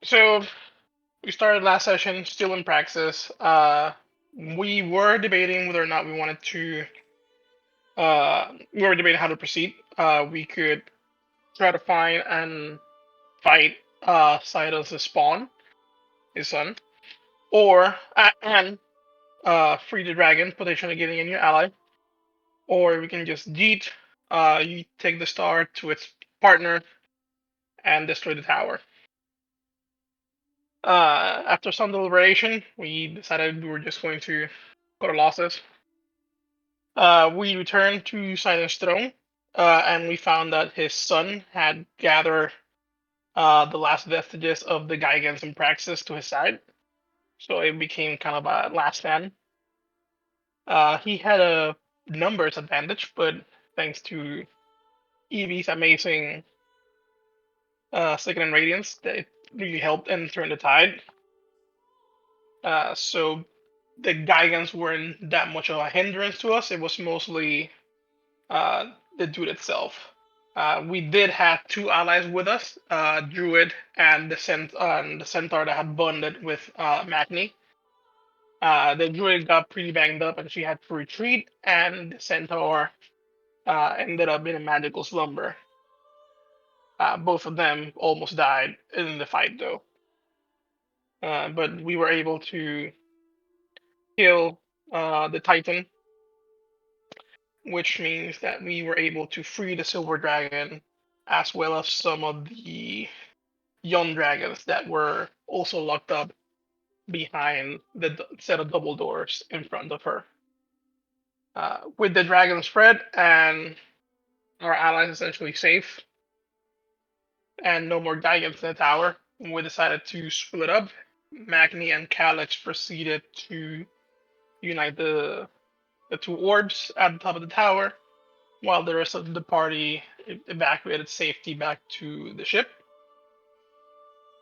So we started last session, still in praxis. We were debating whether or not we wanted to. We were debating how to proceed. We could try to find and fight Sidon's spawn, his son, or and free the dragon, potentially getting a new ally, or we can just yeet. You take the star to its partner and destroy the tower. After some deliberation, we decided we were just going to go to losses. We returned to Sidon's throne, and we found that his son had gathered the last vestiges of the Gigants and Praxis to his side, so it became kind of a last stand. He had a numbers advantage, but thanks to Eevee's amazing second and radiance, that it really helped and turned the tide. So the Gigants weren't that much of a hindrance to us. It was mostly the dude itself. We did have two allies with us, Druid and the Centaur that had bonded with Magni. The Druid got pretty banged up and she had to retreat, and the Centaur ended up in a magical slumber. Both of them almost died in the fight, though. But we were able to kill the Titan, which means that we were able to free the Silver Dragon as well as some of the young dragons that were also locked up behind the set of double doors in front of her. With the dragon spread and our allies essentially safe, and no more giants in the tower, we decided to split up. Magni and Calyx proceeded to unite the two orbs at the top of the tower, while the rest of the party evacuated safety back to the ship.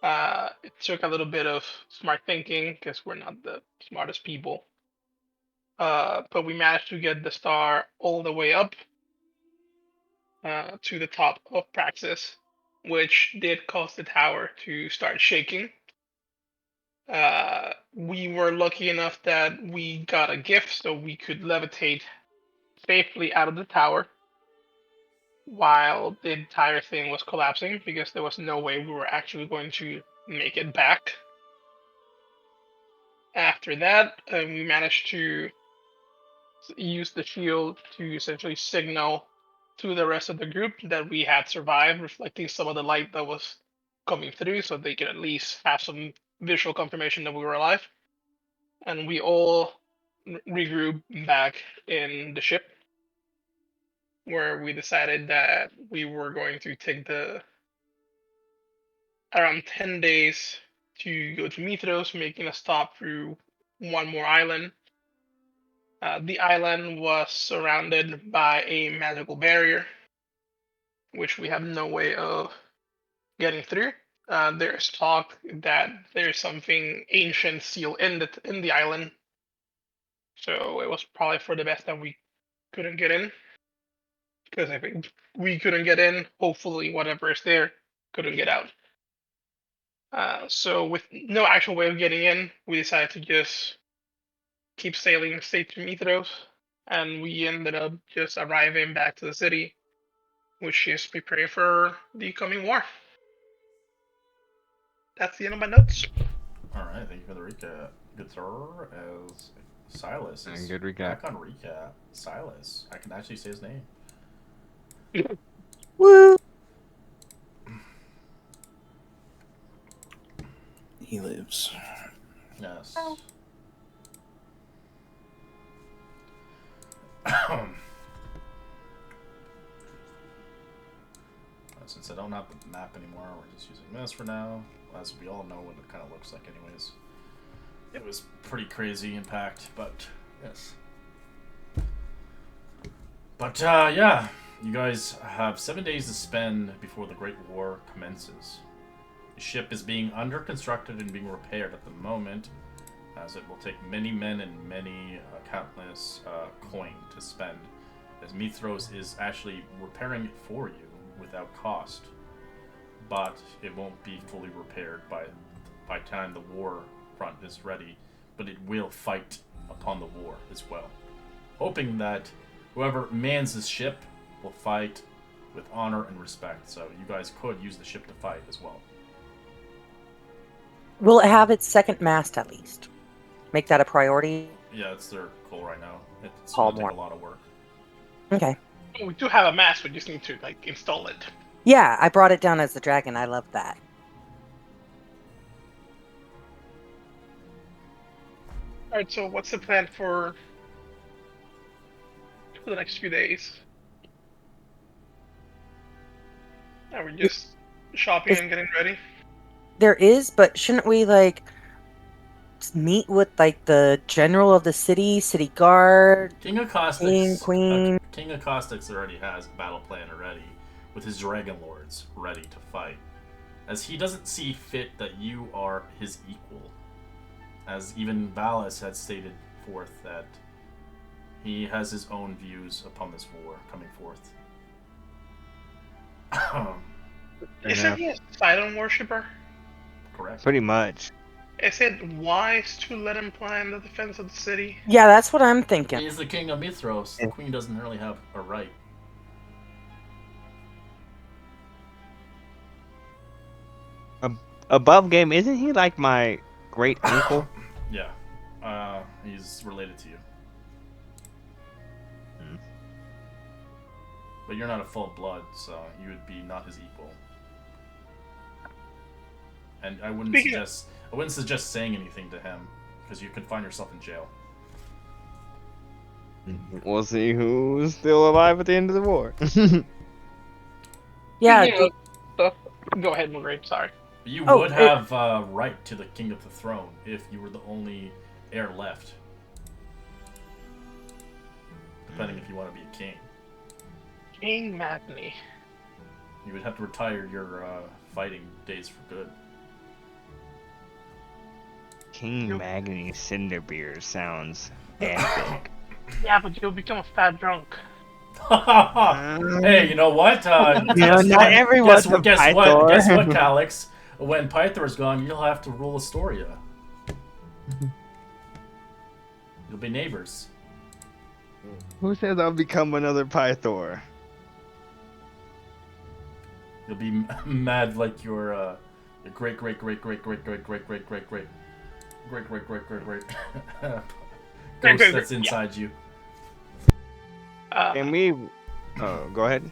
It took a little bit of smart thinking because we're not the smartest people. But we managed to get the star all the way up to the top of Praxis, which did cause the tower to start shaking. We were lucky enough that we got a gift so we could levitate safely out of the tower while the entire thing was collapsing because there was no way we were actually going to make it back. After that, we managed to use the shield to essentially signal to the rest of the group that we had survived, reflecting some of the light that was coming through so they could at least have some visual confirmation that we were alive. And we all regrouped back in the ship where we decided that we were going to take the around 10 days to go to Mithros, making a stop through one more island. The island was surrounded by a magical barrier, which we have no way of getting through. There's talk that there's something ancient sealed in the island, so it was probably for the best that we couldn't get in. Because if we couldn't get in, hopefully whatever is there couldn't get out. So with no actual way of getting in, we decided to just keep sailing straight to Mithros, and we ended up just arriving back to the city, which is preparing for the coming war. That's the end of my notes. All right, thank you for the recap. Good sir. As Silas And is good recap. back on recap. Silas, I can actually say his name. Woo! He lives. Yes. Since I don't have the map anymore, we're just using this for now. As we all know what it kind of looks like, anyways. It was pretty crazy impact, but yes. But yeah, you guys have 7 days to spend before the Great War commences. The ship is being under constructed and being repaired at the moment, as it will take many men and many countless coin to spend, as Mithros is actually repairing it for you without cost. but it won't be fully repaired by time the war front is ready. But it will fight upon the war as well, hoping that whoever mans this ship will fight with honor and respect. So you guys could use the ship to fight as well. Will it have its second mast at least? Make that a priority? Yeah, it's their goal right now. It's Call going to more. take a lot of work. Okay. We do have a mask. We just need to install it. Yeah, I brought it down as the dragon. I love that. All right. So what's the plan for the next few days? Are we just shopping and getting ready? There is, but shouldn't we meet with the general of the city guard, King of king, Caustics, queen? King of Caustics already has a battle plan already, with his dragon lords ready to fight, as he doesn't see fit that you are his equal. As even Valis had stated forth that he has his own views upon this war coming forth. Isn't he a Sidon worshipper? Correct. Pretty much. Is it wise to let him plan the defense of the city? Yeah, that's what I'm thinking. He is the king of Mithros. The queen doesn't really have a right. Above game, isn't he like my great uncle? Yeah. He's related to you. But you're not a full blood, so you would be not his equal. And I wouldn't suggest saying anything to him, because you could find yourself in jail. We'll see who's still alive at the end of the war. Yeah. Go ahead, Mulgrave. Sorry. But you would have right to the king of the throne if you were the only heir left. Depending if you want to be a king. King Magni. You would have to retire your fighting days for good. King Magni Cinderbeer sounds epic. Yeah, but you'll become a fat drunk. Hey, you know what? Not everyone's a guess Pythor. Guess what, Calix? When Pythor's gone, you'll have to rule Astoria. You'll be neighbors. Who says I'll become another Pythor? You'll be mad like your great ghost that's inside you. Can we? Oh, go ahead.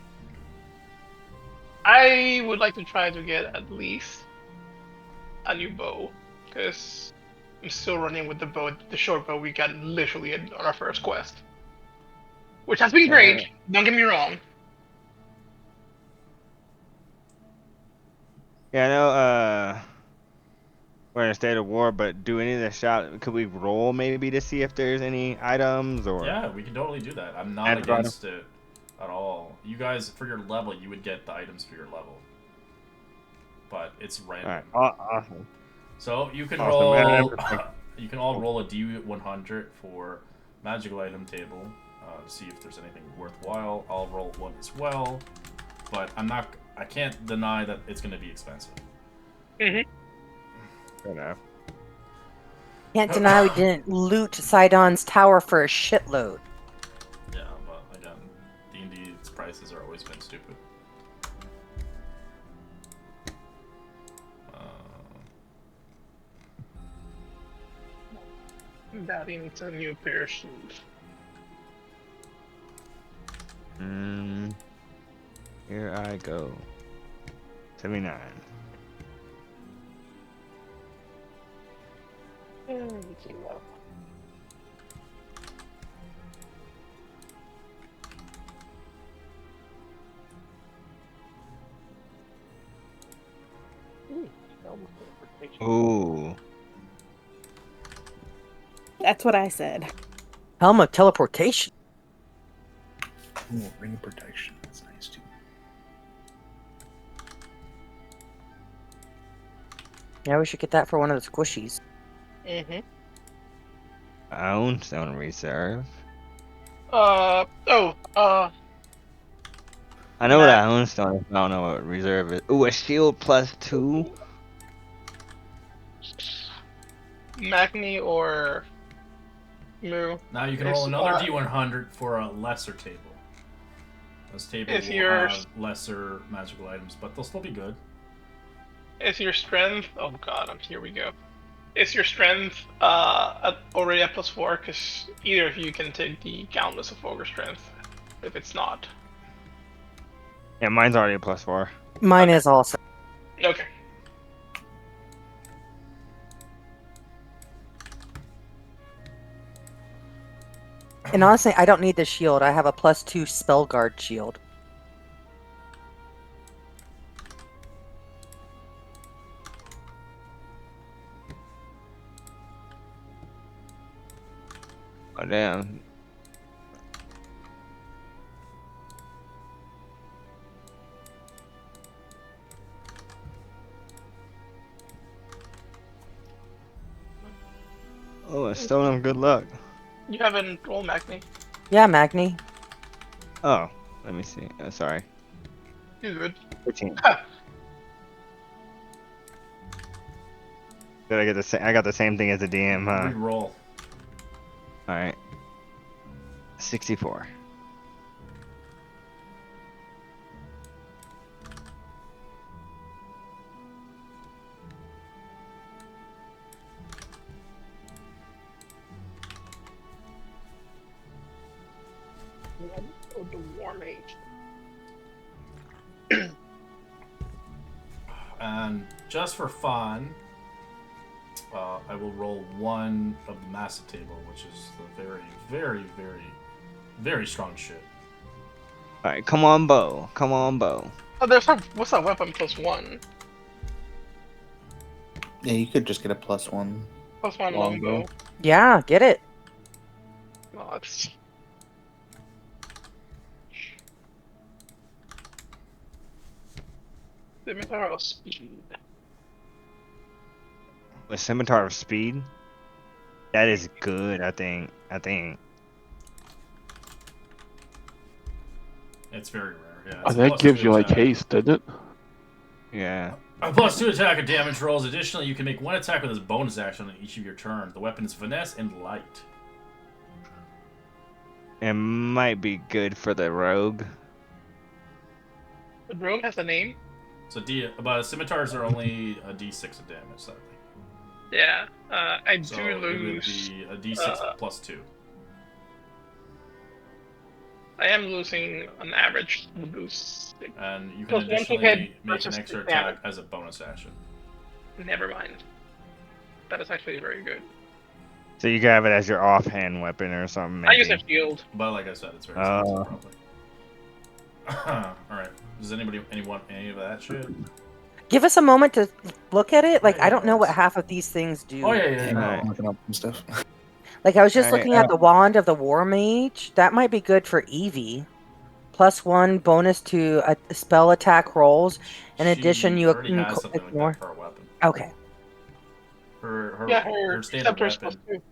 I would like to try to get at least a new bow, because I'm still running with the short bow we got literally on our first quest, which has been great. Don't get me wrong. Yeah, I know. We're in a state of war, but do any of the shop? Could we roll maybe to see if there's any items or? Yeah, we can totally do that. I'm not against it at all. You guys, for your level, you would get the items for your level, but it's random. All right. Awesome. So you can roll. You can all roll a D100 for magical item table to see if there's anything worthwhile. I'll roll one as well, but I can't deny that it's going to be expensive. Mm-hmm. Fair enough. Can't deny we didn't loot Sidon's tower for a shitload. Yeah, but again, D&D's prices are always been stupid. Daddy needs a new pair of shoes. Here I go. 79. Ooh. That's what I said. Helm of teleportation. Ooh, ring of protection. That's nice too. Yeah, we should get that for one of the squishies. Mm-hmm. Own Stone Reserve. I know what I own stone. I don't know what reserve is. Ooh, a shield +2. Magni or Moo. Now you can It's, roll another D100 for a lesser table. This table Is will your- have lesser magical items, but they'll still be good. Is your strength? Oh god, here we go. Is your strength already at +4? Because either of you can take the Countless of Ogre Strength. If it's not, Yeah, mine's already a +4. Mine Okay. is also. okay. And honestly, I don't need the shield. I have a +2 spell guard shield. Oh damn. Oh, a stone of good luck. You haven't rolled Magni. Yeah, Magni. Oh, let me see. Sorry. You're good. 14. Huh. Did I get the same? I got the same thing as the DM, huh? Reroll. All right. 64. Oh, the War Mage. And just for fun, I will roll one of the massive table, which is the very, very, very, very strong shit. All right, come on, bow. Come on, bow. Oh, there's some. What's that weapon +1? Yeah, you could just get a +1. +1 Longbow. longbow. Yeah, get it. No, that's. Scimitar of Speed. With scimitar of speed. That is good. I think. It's very rare. Yeah. Oh, It's a that plus gives 2 you like attack. haste, doesn't it? Yeah. A +2 attack and damage rolls. Additionally, you can make one attack with this bonus action on each of your turn. The weapon is finesse and light. It might be good for the rogue. The rogue has a name. So but scimitars are only a D6 of damage, sadly. Yeah. I So do it would lose. be a D6 +2. I am losing on average. Lose. And you can Plus one to additionally hit make an versus extra the damage. attack as a bonus action. Never mind. That is actually very good. So you can have it as your offhand weapon or something. Maybe. I use a shield. But like I said, it's very Oh. expensive, probably. Alright. Does anybody want any of that shit? Give us a moment to look at it. Like, Yeah, I don't know what let's- half of these things do. Oh, yeah. And No. Alright. looking up and stuff. Like, I was just Alright, looking at the wand of the War Mage. That might be good for Evie. +1 bonus to spell attack rolls. In addition, you already has something ignore. like that for a weapon. Okay, Her Yeah, her standard scepter's weapon, +2.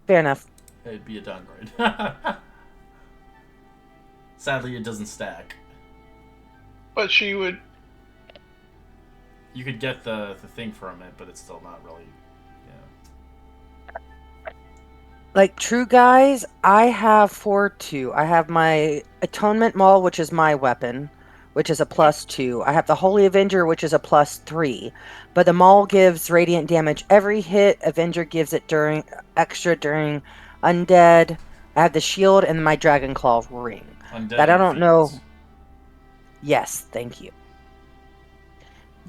fair enough. it'd be a downgrade. Sadly, it doesn't stack. But she would. You could get the thing from it, but it's still not really. Like, true guys, I have 4-2. I have my Atonement Maul, which is my weapon, which is a +2. I have the Holy Avenger, which is a +3. But the Maul gives radiant damage every hit. Avenger gives it extra during Undead. I have the shield and my Dragon Claw ring. Undead That I and don't know. fiends. Yes, thank you.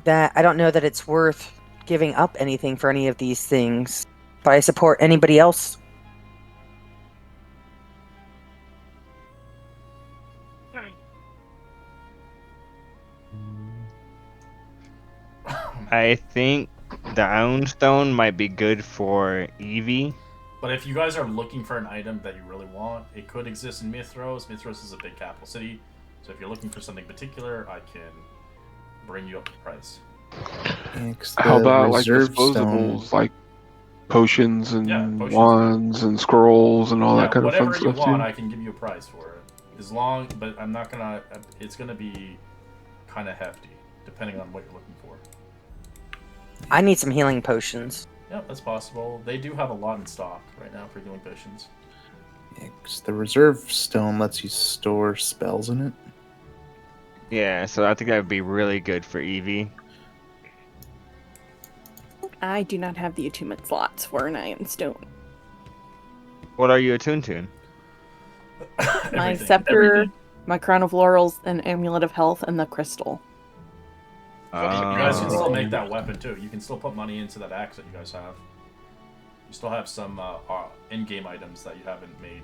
That I don't know that it's worth giving up anything for any of these things. But I support anybody else. I think the Iron Stone might be good for Evie. But if you guys are looking for an item that you really want, it could exist in Mithros. Mithros is a big capital city, so if you're looking for something particular, I can bring you up the price. Yeah, 'cause How the about like reserve disposables, stone- like potions and Yeah, potions. wands and scrolls and all that kind of fun whatever you stuff want, too? I can give you a price for it. But I'm not gonna. It's gonna be kind of hefty, depending on what you're looking for. I need some healing potions. Yeah, that's possible. They do have a lot in stock right now for healing potions. Yeah, 'cause the reserve stone lets you store spells in it. Yeah, so I think that would be really good for Eevee. I do not have the attunement slots for an Iron Stone. What are you attuned to? My Everything. scepter, my crown of laurels, an amulet of health, and the crystal. You guys can Oh. still make that weapon too. You can still put money into that axe that you guys have. You still have some in-game items that you haven't made.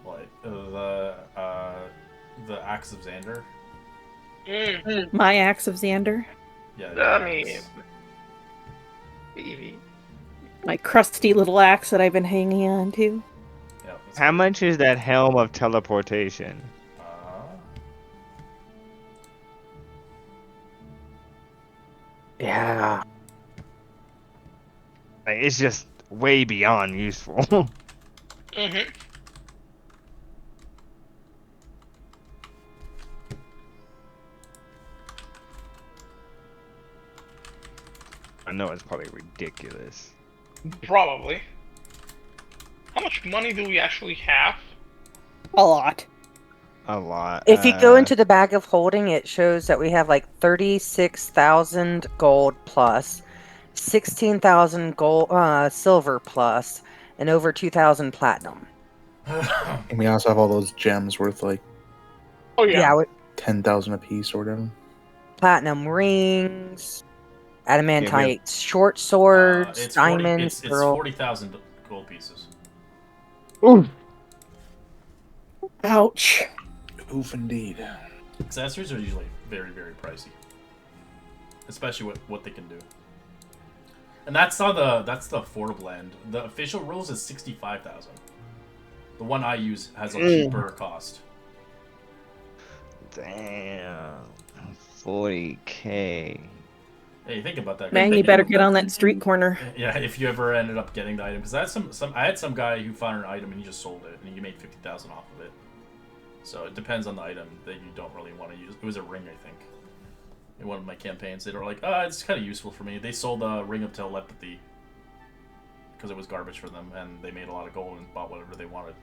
Like the axe of Xander. My axe of Xander. Yeah. I mean, Eevee. My crusty little axe that I've been hanging on to. Yeah, that's How good. much is that helm of teleportation? Yeah. Like, it's just way beyond useful. Mm-hmm. I know it's probably ridiculous. Probably. How much money do we actually have? A lot. A lot. If you go into the bag of holding, it shows that we have like 36,000 gold plus, 16,000 gold, silver plus, and over 2,000 platinum. And we also have all those gems worth like Oh yeah. 10,000 apiece or whatever. Platinum rings, adamantite short swords, it's diamonds, It's pearl. 40,000 gold pieces. Ouch. Oof, indeed. Accessories are usually very, very pricey, especially what they can do. And that's the affordable end. The official rules is 65,000. The one I use has a cheaper cost. Damn. 40K. Hey, think about that. Man, you better get on that street corner. Yeah, if you ever ended up getting the item, because I had some guy who found an item and he just sold it and he made 50,000 off of it. So it depends on the item that you don't really want to use. It was a ring, I think. In one of my campaigns, they were like, it's kind of useful for me. They sold a ring of telepathy because it was garbage for them, and they made a lot of gold and bought whatever they wanted.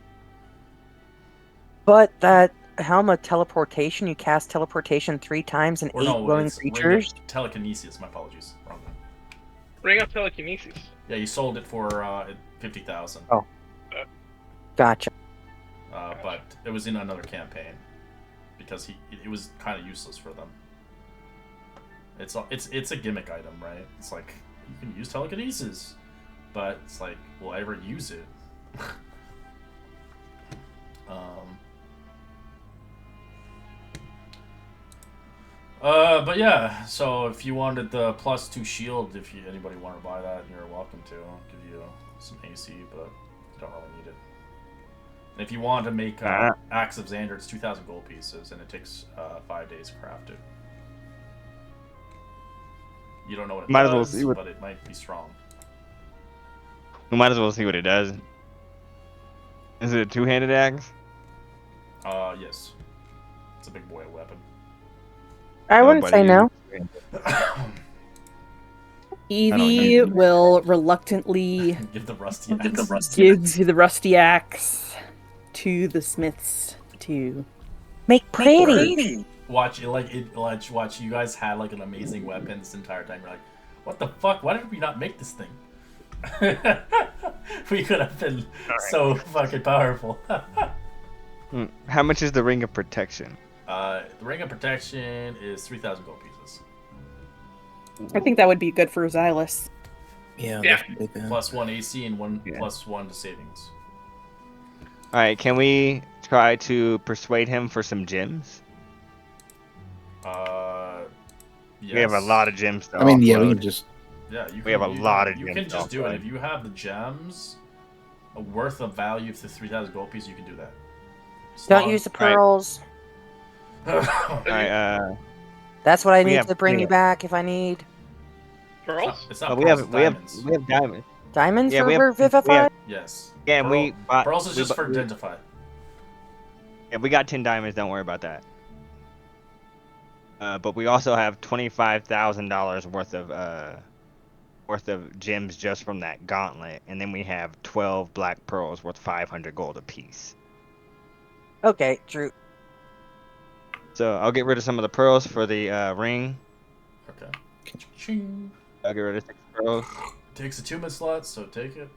But that helm of teleportation, you cast teleportation 3 times and 8 glowing it's Ring creatures. of telekinesis. My apologies, wrong one. Ring of telekinesis. Yeah, you sold it for 50,000. Oh. Gotcha. But it was in another campaign because it was kind of useless for them. It's a gimmick item, right? It's like you can use telekinesis, but it's like, will I ever use it? But yeah. So if you wanted the +2 shield, if anybody want to buy that, you're welcome to. I'll give you some AC, but you don't really need it. And if you want to make Axe of Xander, it's 2,000 gold pieces, and it takes 5 days to craft it. You don't know what it Might as does, well see what- but it might be strong. We might as well see what it does. Is it a two-handed axe? Yes. It's a big boy weapon. I wouldn't say no. Eevee will reluctantly Give the rusty axe. give the rusty axe to the smiths to Make pretty. Watch you guys had like an amazing weapon this entire time. You're like, what the fuck? Why did we not make this thing? We could have been so fucking powerful. How much is the Ring of Protection? The Ring of Protection is 3,000 gold pieces. I think that would be good for Xylus. Yeah. Yeah. definitely that. +1 AC and +1 to savings. Alright, can we try to persuade him for some gems? Yes. We have a lot of gems to I mean, yeah, we offload. can just. Yeah, We have a lot of You gems can just do it. offload. If you have the gems, a worth of value to 3,000 gold pieces, you can do that. Don't use the pearls. Alright, That's what I We need have- to bring yeah. you back if I need. Pearls? It's not we pearls, have it's diamonds. diamonds. Diamonds Yeah, for we have Vivify? Yes. Yeah, and we bought. Pearls is we just for bu- we- identify. Yeah, we got 10 diamonds. Don't worry about that. But we also have $25,000 worth of gems just from that gauntlet, and then we have 12 black pearls worth 500 gold apiece. Okay, true. So I'll get rid of some of the pearls for the ring. Okay. Ching. I'll get rid of 6 pearls. Takes a 2-minute slot, so take it.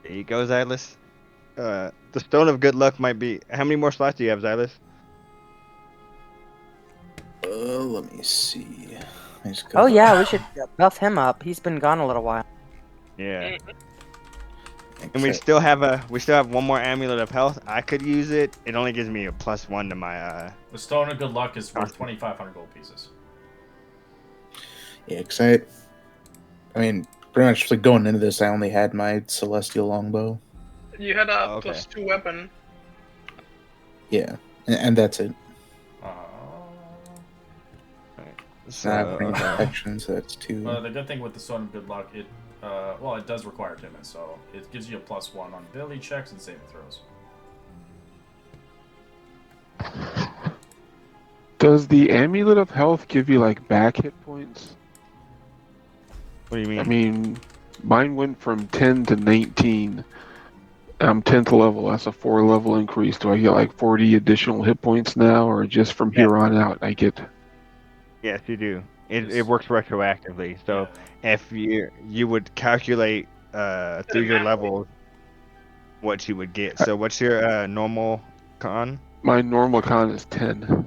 There you go, Xylus. The Stone of Good Luck might be. How many more slots do you have, Xylus? Let me see. Oh yeah, we should buff him up. He's been gone a little while. Yeah. And we still have one more amulet of health. I could use it. It only gives me a +1 to my The Stone of Good Luck is worth 2,500 gold pieces. Yeah, because I mean, pretty much like going into this, I only had my celestial longbow. You had a okay. +2 weapon. Yeah, and that's it. So, I have any protection, so that's 2. The good thing with the Stone of Good Luck, it does require attunement, so it gives you a +1 on ability checks and saving throws. Does the Amulet of Health give you like back hit points? What do you mean? I mean, mine went from 10 to 19. I'm 10th level. That's a 4-level increase. Do I get like 40 additional hit points now, or just from here on out I get? Yes, you do. It works retroactively. So if you would calculate through your levels what you would get. So what's your normal con? My normal con is 10.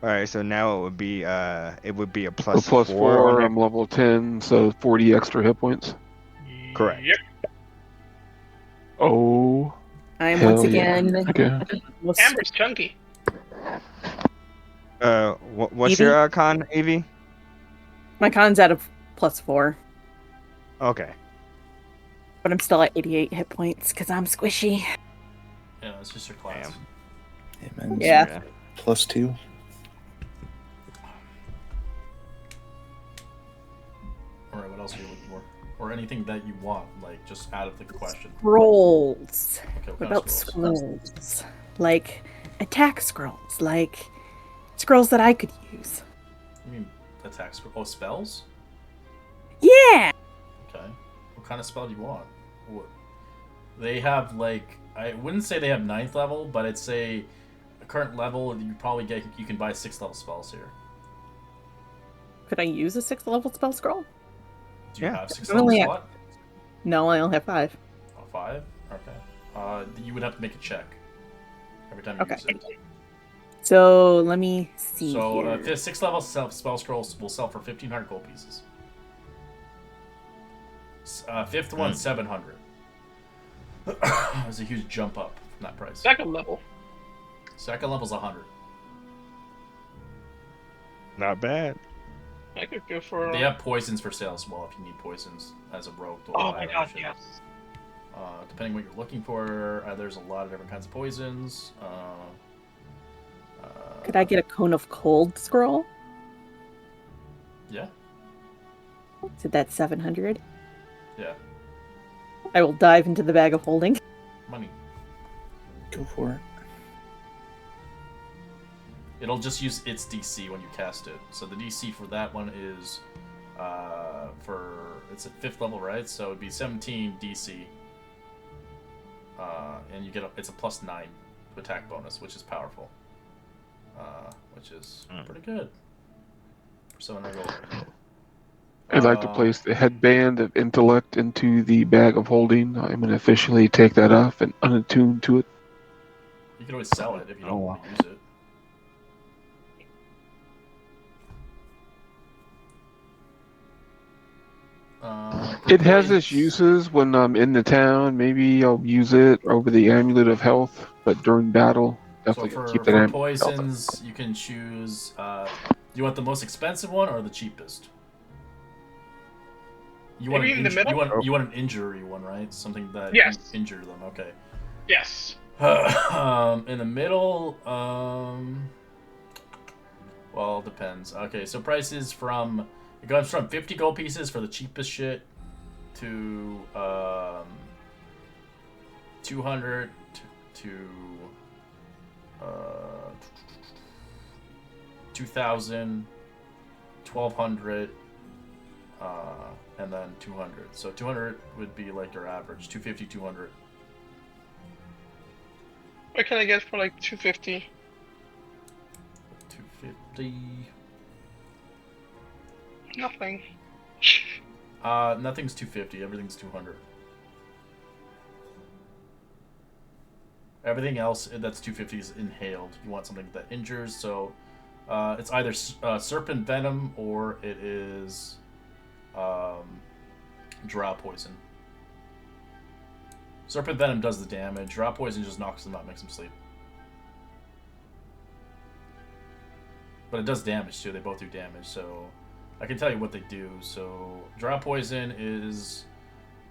All right, so now it would be a A +4. +4. I'm level 10, so 40 extra hit points. Correct. Yep. Oh. I am hell once yeah. again. Okay. Amber's chunky. What's Evie? your con, Evie? My con's at a +4, Okay. but I'm still at 88 hit points because I'm squishy. Yeah, that's just your class. Yeah, mine's Yeah. +2. Alright, what else are you looking for? Or anything that you want, like, just out of the question. Scrolls. Okay, What kind about of scrolls? scrolls? Like attack scrolls, like scrolls that I could use. You mean attack scroll? Oh, spells? Yeah. Okay. What kind of spell do you want? What? They have, like, I wouldn't say they have 9th level, but it's a current level. You can buy 6th level spells here. Could I use a 6th level spell scroll? Do you Yeah. have 6th I level only have- slot? No, I only have 5. Oh, 5? Okay. You would have to make a check every time you Okay. use it. So let me see So, here. 6th level spell scrolls will sell for 1,500 gold pieces. 5th one, 700. There's a huge jump up from that price. Second level. Second level's 100. Not bad. I could go for. They have poisons for sale as well if you need poisons as a rogue. To Oh buy my or god, shit. yes. Depending what you're looking for, there's a lot of different kinds of poisons. Could I get a cone of cold scroll? Yeah, So that's 700. yeah. I will dive into the bag of holding. Money. Go for it. It'll just use its DC when you cast it. So the DC for that one is it's at 5th level, right? So it'd be 17 DC. And you get it's a +9 to attack bonus, which is powerful. Which is pretty good. For 700 gold. I'd like to place the headband of intellect into the bag of holding. I'm going to officially take that off and unattune to it. You can always sell it if you don't want to use it. It has its uses when I'm in the town. Maybe I'll use it over the Amulet of Health, but during battle, So definitely for, keep that for Amulet of Health. poisons, you can choose. Do you want the most expensive one or the cheapest? You want, Maybe in the middle? you want an injury one, right? Something that Yes. can injure them. Okay. Yes. In the middle, well, it depends. Okay, so prices it goes from 50 gold pieces for the cheapest shit to 200 to 2,000, 1,200, and then 200. So 200 would be like your average. 250, 200. What can I get for like 250? 250. Nothing. Nothing's 250. Everything's 200. Everything else that's 250 is inhaled. You want something that injures, so it's either serpent venom or it is drow poison. Serpent venom does the damage. Drow poison just knocks them out, makes them sleep. But it does damage too. They both do damage, so I can tell you what they do. So drow poison is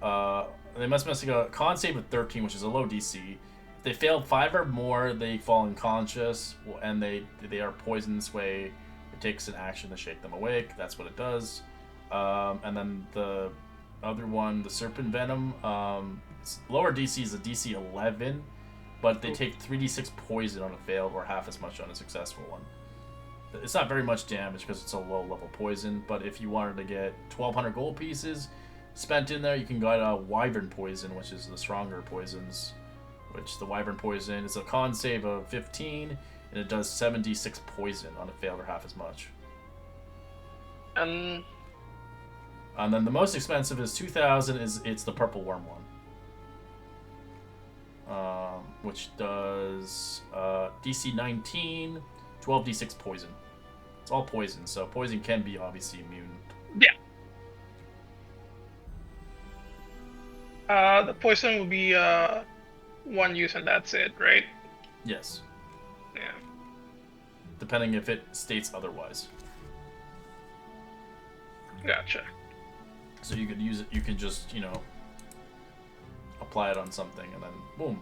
they must make a con save of 13, which is a low DC. If they fail 5 or more, they fall unconscious, and they are poisoned this way. It takes an action to shake them awake. That's what it does. And then the other one, the serpent venom, lower DC is a DC 11, but they take 3d6 poison on a failed or half as much on a successful one. It's not very much damage because it's a low level poison, but if you wanted to get 1,200 gold pieces spent in there, you can get a wyvern poison, which is the stronger poisons. Which the wyvern poison is a con save of 15, and it does 76 poison on a failed or half as much. And then the most expensive is 2,000. It's the purple worm one, which does DC 19, 12d6 poison. It's all poison, so poison can be obviously immune. Yeah. The poison will be one use and that's it, right? Yes. Yeah. Depending if it states otherwise. Gotcha. So you could use it. You can just apply it on something and then boom.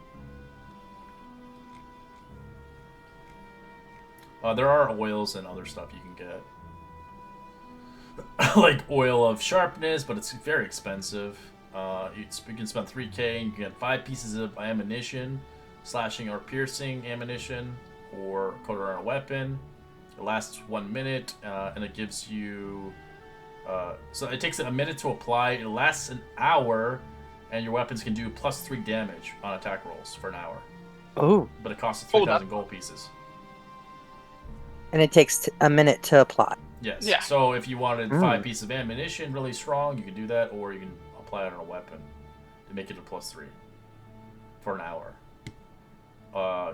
There are oils and other stuff you can get. Like oil of sharpness, but it's very expensive. You can spend 3k and you can get 5 pieces of ammunition, slashing or piercing ammunition, or coated on a weapon. It lasts 1 minute, and it gives you... so it takes a minute to apply. It lasts an hour, and your weapons can do +3 damage on attack rolls for an hour. Oh. But it costs 3,000 gold pieces. And it takes a minute to apply. Yes. Yeah. So if you wanted 5 pieces of ammunition really strong, you can do that, or you can apply it on a weapon to make it a +3 for an hour.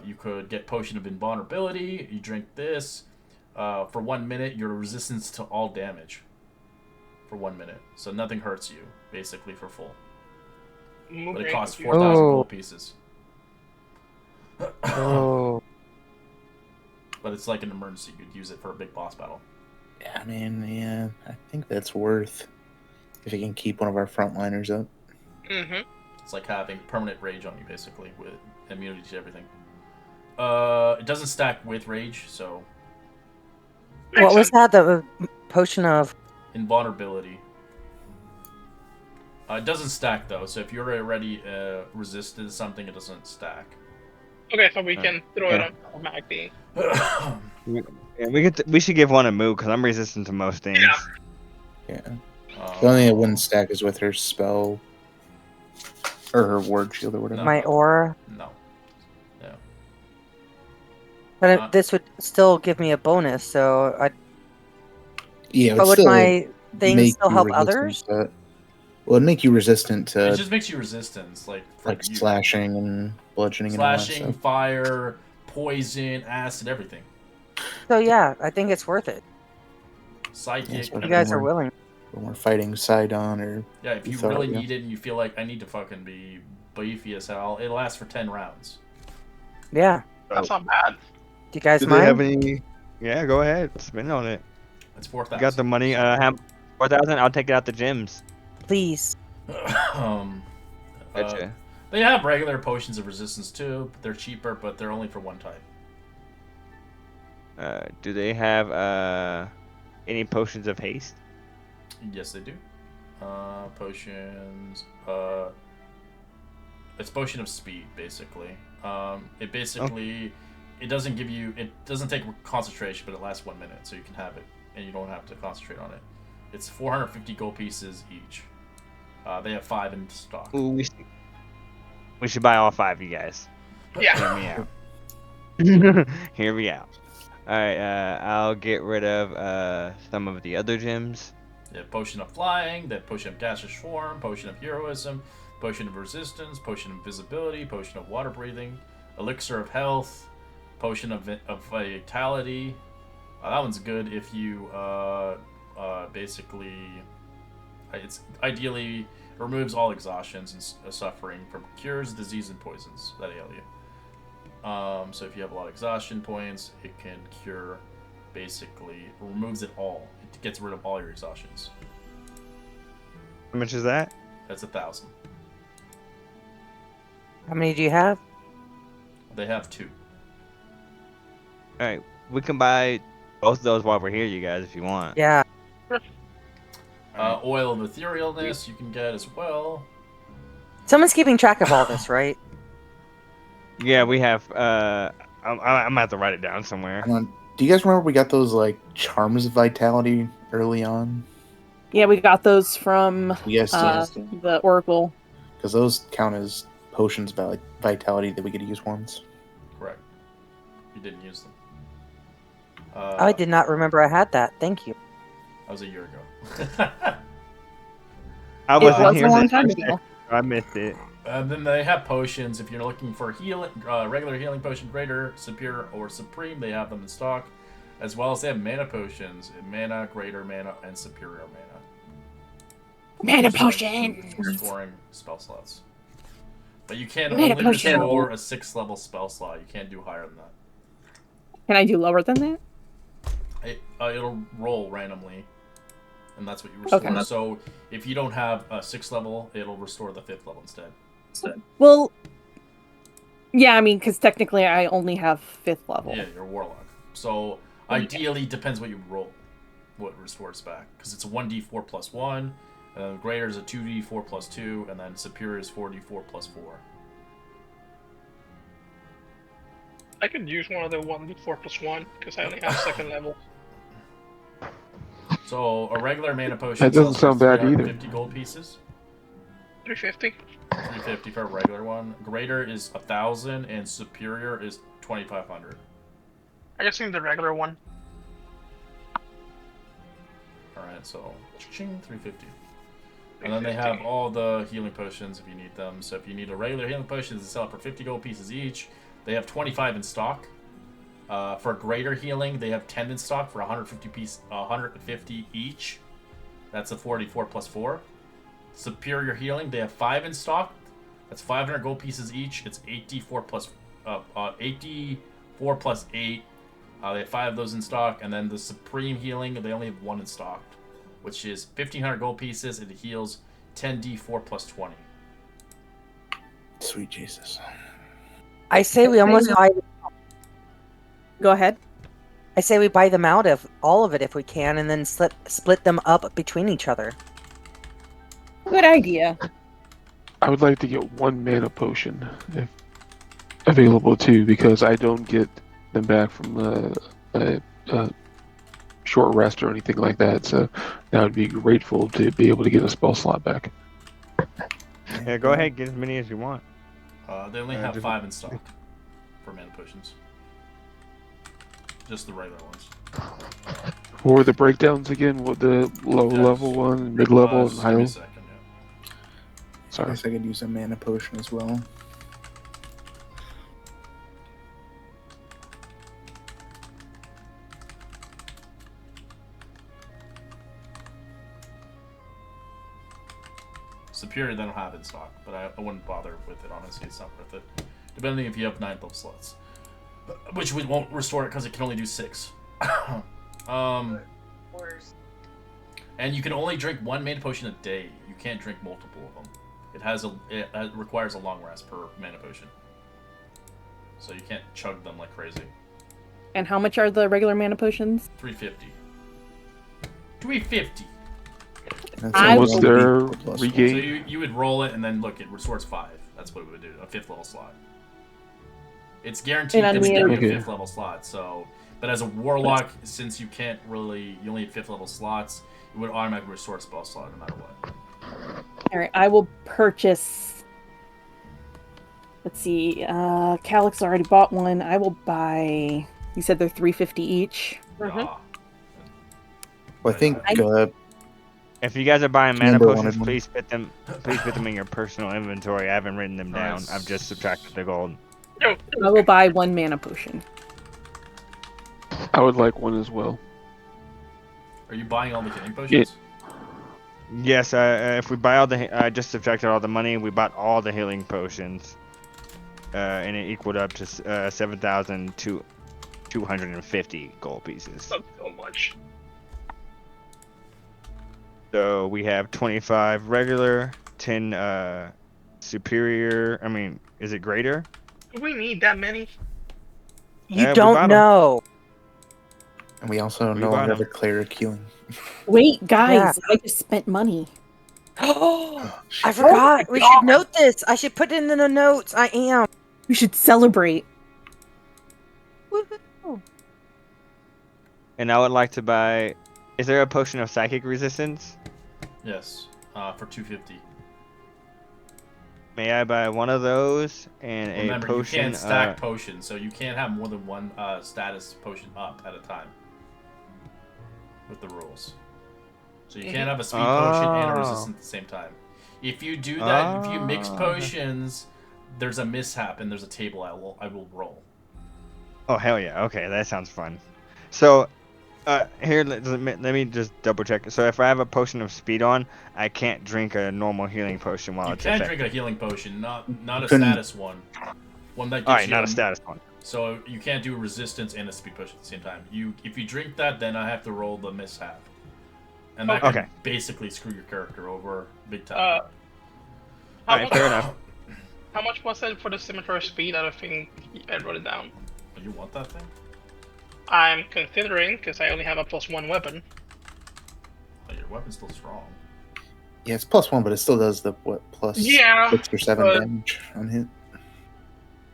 You could get Potion of Invulnerability. You drink this. For 1 minute, you're resistant to all damage. For 1 minute. So nothing hurts you, basically, for full. But it costs 4,000 gold pieces. Oh. But it's like an emergency. You could use it for a big boss battle. Yeah, I mean, yeah, I think that's worth if it can keep one of our frontliners up. Mm-hmm. It's like having permanent rage on you, basically, with immunity to everything. It doesn't stack with rage, so... What was that? The potion of... Invulnerability. It doesn't stack, though, so if you're already resisted to something, it doesn't stack. Okay, so we can throw it on automatically. We should give one a move, because I'm resistant to most things. Yeah. The only thing that wouldn't stack is with her spell, or her ward shield, or whatever. My aura? No. Yeah. But this would still give me a bonus, so I... Yeah, but would my thing still help others? Well, it'd make you resistant to... It just makes you resistant, like slashing and bludgeoning and all that stuff. Fire, poison, acid, everything. So yeah, I think it's worth it. Psychic. You guys are willing. When we're fighting Sidon or... Yeah, if you really need it and you feel like I need to fucking be beefy as hell, it lasts for 10 rounds. Yeah. That's not bad. Do you guys Do mind? they have any... Yeah, go ahead. Spend on it. It's 4,000. You got the money. 4,000? I'll take it out the gyms. Please. Gotcha. They have regular potions of resistance too, but they're cheaper, but they're only for one type. Do they have any potions of haste? Yes, they do. Potions. It's potion of speed, basically. It basically it doesn't give you. It doesn't take concentration, but it lasts 1 minute, so you can have it, and you don't have to concentrate on it. It's 450 gold pieces each. They have 5 in stock. Ooh, we should buy all 5, you guys. Yeah. Hear me out. Hear me out. Alright, I'll get rid of some of the other gems. They have potion of flying, they have potion of gaseous form, potion of heroism, potion of resistance, potion of invisibility, potion of water breathing, elixir of health, potion of vitality. That one's good if you basically it's ideally removes all exhaustions and suffering from cures, disease, and poisons that ail you. So if you have a lot of exhaustion points, it can cure, basically, removes it all. It gets rid of all your exhaustions. How much is that? That's 1,000. How many do you have? They have 2. Alright, we can buy both of those while we're here, you guys, if you want. Yeah. Oil of etherealness you can get as well. Someone's keeping track of all this, right? Yeah, we have. I'm gonna have to write it down somewhere. Do you guys remember we got those like charms of vitality early on? Yeah, we got those from Yes, the Oracle. because those count as potions of vitality that we could use once. Correct. You didn't use them. I did not remember I had that. Thank you. That was a year ago. I It wasn't was here. a long for time the ago. first- I missed it. And then they have potions. If you're looking for healing, regular healing potion, greater, superior, or supreme, they have them in stock. As well as they have mana potions, mana, greater mana, and superior mana. Mana Restoring- potions! Restoring spell slots. But you can Mana only potion. restore a 6th level spell slot. You can't do higher than that. Can I do lower than that? It'll roll randomly, and that's what you restore. Okay. So if you don't have a 6th level, it'll restore the 5th level instead. Well, yeah, I mean, because technically I only have 5th level. Yeah, you're a warlock. So ideally, depends what you roll, what restores back. Because it's a 1d4 plus 1, and then greater is a 2d4 plus 2, and then superior is 4d4 plus 4. I could use one of the 1d4 plus 1 because I only have 2nd level. So a regular mana potion That doesn't sells for sound bad either. 350 gold pieces. 350. 350 for a regular one. Greater is 1,000, and superior is 2,500. I guess need the regular one. Alright, so ching, 350. And then they have all the healing potions if you need them. So if you need a regular healing potion, they sell it for 50 gold pieces each. They have 25 in stock. For greater healing, they have 10 in stock for 150 each. That's a 44 plus 4. Superior healing, they have 5 in stock. That's 500 gold pieces each. It's 8d4 plus 8d4 plus 8. They have 5 of those in stock. And then the supreme healing, they only have 1 in stock, which is 1,500 gold pieces, and it heals 10d4 plus 20. Sweet Jesus. I say we almost buy. Go ahead. I say we buy them out of all of it if we can, and then split them up between each other. Good idea. I would like to get 1 mana potion if available too, because I don't get them back from short rest or anything like that. So I would be grateful to be able to get a spell slot back. Yeah, go ahead, get as many as you want. They only have 5 in stock for mana potions. Just the regular ones. What were the breakdowns again? What the low level one, mid level, and Just high give me a level? second, yeah. I Sorry. guess I could use a mana potion as well. Superior, they don't have in stock, but I wouldn't bother with it, honestly. It's not worth it. Depending if you have 9 level slots. Which we won't restore it because it can only do 6. And you can only drink 1 mana potion a day. You can't drink multiple of them. It requires a long rest per mana potion. So you can't chug them like crazy. And how much are the regular mana potions? 350. 350! That's I a What's will- 1d4 their plus one. So regain? you would roll it and then look, it restores 5. That's what it would do, a 5th level slot. It's guaranteed And to on give the- you Okay. a 5th level slot. So, but as a warlock, since you can't really, you only have 5th level slots, it would automatically restore a spell slot no matter what. All right, I will purchase. Let's see. Calix already bought one. I will buy. You said they're $350 each. Mhm. Well, I think If you guys are buying mana Amber potions, wanted one. please put them in your personal inventory. I haven't written them down. Nice. I've just subtracted the gold. No, I will buy 1 mana potion. I would like one as well. Are you buying all the healing potions? Yes, if we buy all I just subtracted all the money. We bought all the healing potions, and it equaled up to 7,250 gold pieces. not so much. So we have 25 regular, 10 superior. I mean, is it greater? Do we need that many? You we don't bought 'em. know. And we also We no bought longer have a 'em. cleric healing. Wait, guys, I just spent money. Oh, I shit. forgot. We God. should note this. I should put it in the notes. I am. We should celebrate. Woohoo. And I would like to buy. Is there a potion of psychic resistance? Yes, for 250. May I buy one of those and Remember, a potion? you can't stack potions, so you can't have more than one status potion up at a time. With the rules, so you can't have a speed potion and a resistance at the same time. If you do that, if you mix potions, there's a mishap and there's a table I will roll. Oh hell yeah! Okay, that sounds fun. So, here let me just double check. So if I have a potion of speed on, I can't drink a normal healing potion while You it's can effective. drink a healing potion, not a Couldn't- status one. One that gives All right, you not a status one. So you can't do resistance and a speed potion at the same time. If you drink that, then I have to roll the mishap, and that can basically screw your character over big time. How Alright, much, fair enough. How much was it for the scimitar speed? I don't think I wrote it down. Oh, you want that thing? I'm considering, because I only have a +1 weapon. Oh, your weapon's still strong. Yeah, it's +1, but it still does the plus Yeah, 6 or 7 but- damage on hit.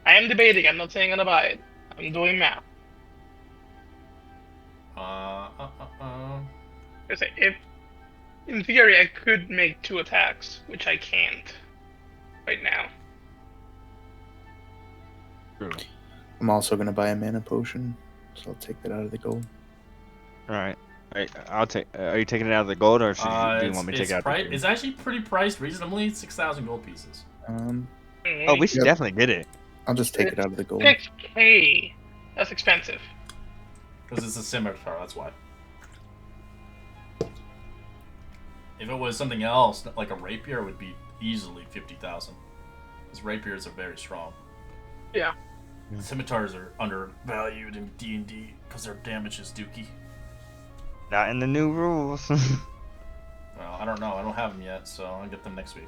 I am debating. I'm not saying I'm gonna buy it. I'm doing math. Because if, in theory, I could make 2 attacks, which I can't right now. True. I'm also gonna buy a mana potion, so I'll take that out of the gold. All right. I'll take. Are you taking it out of the gold, or do you want me to take it's it out? It's actually pretty priced reasonably. 6,000 gold pieces. Oh, we should definitely get it. I'll just take it out of the gold. 6K. That's expensive. Because it's a scimitar, that's why. If it was something else, like a rapier, it would be easily 50,000. Because rapiers are very strong. Yeah. Scimitars are undervalued in D&D because their damage is dookie. Not in the new rules. Well, I don't know. I don't have them yet, so I'll get them next week.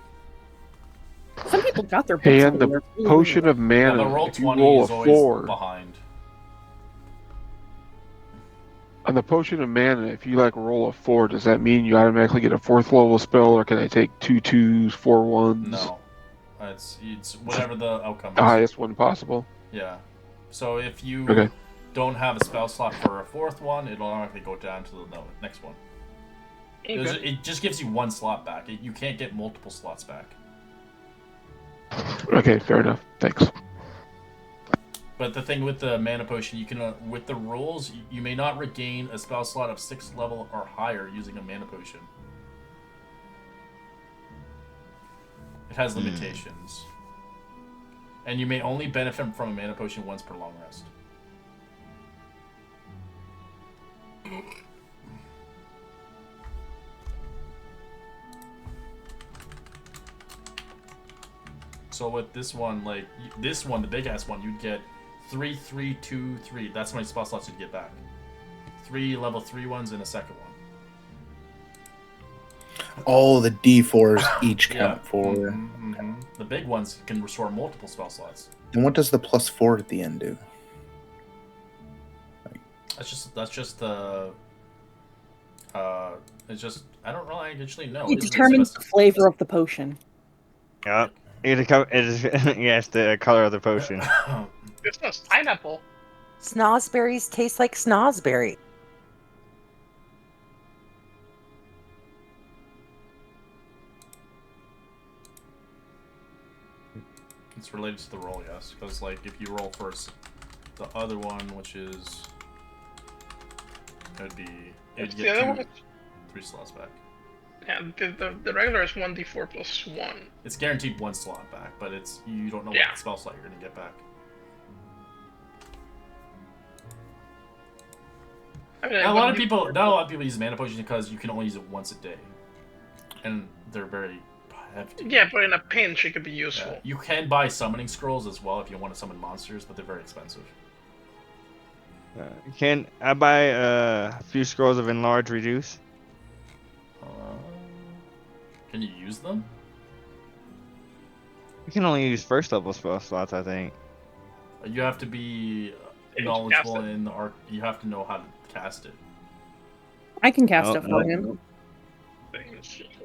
Some people got their Hey, books and the on there. potion of Yeah, mana, the roll if you 20 roll is a always 4, behind. on the potion of mana, if you like roll a 4, does that mean you automatically get a 4th level spell, or can I take 2 2s, 4 1s? No. It's whatever the outcome is. The highest one possible. Yeah. So if you Okay. don't have a spell slot for a 4th one, it'll automatically go down to the next one. Okay. It just gives you 1 slot back. You can't get multiple slots back. Okay, fair enough. Thanks. But the thing with the mana potion, you can with the rules, you may not regain a spell slot of 6th level or higher using a mana potion. It has limitations. And you may only benefit from a mana potion once per long rest. So with this one, the big ass one, you'd get 3, 3, 2, 3. That's how many spell slots you'd get back. 3 level 3 ones and a second one. All the D4s each count for. The big ones can restore multiple spell slots. And what does the +4 at the end do? That's just the. It's just I don't really actually know. It determines the flavor of the potion. Yep. Yes, the color of the potion. This one's pineapple. Snozberries taste like snozberry. It's related to the roll, yes, because like if you roll first, the other one, which is it'd get 3 slots back. Yeah, the regular is 1d4 plus 1. It's guaranteed 1 slot back, but you don't know Yeah. what spell slot you're gonna get back. I mean, Not a lot of people use mana potions because you can only use it once a day, and they're very hefty. Yeah, but in a pinch it could be useful. Yeah. You can buy summoning scrolls as well if you want to summon monsters, but they're very expensive. Can I buy a few scrolls of enlarge reduce? Can you use them? You can only use first level spell slots, I think. You have to be knowledgeable in the arc. You have to know how to cast it. I can cast it for him.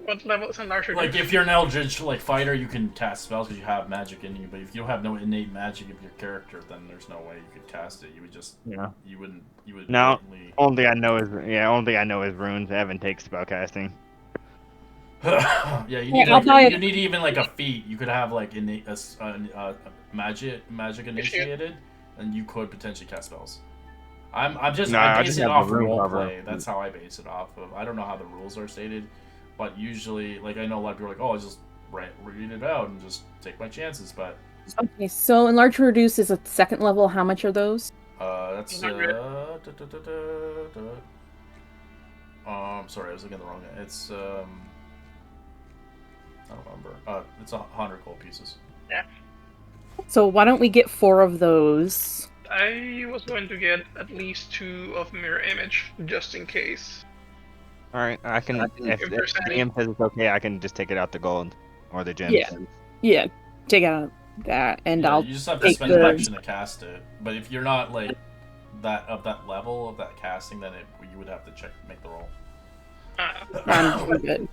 What level is enlarge reduce? Like if you're an eldritch fighter, you can cast spells because you have magic in you. But if you don't have no innate magic of your character, then there's no way you could cast it. You would just you would. No, blatantly... only I know is runes. Evan takes spell casting. Yeah, you need even like a feat. You could have like innate magic initiated, and you could potentially cast spells. I base it off roleplay. That's how I base it off of. I don't know how the rules are stated, but usually, like I know a lot of people are like, oh, I just read it out and just take my chances. But okay, so enlarge reduce is a 2nd level. How much are those? That's sorry, I was looking at the wrong. It's I don't remember. It's 100 gold pieces. Yeah. So why don't we get 4 of those? I was going to get at least 2 of mirror image just in case. All right, I can. If the DM says it's okay, I can just take it out the gold or the gems. Yeah. Take out that, and I'll. You just have to spend an action to cast it. But if you're not like that level of that casting, then you would have to make the roll. I'm good.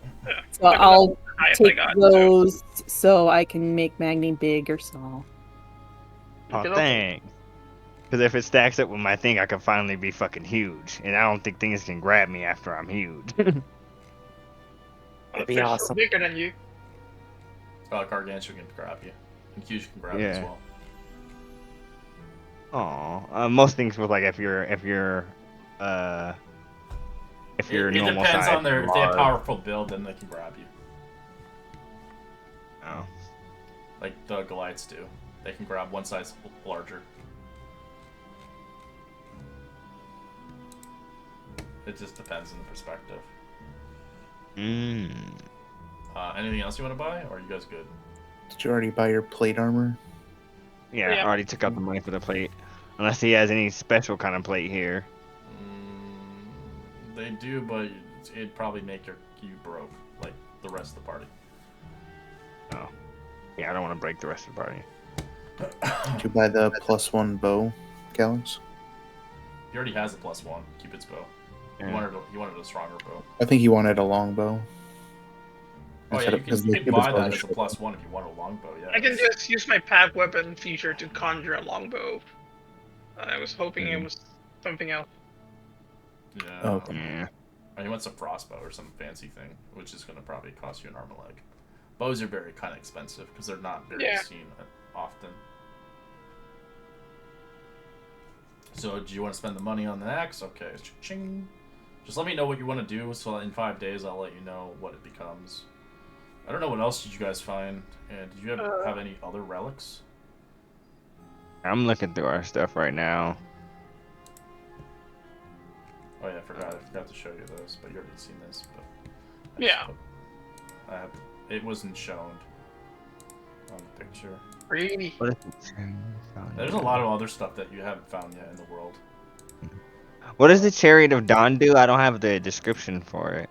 So I'll take those so I can make Magni big or small. Oh, thanks. Because if it stacks up with my thing, I can finally be fucking huge. And I don't think things can grab me after I'm huge. That'd be awesome. Bigger than you. Gargantuan can grab you. And huge can grab you as well. Aw. Most things with like if you're normal depends size, on if they have powerful build, then they can grab you. Oh. Like the Goliaths do. They can grab one size larger. It just depends on the perspective. Anything else you want to buy, or are you guys good? Did you already buy your plate armor? Yeah, I already took out the money for the plate. Unless he has any special kind of plate here. They do, but it'd probably make you broke, like the rest of the party. Oh. Yeah, I don't want to break the rest of the party. Did you buy the +1 bow, Calyx? He already has a +1 Cupid's bow. Yeah. He wanted a stronger bow. I think he wanted a long bow. Oh yeah, you can buy that as a +1 if you want a longbow. Yeah. I can just use my pack weapon feature to conjure a longbow. I was hoping it was something else. Yeah. Okay. Yeah. Or he wants a frostbow or some fancy thing, which is going to probably cost you an arm and leg. Bows are very kind of expensive because they're not very seen often. So, do you want to spend the money on the axe? Okay, ching. Just let me know what you want to do, so in 5 days I'll let you know what it becomes. I don't know what else did you guys find, and did you have any other relics? I'm looking through our stuff right now. Oh yeah, I forgot to show you those, but you already seen this. But it wasn't shown on the picture. Really? There's a lot of other stuff that you haven't found yet in the world. What does the Chariot of Dawn do? I don't have the description for it.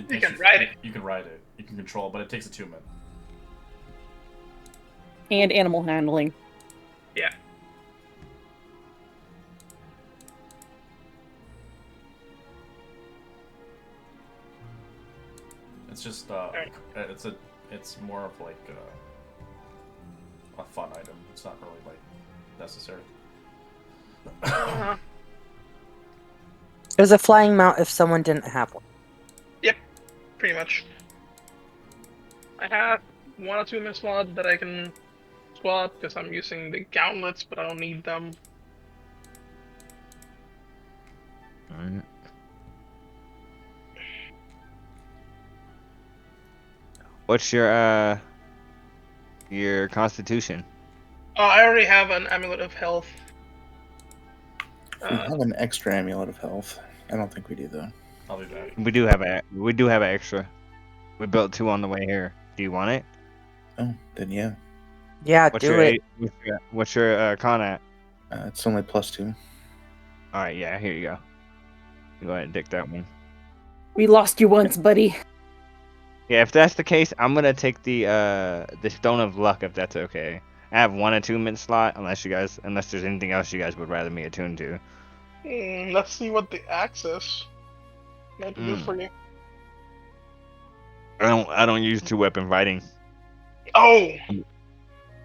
You can ride it. You can ride it. You can control it, but it takes attunement. And animal handling. Yeah. It's just it's more of like a fun item. It's not really like necessary. Uh-huh. It was a flying mount if someone didn't have one. Yep, pretty much. I have 1 or 2 miss mods that I can swap because I'm using the gauntlets, but I don't need them. Alright. What's your constitution? I already have an amulet of health. We have an extra amulet of health. I don't think we do though. I'll be back. We do have an extra. We built 2 on the way here. Do you want it? Oh, then yeah. Yeah, What's do your it. what's your con at? It's only +2. All right, yeah, here you go. You go ahead and dick that one. We lost you once, buddy. Yeah, if that's the case, I'm gonna take the Stone of Luck if that's okay. I have 1 attunement slot unless there's anything else you guys would rather me attune to. Let's see what the axe is. Might be good for you. I don't use 2-weapon fighting. Oh,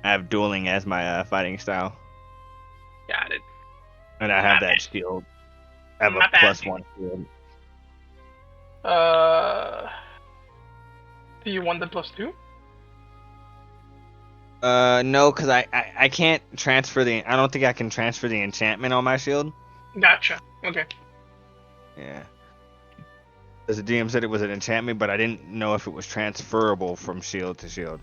I have dueling as my fighting style, got it. and I have that shield. I have My a bad. +1 shield. Do you want the +2? No, because I can't transfer I don't think I can transfer the enchantment on my shield. Gotcha. Okay. Yeah. As the DM said it was an enchantment, but I didn't know if it was transferable from shield to shield.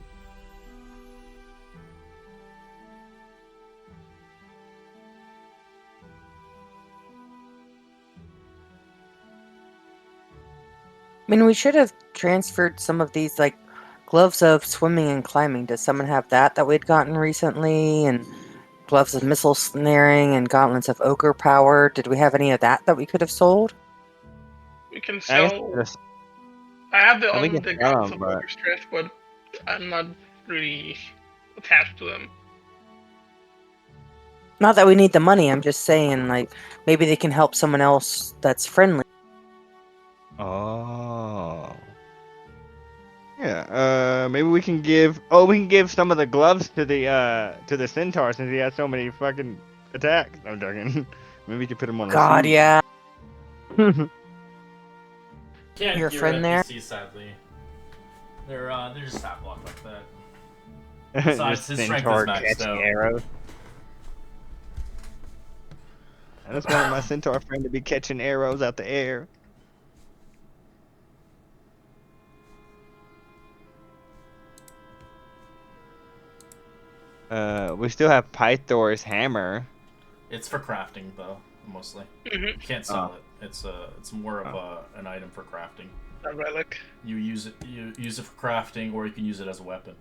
I mean, we should have transferred some of these, like, gloves of swimming and climbing. Does someone have that we'd gotten recently? And gloves of missile snaring and gauntlets of ogre power. Did we have any of that we could have sold? We can I sell. guess I have we can the sell guns them, of but Ogre Stretch, but I'm not really attached to them. Not that we need the money, I'm just saying, like, maybe they can help someone else that's friendly. oh. Yeah, maybe we can give some of the gloves to the centaur since he has so many fucking attacks. I'm joking. Maybe we could put him on the God, suit. yeah. Can't Your get friend there? NPCs, sadly. They're just stat blocked like that. Just Besides, his strength centaur is maxed catching out. arrows. I just want my centaur friend to be catching arrows out the air. We still have Pythor's hammer. It's for crafting though, mostly. Mm-hmm. You can't sell it. It's more of an item for crafting. A relic. You use it for crafting, or you can use it as a weapon.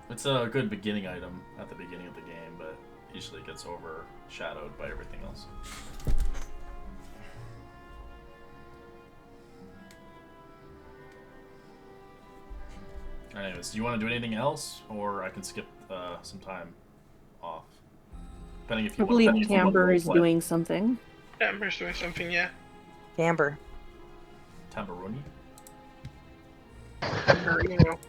It's a good beginning item at the beginning of the game, but usually it gets overshadowed by everything else. Anyways, do you want to do anything else, or I can skip some time off? Depending if you I believe want to Camber is doing something. Amber's doing something, yeah. Amber. Tamburoni?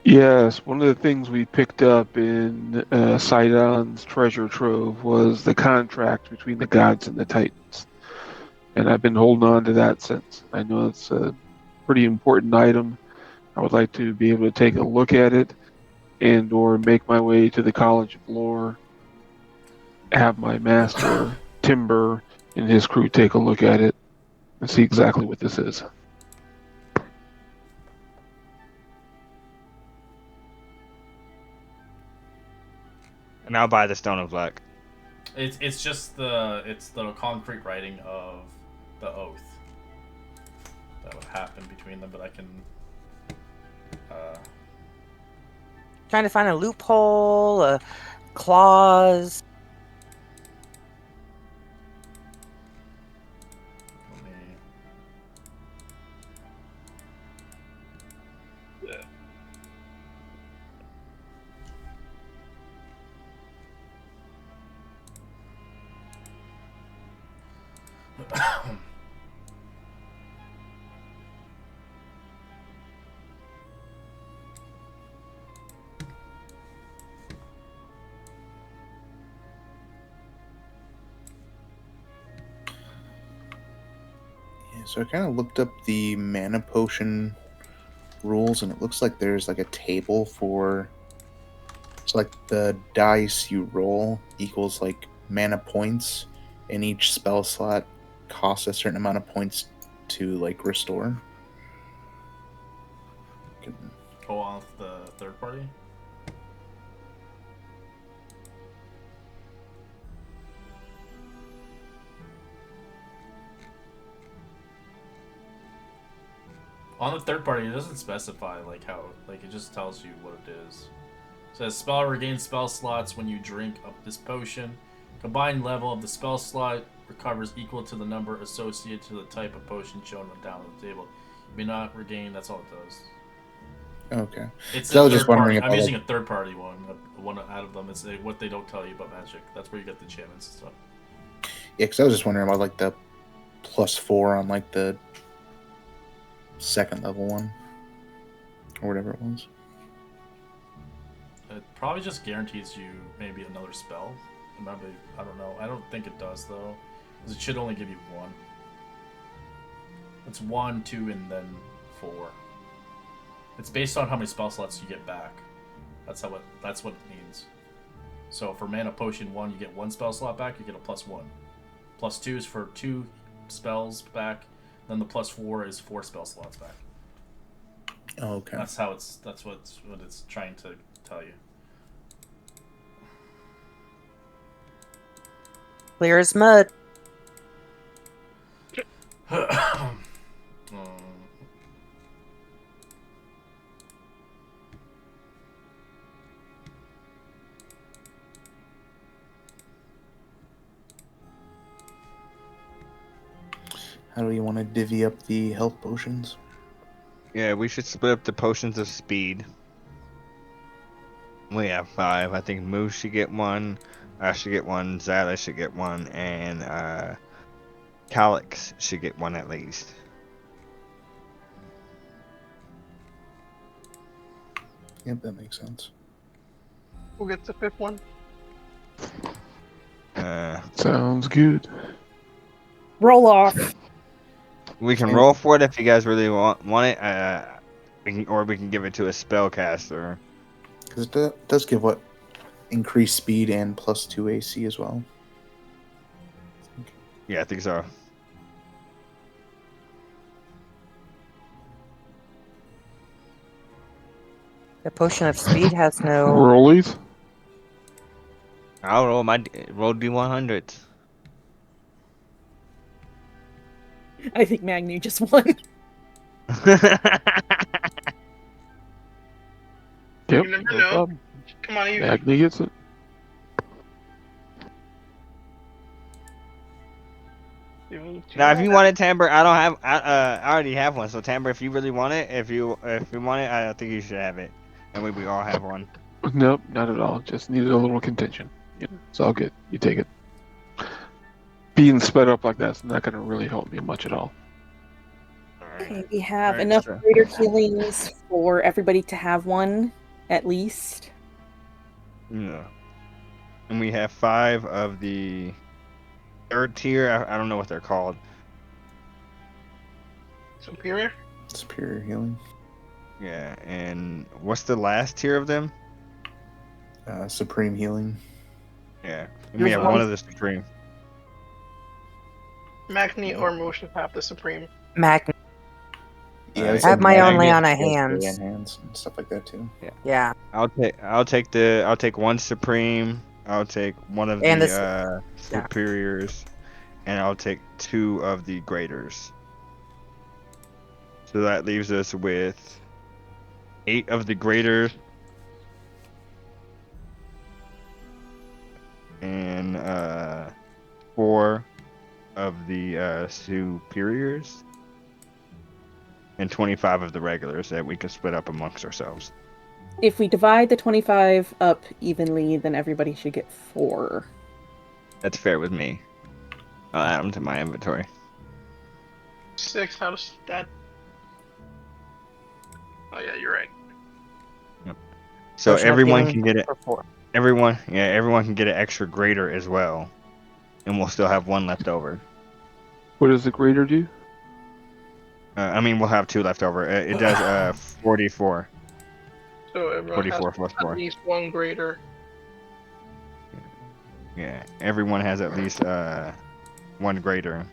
Yes, one of the things we picked up in Sidon's treasure trove was the contract between the gods and the Titans. And I've been holding on to that since. I know it's a pretty important item. I would like to be able to take a look at it and or make my way to the College of Lore, have my master, Timber, and his crew take a look at it and see exactly what this is. And I'll buy the Stone of Luck. It's just the concrete writing of the oath that would happen between them, but I can Trying to find a loophole, a clause. let me... Yeah, so I kind of looked up the mana potion rules, and it looks like there's like a table for. It's like the dice you roll equals like mana points, and each spell slot costs a certain amount of points to like restore. Go off the third party. On the third party, it doesn't specify like how, like it just tells you what it is. It says spell regains spell slots when you drink up this potion. Combined level of the spell slot recovers equal to the number associated to the type of potion shown down on the table. You may not regain. That's all it does. Okay. It's I a was third just wondering party. I'm about, using like, a third party one out of them. It's what they don't tell you about magic. That's where you get the enchantments and stuff. Yeah, because I was just wondering about like the +4 on like the second level one, or whatever it was. It probably just guarantees you maybe another spell. Maybe, I don't know. I don't think it does though, because it should only give you one. It's 1, 2, and then 4. It's based on how many spell slots you get back. That's what it means. So for mana potion 1, you get 1 spell slot back. You get a +1. +2 is for 2 spells back. Then the +4 is 4 spell slots back. Oh, okay. That's what it's trying to tell you. Clear as mud. How do you want to divvy up the health potions? Yeah, we should split up the potions of speed. We have 5. I think Moose should get 1. I should get 1. Zyla should get 1. And Calyx should get 1 at least. Yep, that makes sense. Who gets the 5th one? Sounds good. Roll off. We can roll for it if you guys really want it. We can give it to a spellcaster. Because it does give what? Increased speed and +2 AC as well. Yeah, I think so. The potion of speed has no. Rollies? I'll roll roll D100s. I think Magnu just won. Yep. You never No know. problem. Come on, you. Magni gets it. Now, if you want it, Tamber, I don't have. I already have one. So, Tamber, if you really want it, if you want it, I think you should have it, and we all have one. Nope, not at all. Just needed a little contention. Yeah, it's all good. You take it. Being sped up like that's not going to really help me much at all. Okay, we have Alright, enough so- greater healings for everybody to have one, at least. Yeah. And we have 5 of the third tier. I don't know what they're called. Superior? Superior healing. Yeah, and what's the last tier of them? Supreme healing. Yeah, and we There's have one- one of the supreme. Magni or Motion have the Supreme. Mag. Yeah, Alright. they I have my own Magnet, Leona and hands. hands and stuff like that too. Yeah. I'll take one supreme. I'll take one of And the superiors, and I'll take 2 of the graders. So that leaves us with 8 of the graders and 4 of the superiors and 25 of the regulars that we can split up amongst ourselves. If we divide the 25 up evenly, then everybody should get 4. That's fair with me. I'll add them to my inventory. 6. How does that? Oh yeah, you're right. Yep. So Potion of everyone healing can get it. for 4. Everyone can get an extra greater as well, and we'll still have one left over. What does the greater do? I mean, we'll have 2 left over. It does 44. So everyone has 44 plus at 4. least one greater. Yeah, everyone has at least one greater.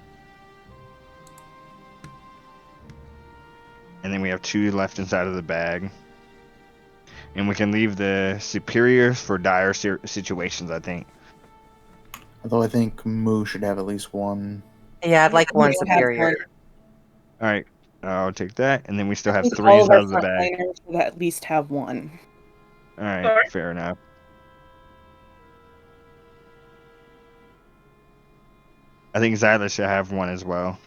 And then we have 2 left inside of the bag. And we can leave the superiors for dire situations, I think. Although I think Moo should have at least one. Yeah, I'd like one Moo has superior. one. All right, I'll take that. And then we still I have think 3 all of inside our of the bag. frontliners should at least have one. All right, Alright. fair enough. I think Zyla should have one as well.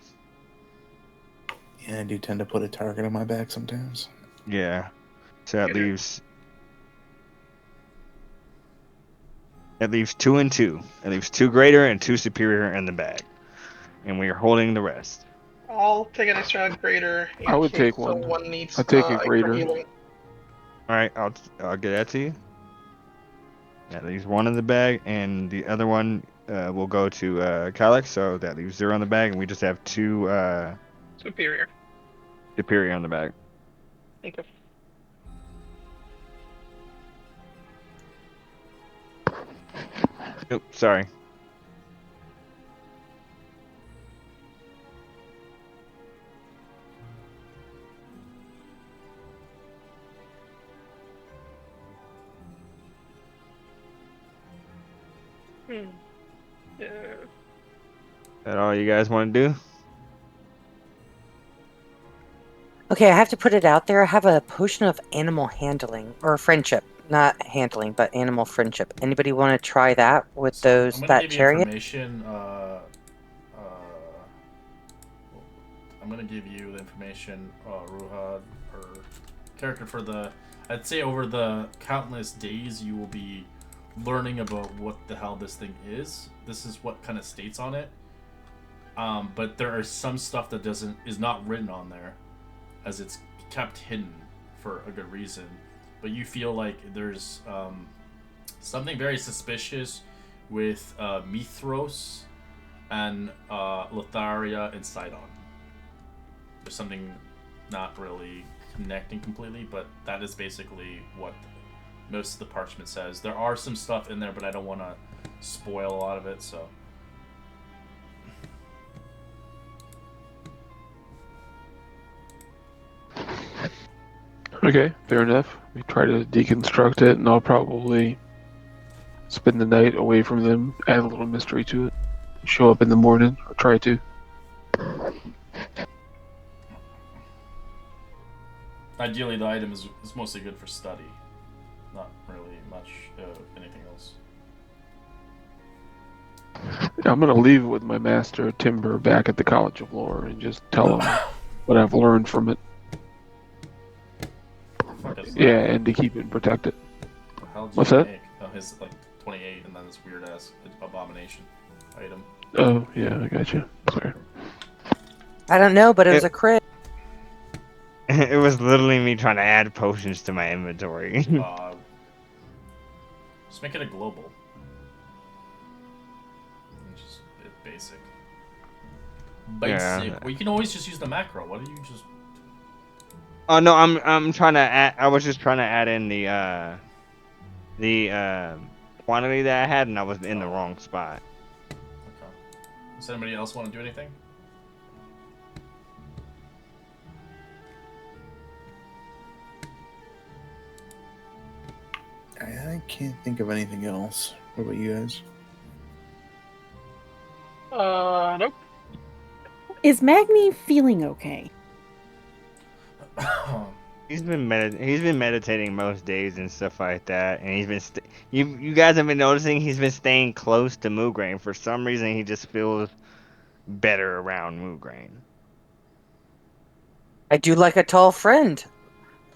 Yeah, I do tend to put a target on my back sometimes. Yeah. So that leaves 2 and 2. It leaves 2 greater and 2 superior in the bag. And we are holding the rest. I'll take an extra greater in I would case take one. someone needs I'll take a extra greater. healing. All right, I'll get that to you. That leaves 1 in the bag, and the other one will go to Calyx. So that leaves 0 in the bag, and we just have 2 Superior. superior on the bag. Okay. Oops, sorry. Yeah. That all you guys want to do? Okay, I have to put it out there. I have a potion of animal handling or friendship, not handling, but animal friendship. Anybody want to try that with So those I'm gonna that give you chariot? information. I'm gonna give you the information, Ruhad, or character for the. I'd say over the countless days you will be learning about what the hell this thing is. This is what kind of states on it. But there is some stuff that is not written on there, as it's kept hidden for a good reason. But you feel like there's something very suspicious with Mithros and Lotharia and Sidon. There's something not really connecting completely, but that is basically what most of the parchment says. There are some stuff in there, but I don't want to spoil a lot of it, so. Okay, fair enough. We try to deconstruct it, and I'll probably spend the night away from them, add a little mystery to it. Show up in the morning, or try to. Ideally, the item is mostly good for study, not really much anything else. I'm gonna leave it with my master Timber back at the College of Lore and just tell him what I've learned from it. Fuck is that? Yeah, and to keep it and protect it. The hell did What's you that? make? Oh, his like 28, and then this weird ass abomination item. Oh, yeah, I got you. Sorry. I don't know, but it was a crit. It was literally me trying to add potions to my inventory. Just make it a global. It's just basic. Basic. Yeah. Well, you can always just use the macro. Why don't you just? Oh no, I'm trying to add. I was just trying to add in the quantity that I had, and I was in the wrong spot. Okay. Does anybody else want to do anything? I can't think of anything else. What about you guys? Nope. Is Magni feeling okay? He's been meditating most days and stuff like that, and he's been you guys have been noticing he's been staying close to Moograin. For some reason, he just feels better around Moograin. I do like a tall friend.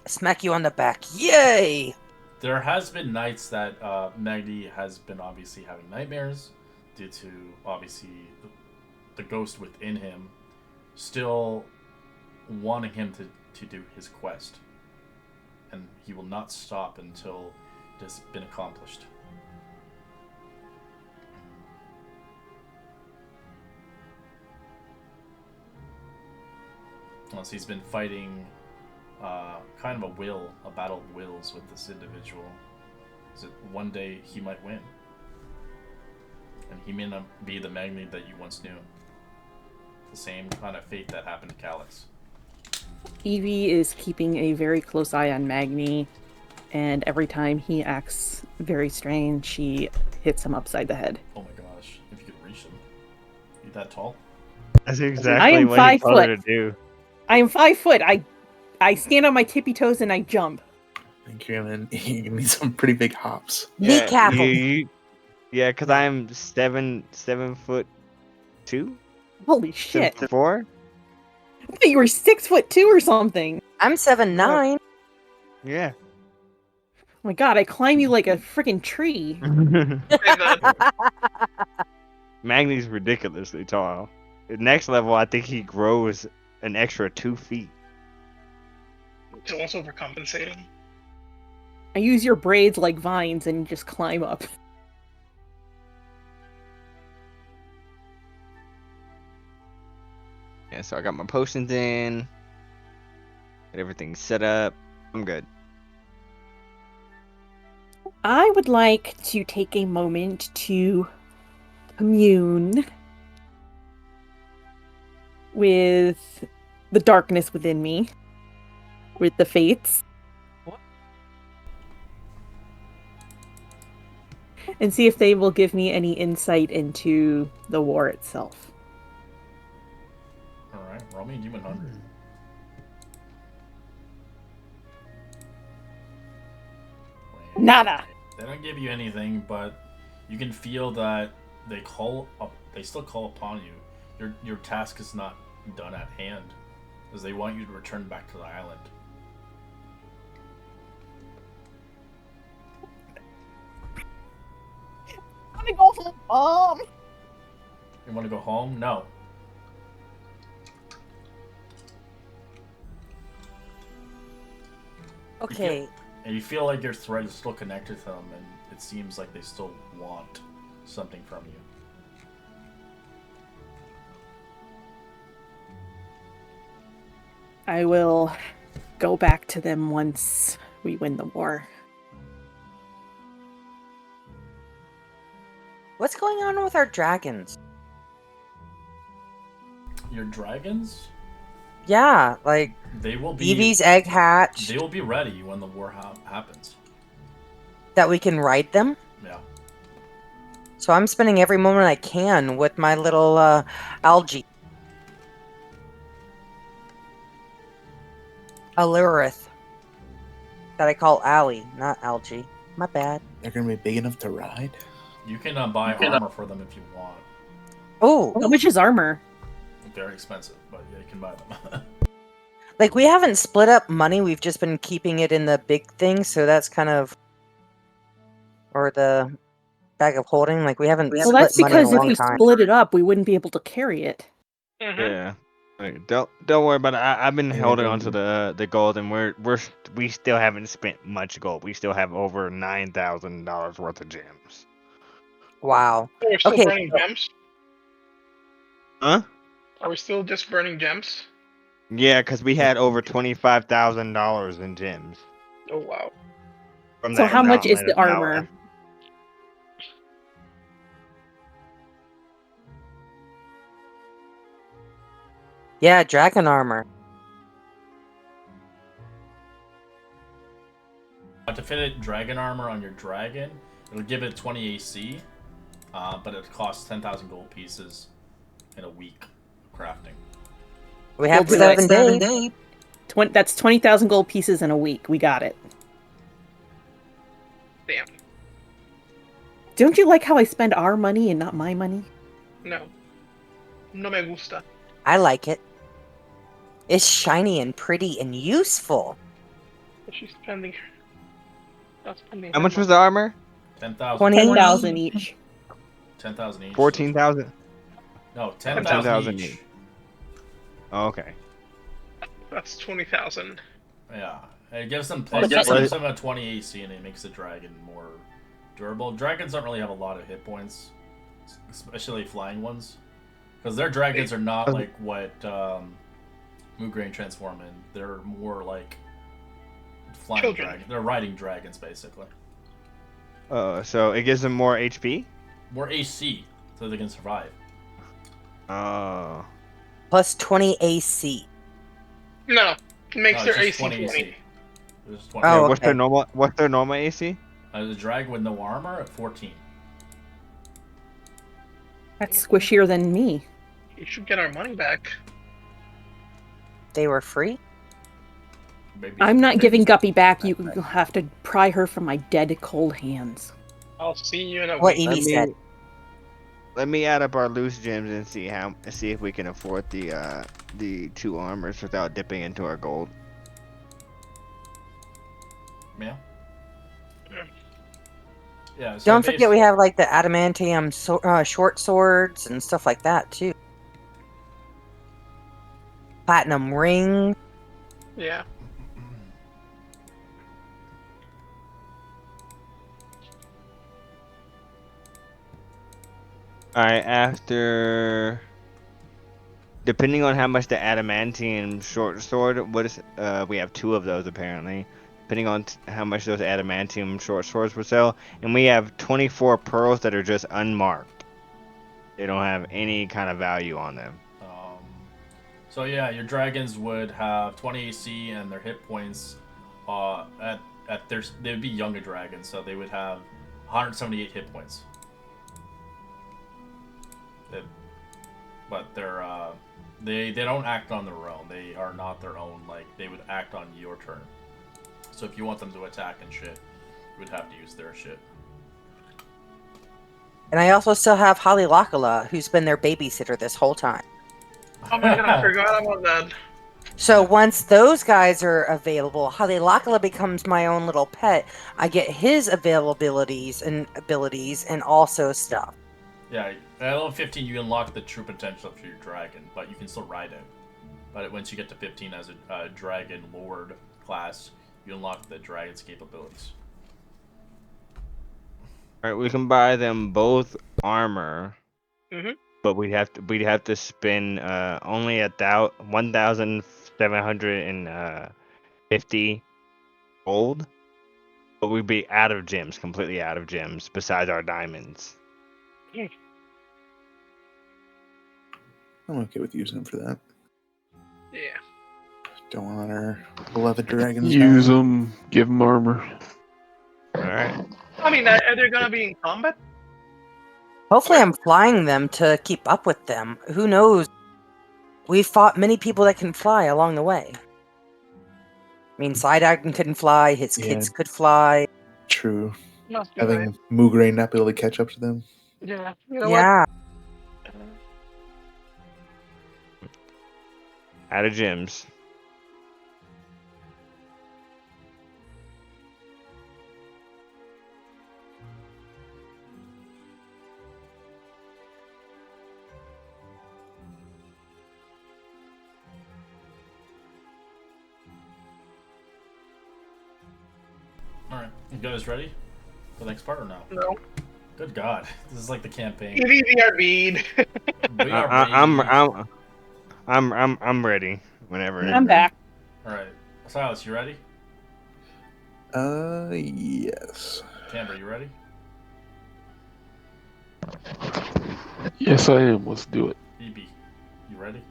Smack you on the back. Yay! There has been nights that Magni has been obviously having nightmares due to obviously the ghost within him. still wanting him to do his quest. And he will not stop until it has been accomplished. Unless he's been fighting kind of a battle of wills with this individual. So one day he might win. And he may not be the Magni that you once knew. The same kind of fate that happened to Calyx. Evie is keeping a very close eye on Magni, and every time he acts very strange, she hits him upside the head. Oh my gosh, if you could reach him. You that tall? That's I exactly am what he 5 told her foot. to do. I am 5 foot. I stand on my tippy toes and I jump. I think you're gonna need some pretty big hops. Kneecap him. Yeah, because I'm 7'2". Holy shit! 7'4". I thought you were 6'2" or something. I'm 7'9". Yeah. Oh my god, I climb you like a freaking tree. Magni's ridiculously tall. The next level, I think he grows an extra 2 feet. It's also overcompensating. I use your braids like vines and just climb up. Yeah, so I got my potions in. Got everything set up. I'm good. I would like to take a moment to commune with the darkness within me, with the fates. And see if they will give me any insight into the war itself. Alright, roll me a Demon Hunter. Nada! They don't give you anything, but you can feel that they still call upon you. Your task is not done at hand, because they want you to return back to the island. I want to go home, Mom! You want to go home? No. Okay. And you feel like your thread is still connected to them, and it seems like they still want something from you. I will go back to them once we win the war. What's going on with our dragons? Your dragons? Yeah, like They will be. Evie's egg hatched. They will be ready when the war happens. That we can ride them. Yeah. So I'm spending every moment I can with my little algae. Allurith. That I call Allie, not algae. My bad. They're gonna be big enough to ride. You can buy armor for them if you want. Oh, How much is armor? Very expensive, but yeah, you can buy them. like we haven't split up money. We've just been keeping it in the big thing. So that's kind of, or the bag of holding. Like we haven't. Well, split that's money in because a if long we time. split it up, we wouldn't be able to carry it. Mm-hmm. Yeah. Like, don't worry about it. I've been Yeah, holding don't on to the gold, and we still haven't spent much gold. We still have over $9,000 worth of gems. Wow. Are we still Okay. burning gems? Huh? Are we still just burning gems? Yeah, because we had over $25,000 in gems. Oh wow. From So that how much is gauntlet the of power. armor? Yeah, dragon armor. To fit it dragon armor on your dragon, it'll give it 20 AC, but it costs 10,000 gold pieces in a week of crafting. We have We'll do 7 days. That's 20,000 gold pieces in a week. We got it. Damn. Don't you like how I spend our money and not my money? No. No me gusta. I like it. It's shiny and pretty and useful. But she's spending. Not spending. How much was the armor? 10,000. 20. 10,000 each. 10,000 each. 14,000. No, 10,000 10,000 each. each. Oh, okay. That's 20,000. Yeah, it gives them But some 20 AC, and it makes the dragon more durable. Dragons don't really have a lot of hit points, especially flying ones, because their dragons are not like what Moograin transform in. They're more like flying dragons. They're riding dragons, basically. So it gives them more HP? More AC, so they can survive. Oh. Plus 20 AC. No, it makes their AC 20 20. AC. It's 20. Oh, What's their normal? What's their normal AC? The dragon with no armor at 14. That's squishier than me. You should get our money back. They were free? Maybe I'm not giving Guppy back. You have to pry her from my dead, cold hands. I'll see you in a What week. Evie said. Let me add up our loose gems and see if we can afford the 2 armors without dipping into our gold. Yeah. Yeah. So Don't forget we have like the adamantium short swords and stuff like that too. Platinum ring. Yeah. Alright, after... Depending on how much the adamantium short sword... we have 2 of those apparently. Depending on how much those adamantium short swords would sell. And we have 24 pearls that are just unmarked. They don't have any kind of value on them. So yeah, your dragons would have 20 AC and their hit points they'd be younger dragons, so they would have 178 hit points. But they don't act on their own. They are not their own. Like, they would act on your turn. So if you want them to attack and shit, you would have to use their shit. And I also still have Holly Lakala, who's been their babysitter this whole time. Oh my god, I forgot about that. So once those guys are available, Holly Lakala becomes my own little pet. I get his availabilities and abilities and also stuff. Yeah, at level 15 you unlock the true potential for your dragon, but you can still ride it. But once you get to 15 as a dragon lord class, you unlock the dragon's capabilities. Alright, we can buy them both armor. But we'd have to spend only 1,750 gold. But we'd be out of gems, completely out of gems, besides our diamonds. I'm okay with using them for that. Yeah. Don't want our beloved dragons. Use them, give them armor. Alright. I mean, are they gonna be in combat? Hopefully I'm flying them to keep up with them. Who knows? We've fought many people that can fly along the way. I mean, Psyduck couldn't fly, his kids could fly. True. Must be Having nice. Moograin not be able to catch up to them. Yeah. You know Yeah. Out of gems. Alright, you guys ready for the next part or no? No. Good God, this is like the campaign. BRB'd. We are I'm ready. Whenever. I'm back. Alright, Silas, you ready? Yes. Camber, you ready? Yes, I am. Let's do it. BB, you ready?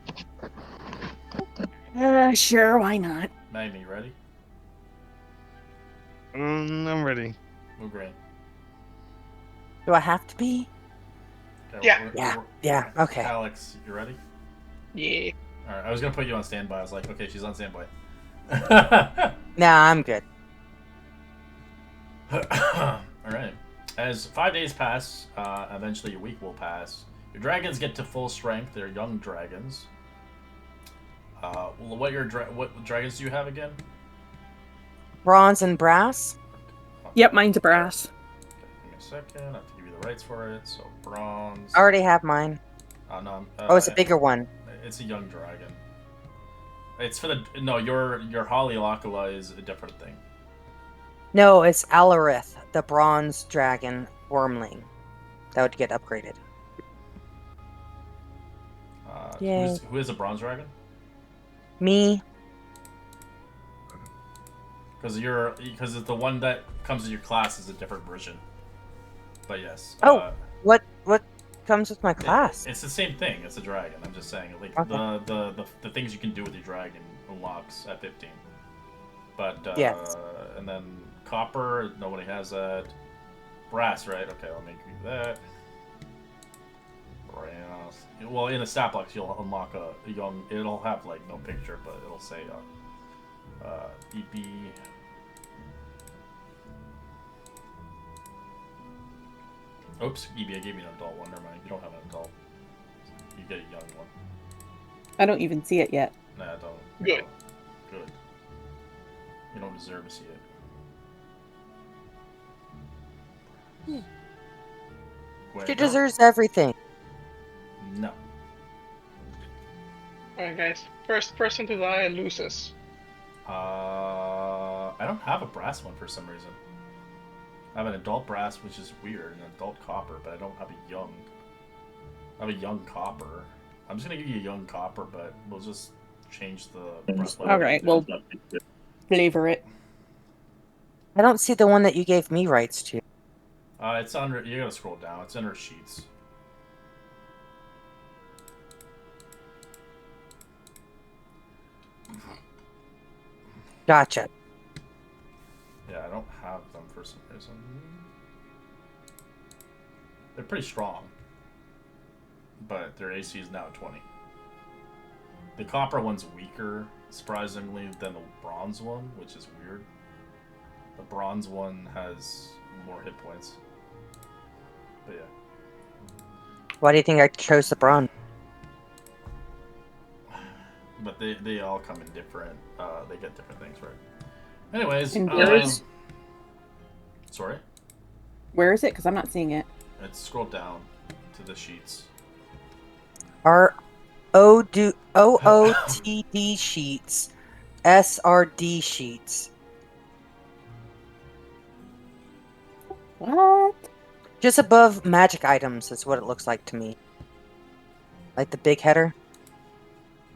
Sure, why not? Naomi, you ready? I'm ready. Moograin. Do I have to be? Okay, Yeah. Yeah, okay. Alex, you ready? Yeah. Alright, I was gonna put you on standby. I was like, okay, she's on standby. Nah, I'm good. Alright. As 5 days pass, eventually a week will pass. Your dragons get to full strength. They're young dragons. What dragons do you have again? Bronze and brass? Yep, mine's a brass. Okay, give me a second. I have to give you the rights for it. So bronze. I already have mine. No. Oh, it's a bigger one. It's a young dragon. It's for the no. Your Haleakala is a different thing. No, it's Alarith, the bronze dragon wormling. That would get upgraded. Yay. Who is a bronze dragon? Me. Because the one that comes in your class is a different version. But yes. Oh, what comes with my class? It's the same thing. It's a dragon. I'm just saying, like Okay. the things you can do with your dragon unlocks at 15. But Yes. and then copper, nobody has that. Brass, right? Okay, I'll make you that. Brass. Well, in the stat box, you'll unlock a young. It'll have like no picture, but it'll say EP. Oops, EB, I gave you an adult one. Never mind. You don't have an adult. You get a young one. I don't even see it yet. Nah, don't. Good. Good. You don't deserve to see it. Wait, She deserves everything. No. Alright, guys. First person to die loses. I don't have a brass one for some reason. I have an adult brass, which is weird, an adult copper, but I don't have a young. I have a young copper. I'm just gonna give you a young copper, but we'll just change the brass. All right, well, flavor it. I don't see the one that you gave me rights to. It's under. You gotta scroll down. It's under sheets. Gotcha. Yeah, I don't have them for some reason. They're pretty strong, but their AC is now 20. The copper one's weaker, surprisingly, than the bronze one, which is weird. The bronze one has more hit points. But yeah. Why do you think I chose the bronze? But they all come in different. They get different things, right? Anyways, sorry. Where is it? Because I'm not seeing it. Let's scroll down to the sheets. OOTD sheets, SRD sheets. What? Just above magic items is what it looks like to me. Like the big header.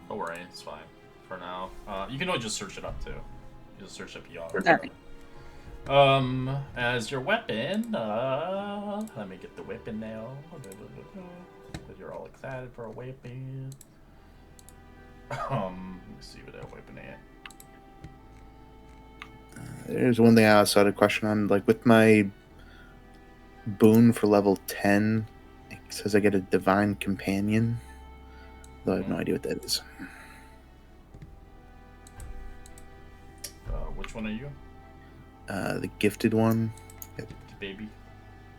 Don't worry, it's fine for now. You can always just search it up too. You just search up Yaw. Alright. As your weapon, let me get the weapon now. Because you're all excited for a weapon. Let me see what that weapon is. There's one thing I also had a question on. Like with my boon for level 10, it says I get a divine companion. Though I have no idea what that is. Which one are you? The gifted one. Baby.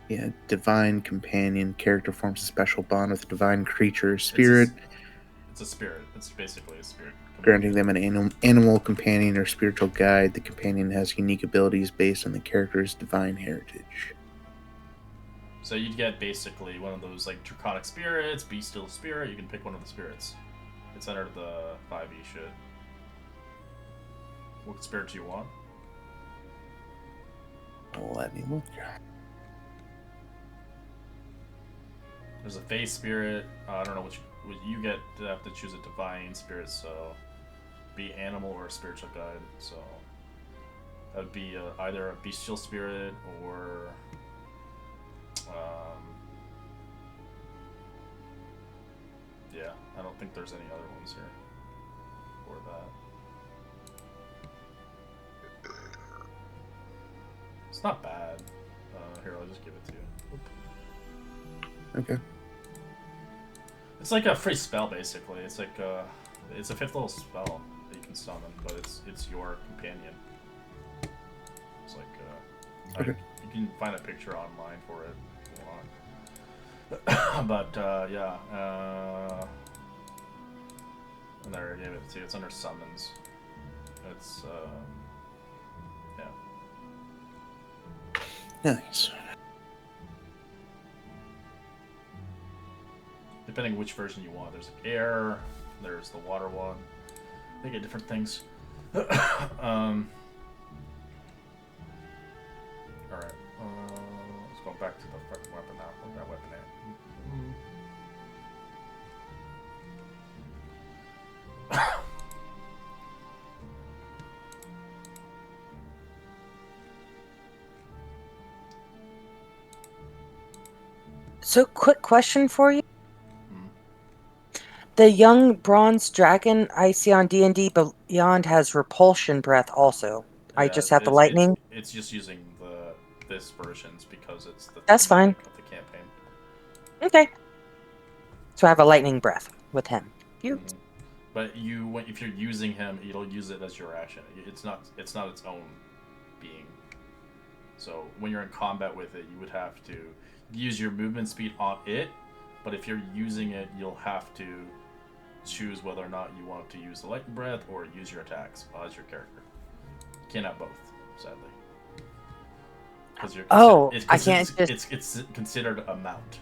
Yeah, divine companion. Character forms a special bond with a divine creature, spirit. It's a spirit. It's basically a spirit. Granting them an animal companion or spiritual guide. The companion has unique abilities based on the character's divine heritage. So you'd get basically one of those like draconic spirits, bestial spirit. You can pick one of the spirits. It's under the 5e shit. What spirit do you want? Let me look. There's a face spirit. I don't know what you get. To have to choose a divine spirit, so be animal or a spiritual guide. So that would be either a bestial spirit or yeah. I don't think there's any other ones here for that. It's not bad. Here, I'll just give it to you. Okay. It's like a free spell, basically. It's like it's a 5th level spell that you can summon, but it's your companion. It's like okay. You can find a picture online for it if you want. But yeah, and there, I gave it to you. It's under summons. It's yeah. Nice. Depending which version you want. There's air, there's the water one. Think of different things. Alright. Let's go back to the fucking weapon now. Where's that weapon at? So, quick question for you. The young bronze dragon I see on D&D Beyond has repulsion breath also. I just have the lightning. It's just using this versions because it's the That's fine. Of the campaign. Okay. So I have a lightning breath with him. Cute. Mm-hmm. But if you're using him, it'll use it as your action. It's not its own being. So when you're in combat with it, you would have to use your movement speed on it. But if you're using it, you'll have to choose whether or not you want to use the lightning breath or use your attacks as your character. You can't have both, sadly. Because I can't just... It's considered a mount.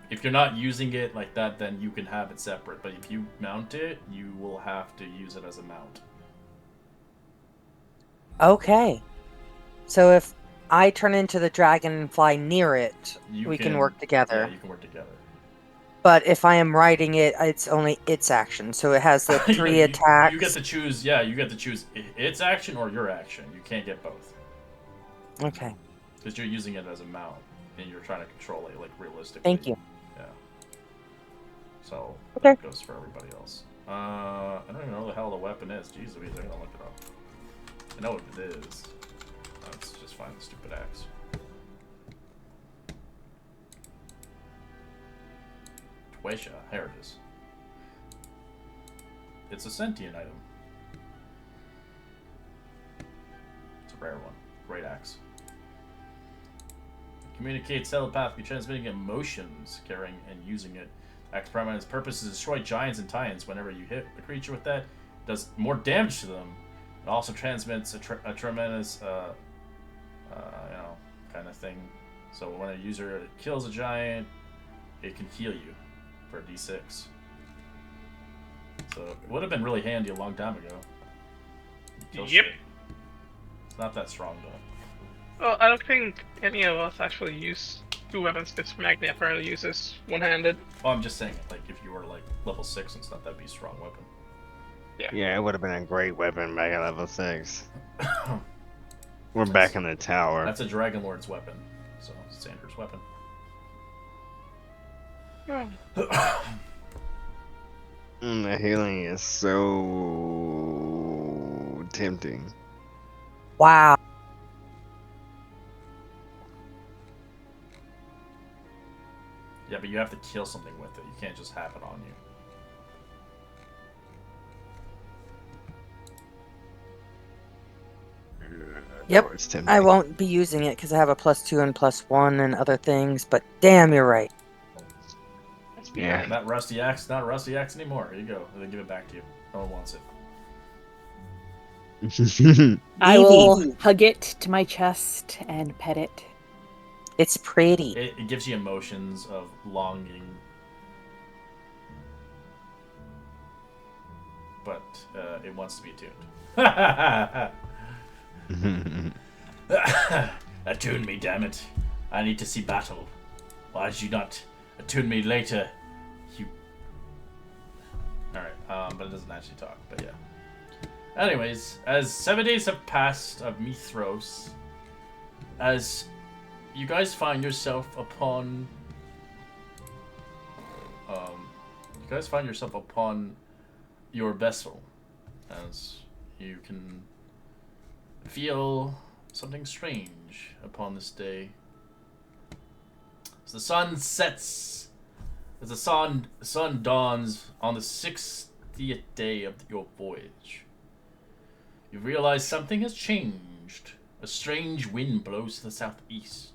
If you're not using it like that, then you can have it separate. But if you mount it, you will have to use it as a mount. Okay. So if I turn into the dragon and fly near it, we can work together. Yeah, you can work together. But if I am riding it, it's only its action. So it has the 3 attacks. You get to choose, you get to choose its action or your action. You can't get both. Okay. Because you're using it as a mount, and you're trying to control it, like, realistically. Thank you. Yeah. So, okay. That goes for everybody else. I don't even know what the hell the weapon is. Jeez Louise, I'm gonna look it up. I know what it is. Let's just find the stupid axe. Tuesha, here it is. It's a sentient item. It's a rare one. Great axe. Communicates telepathically, transmitting emotions, carrying and using it. Axe Primate's purpose is to destroy giants and titans. Whenever you hit a creature with that, it does more damage to them. It also transmits a tremendous, kind of thing. So when a user kills a giant, it can heal you for a d6. So it would have been really handy a long time ago. Yep. Shit. It's not that strong though. Well, I don't think any of us actually use two weapons because Magni apparently uses one-handed. Oh, I'm just saying, like, if you were like level 6 and stuff, that'd be a strong weapon. Yeah, it would have been a great weapon back at level 6. We're back in the tower. That's a Dragon Lord's weapon, so Sanders' weapon. The healing is so tempting. Wow. Yeah, but you have to kill something with it. You can't just have it on you. Yep, I won't be using it because I have a +2 and +1 and other things, but damn, you're right. Yeah. That rusty axe, not a rusty axe anymore. Here you go. They give it back to you. No one wants it. I will hug it to my chest and pet it. It's pretty. It gives you emotions of longing. But it wants to be attuned. Attune me, damn it. I need to see battle. Why did you not attune me later? You... Alright, but it doesn't actually talk, but yeah. Anyways, as 7 days have passed of Mithros, as you guys find yourself upon... your vessel, as you can feel something strange upon this day. As the sun sets, as the sun dawns on the 60th day of your voyage, you realize something has changed. A strange wind blows to the southeast,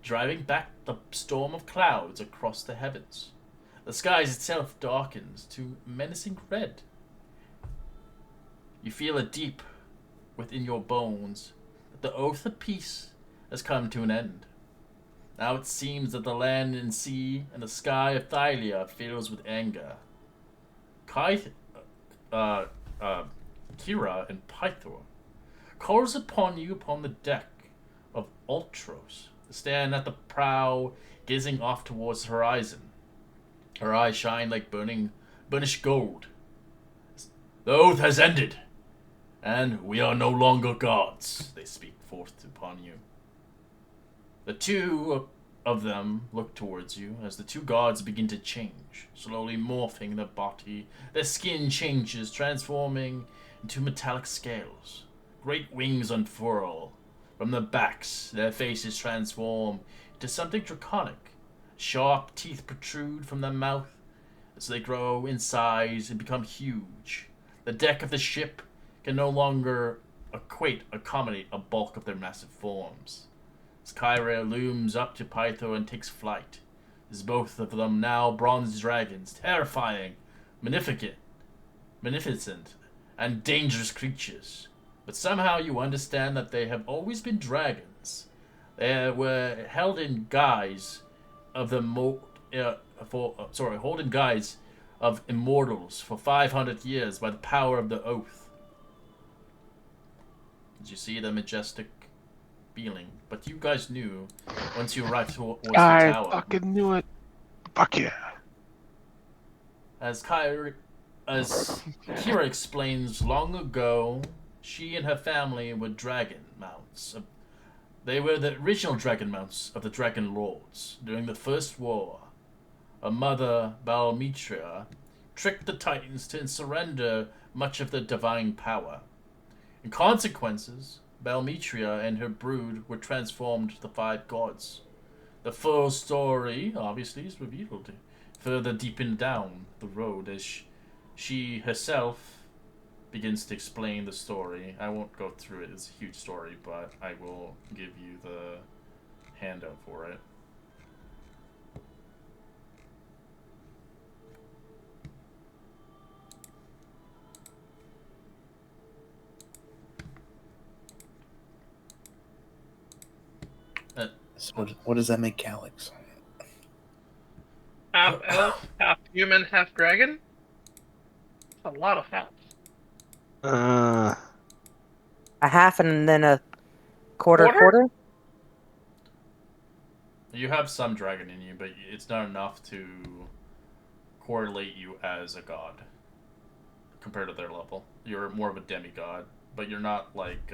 driving back the storm of clouds across the heavens. The skies itself darkens to menacing red. You feel it deep within your bones that the oath of peace has come to an end. Now it seems that the land and sea and the sky of Thylia fills with anger. Kira and Pythor, calls upon you upon the deck of Ultros to stand at the prow, gazing off towards the horizon. Her eyes shine like burnished gold. The oath has ended, and we are no longer gods, they speak forth upon you. The two of them look towards you as the two gods begin to change, slowly morphing their body. Their skin changes, transforming into metallic scales. Great wings unfurl. From their backs, their faces transform into something draconic. Sharp teeth protrude from their mouth as they grow in size and become huge. The deck of the ship can no longer accommodate a bulk of their massive forms. As Kyra looms up to Pytho and takes flight, as both of them now bronze dragons, terrifying, magnificent, and dangerous creatures. But somehow you understand that they have always been dragons. They were held in guise of holding guise of immortals for 500 years by the power of the oath. Did you see the majestic feeling? But you guys knew once you arrived towards the tower. I fucking knew it. Fuck yeah. As Kira explains, long ago, she and her family were dragon mounts. They were the original dragon mounts of the Dragon Lords. During the First War, a mother, Balmetria, tricked the Titans to surrender much of their divine power. In consequences, Balmetria and her brood were transformed to the five gods. The full story, obviously, is revealed further deepened down the road as she herself begins to explain the story. I won't go through it, it's a huge story, but I will give you the handout for it. So what does that make Calyx? Half elf, half human, half dragon? That's a lot of halves. A half and then a quarter. You have some dragon in you, but it's not enough to correlate you as a god compared to their level. You're more of a demigod, but you're not like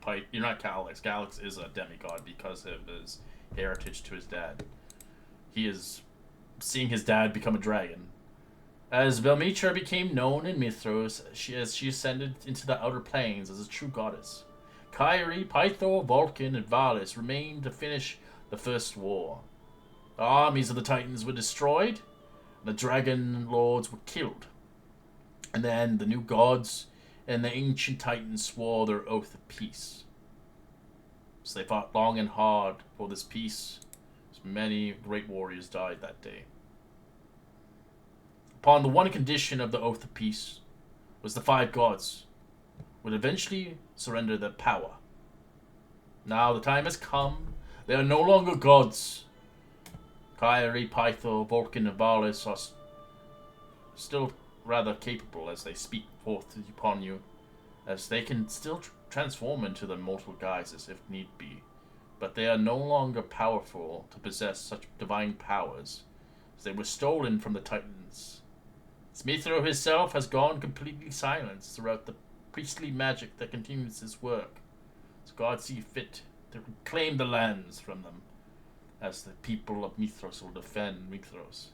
Pike. You're not Calyx. Calyx is a demigod because of his heritage to his dad. He is seeing his dad become a dragon. As Belmitra became known in Mithros, she ascended into the outer planes as a true goddess. Kyrie, Pythor, Vulcan, and Valis remained to finish the First War. The armies of the Titans were destroyed, and the Dragon Lords were killed. And then the new gods and the ancient Titans swore their oath of peace. So they fought long and hard for this peace, as many great warriors died that day. Upon the one condition of the oath of peace was the five gods would eventually surrender their power. Now the time has come. They are no longer gods. Kyrie, Pythor, Vulcan, and Valis are still rather capable as they speak forth upon you, as they can still transform into their mortal guises if need be, but they are no longer powerful to possess such divine powers, as they were stolen from the Titans. Smithro himself has gone completely silent throughout the priestly magic that continues his work, as God see fit to reclaim the lands from them, as the people of Mithros will defend Mithros.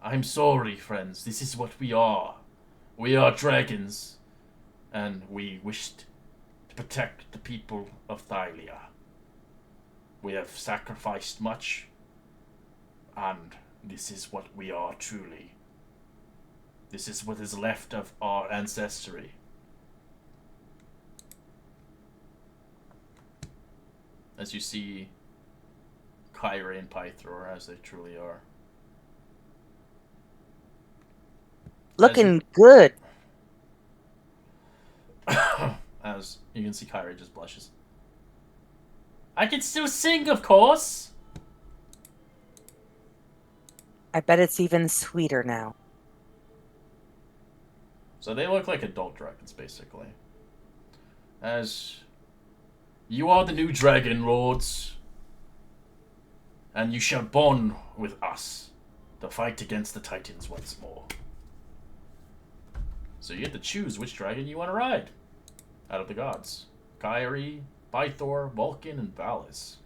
I'm sorry, friends, this is what we are. We are dragons, and we wished to protect the people of Thylia. We have sacrificed much, and this is what we are truly. This is what is left of our ancestry. As you see Kyrie and Pythor as they truly are. Looking good. As you can see, Kyrie just blushes. I can still sing, of course! I bet it's even sweeter now. So they look like adult dragons, basically. As you are the new dragon lords, and you shall bond with us to fight against the Titans once more. So you get to choose which dragon you want to ride out of the gods. Kyrie, Pythor, Vulcan, and Valis.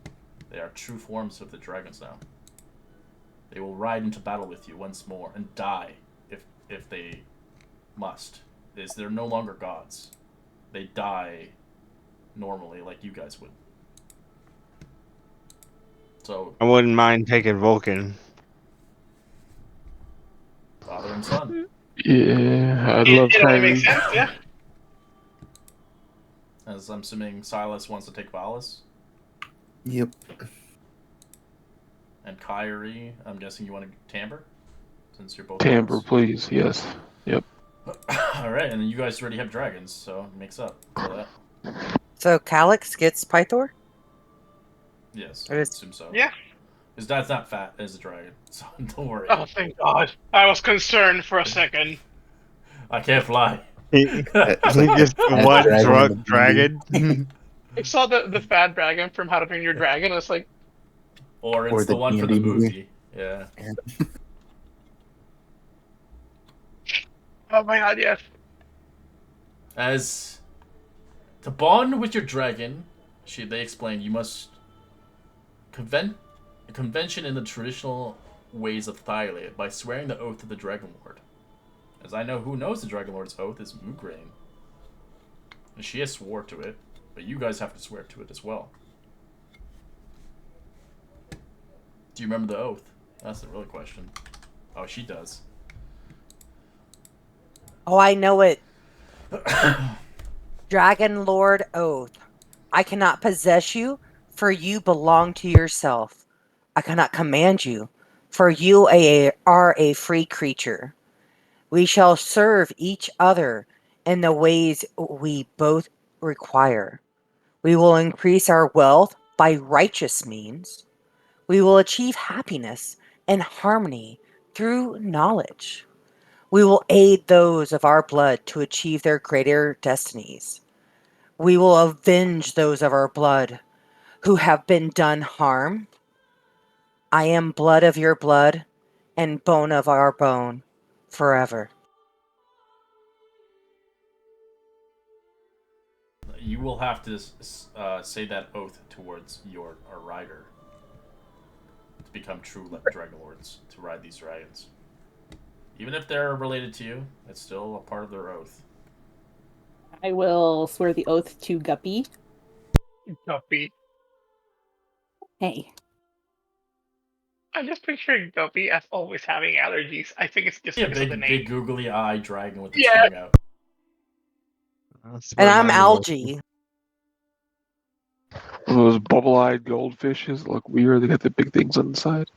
They are true forms of the dragons now. They will ride into battle with you once more and die if they must. They're no longer gods. They die normally like you guys would. So I wouldn't mind taking Vulcan. father and son. Yeah, I'd love It only makes Kyrie. sense, yeah. As I'm assuming Silas wants to take Valis. Yep. And Kyrie, I'm guessing you want to Timbre? Since you're both Timbre, girls. please. Yes. Yep. Alright, and then you guys already have dragons, so it makes up for that. So Calyx gets Pythor? Yes, Or I is- assume so. Yeah. His dad's not fat as a dragon, so don't worry. Oh, thank God. I was concerned for a second. I can't fly. He It's like just Fat one dragon drunk in the dragon. I saw the fat dragon from How to Train Your Dragon. And it's like, Or it's Or the the one from the D&D movie. movie. Yeah. oh my God, yes. As to bond with your dragon, they explain you must convention in the traditional ways of Thylea by swearing the oath of the Dragon Lord. As I know who knows the Dragon Lord's oath is Mugraine. And she has swore to it, but you guys have to swear to it as well. Do you remember the oath? That's the real question. Oh, she does. Oh, I know it. Dragon Lord Oath. I cannot possess you, for you belong to yourself. I cannot command you, for you are a free creature. We shall serve each other in the ways we both require. We will increase our wealth by righteous means. We will achieve happiness and harmony through knowledge. We will aid those of our blood to achieve their greater destinies. We will avenge those of our blood who have been done harm. I am blood of your blood and bone of our bone forever. You will have to say that oath towards your rider to become true Dragon Lords, to ride these dragons. Even if they're related to you, it's still a part of their oath. I will swear the oath to Guppy. Guppy. Hey. I'm just picturing Guppy as always having allergies. I think it's just because of the name. Big googly eye dragon with its Yeah. tongue out. And I'm algae. Those bubble-eyed goldfishes look weird. They got the big things on the side.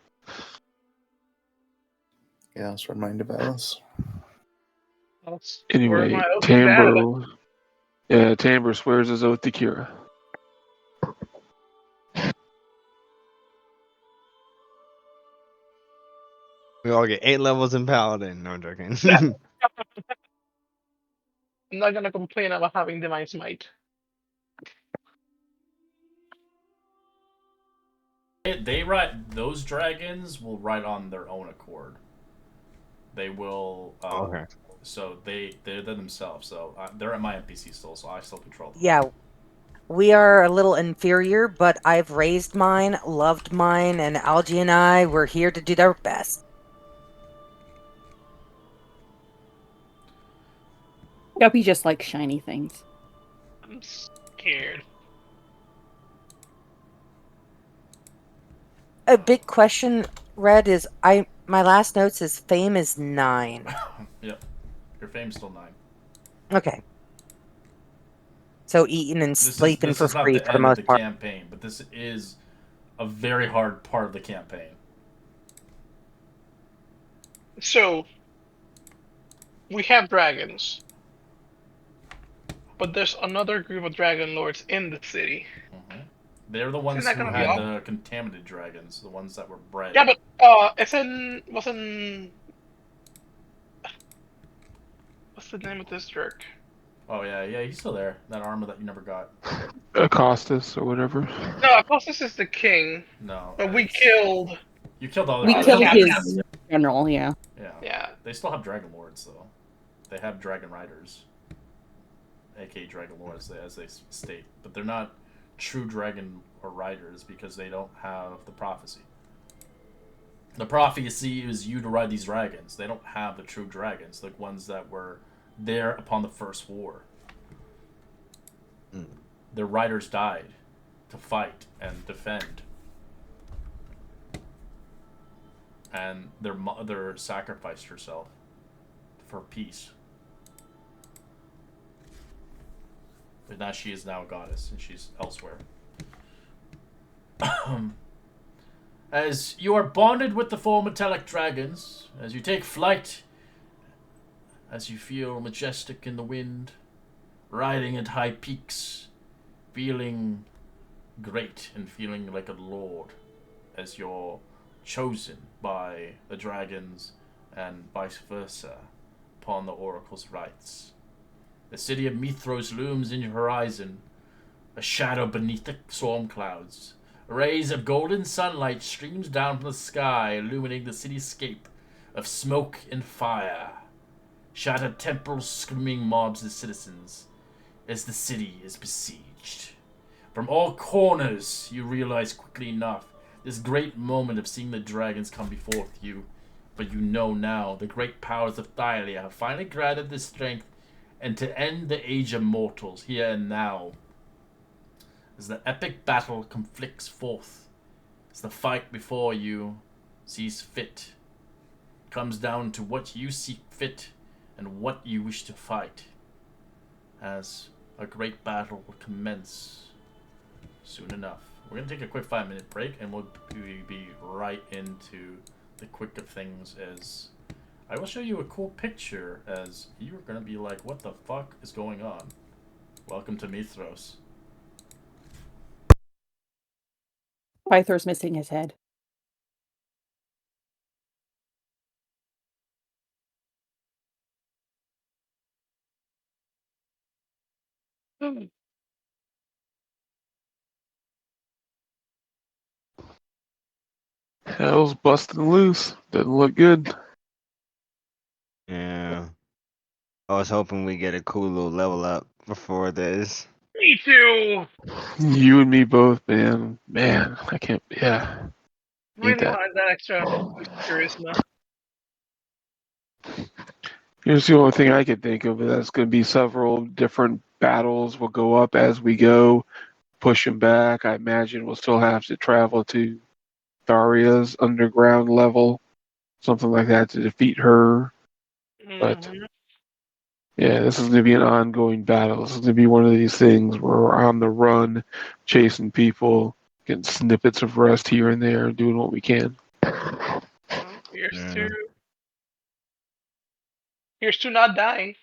Yeah, I was reminded of Alice. Anyway, Timbre. Yeah, Timbre swears his oath to Kira. We all get 8 levels in Paladin. No, I'm joking. I'm not gonna complain about having Divine Smite. They ride, those dragons will ride on their own accord. They will. Okay. So they're themselves. So they're at my NPC still. So I still control them. Yeah, we are a little inferior, but I've raised mine, loved mine, and Algie and I were here to do our best. Guppy just likes shiny things. I'm scared. A big question, Red, is my last notes is fame is 9. Yep. Your fame's still 9. Okay. So eating and sleeping for free for the most part. Campaign, but this is a very hard part of the campaign. So we have dragons, but there's another group of dragon lords in the city. Mm-hmm. They're the ones who had the contaminated dragons, the ones that were bred. Yeah, but wasn't What's the name of this jerk? Oh yeah, he's still there. That armor that you never got. Acostus or whatever. No, Apostus is the king. No, But we it's- killed. You killed all We the the killed captain. his general, yeah. Yeah. Yeah. They still have Dragon Lords though. They have Dragon Riders, aka Dragon Lords, as they state, but they're not true Dragon or Riders because they don't have the prophecy. The prophecy is you to ride these dragons. They don't have the true dragons, the ones that were there upon the first war. Their riders died to fight and defend. And their mother sacrificed herself for peace. But now she is now a goddess, and she's elsewhere. As you are bonded with the four metallic dragons, as you take flight, as you feel majestic in the wind, riding at high peaks, feeling great and feeling like a lord, as you're chosen by the dragons and vice versa upon the oracle's rights. The city of Mithros looms in your horizon, a shadow beneath the storm clouds. Rays of golden sunlight streams down from the sky, illuminating the cityscape of smoke and fire. Shattered temples screaming mobs of citizens as the city is besieged. From all corners, you realize quickly enough this great moment of seeing the dragons come before you. But you know now the great powers of Thylia have finally gathered the strength and to end the age of mortals here and now. As the epic battle conflicts forth, as the fight before you sees fit, comes down to what you see fit and what you wish to fight, as a great battle will commence soon enough. We're going to take a quick 5-minute break, and we'll be right into the quick of things as I will show you a cool picture as you're going to be like, what the fuck is going on? Welcome to Mithros. Pythor's missing his head. Hell's busting loose. Doesn't look good. Yeah. I was hoping we get a cool little level up before this. Me too. You and me both, man. Man, I can't. Yeah, need that. That extra charisma. Here's the only thing I could think of. That's going to be several different battles will go up as we go, pushing back. I imagine we'll still have to travel to Tharia's underground level, something like that, to defeat her. But Mm-hmm. yeah, this is going to be an ongoing battle. This is going to be one of these things where we're on the run, chasing people, getting snippets of rest here and there, doing what we can. Here's Yeah. to not dying.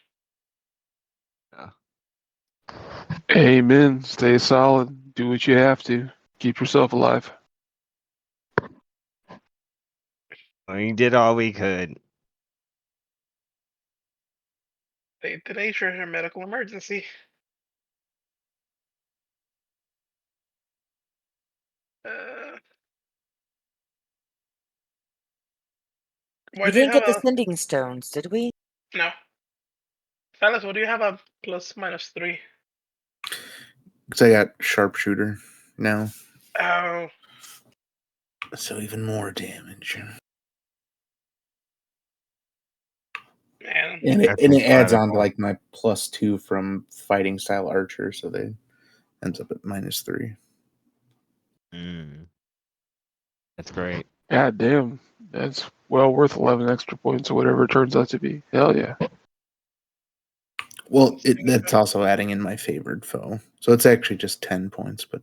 Amen. Stay solid. Do what you have to. Keep yourself alive. We did all we could. The nature of a medical emergency. Why We do you didn't have get the a sending stones, did we? no? Silas, what do you have a +/-3? Because I got sharpshooter now, Oh, so even more damage. man. And That's it adds on to incredible. like my +2 from fighting style archer, so they ends up at -3. That's great. God damn. That's well worth 11 extra points or whatever it turns out to be. Hell yeah. Well, that's also adding in my favored foe, so it's actually just 10 points. But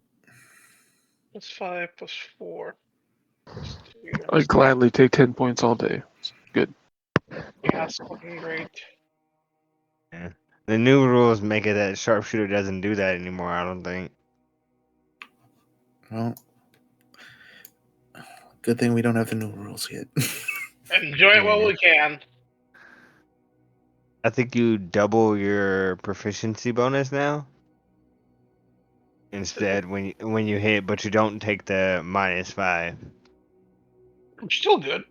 +5 +4 +2. I'd gladly take 10 points all day. Good. Yeah, it's fucking great. Yeah. The new rules make it that sharpshooter doesn't do that anymore, I don't think. well, good thing we don't have the new rules yet. Enjoy it while we can. I think you double your proficiency bonus now. Instead, when you hit, but you don't take the -5. I'm still good.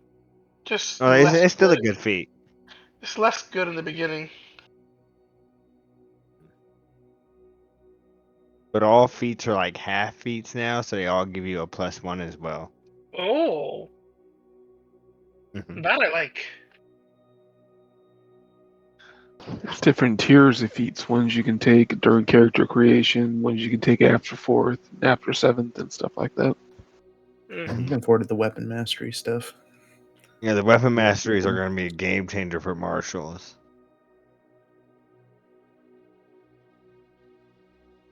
Just Oh, less it's still a good. good feat. It's less good in the beginning. But all feats are like half feats now, so they all give you a +1 as well. Oh, Mhm. that I like. There's different tiers of feats. Ones you can take during character creation, ones you can take after 4th, after 7th, and stuff like that. Mm. I'm looking forward to the weapon mastery stuff. Yeah, the weapon masteries are going to be a game changer for marshals.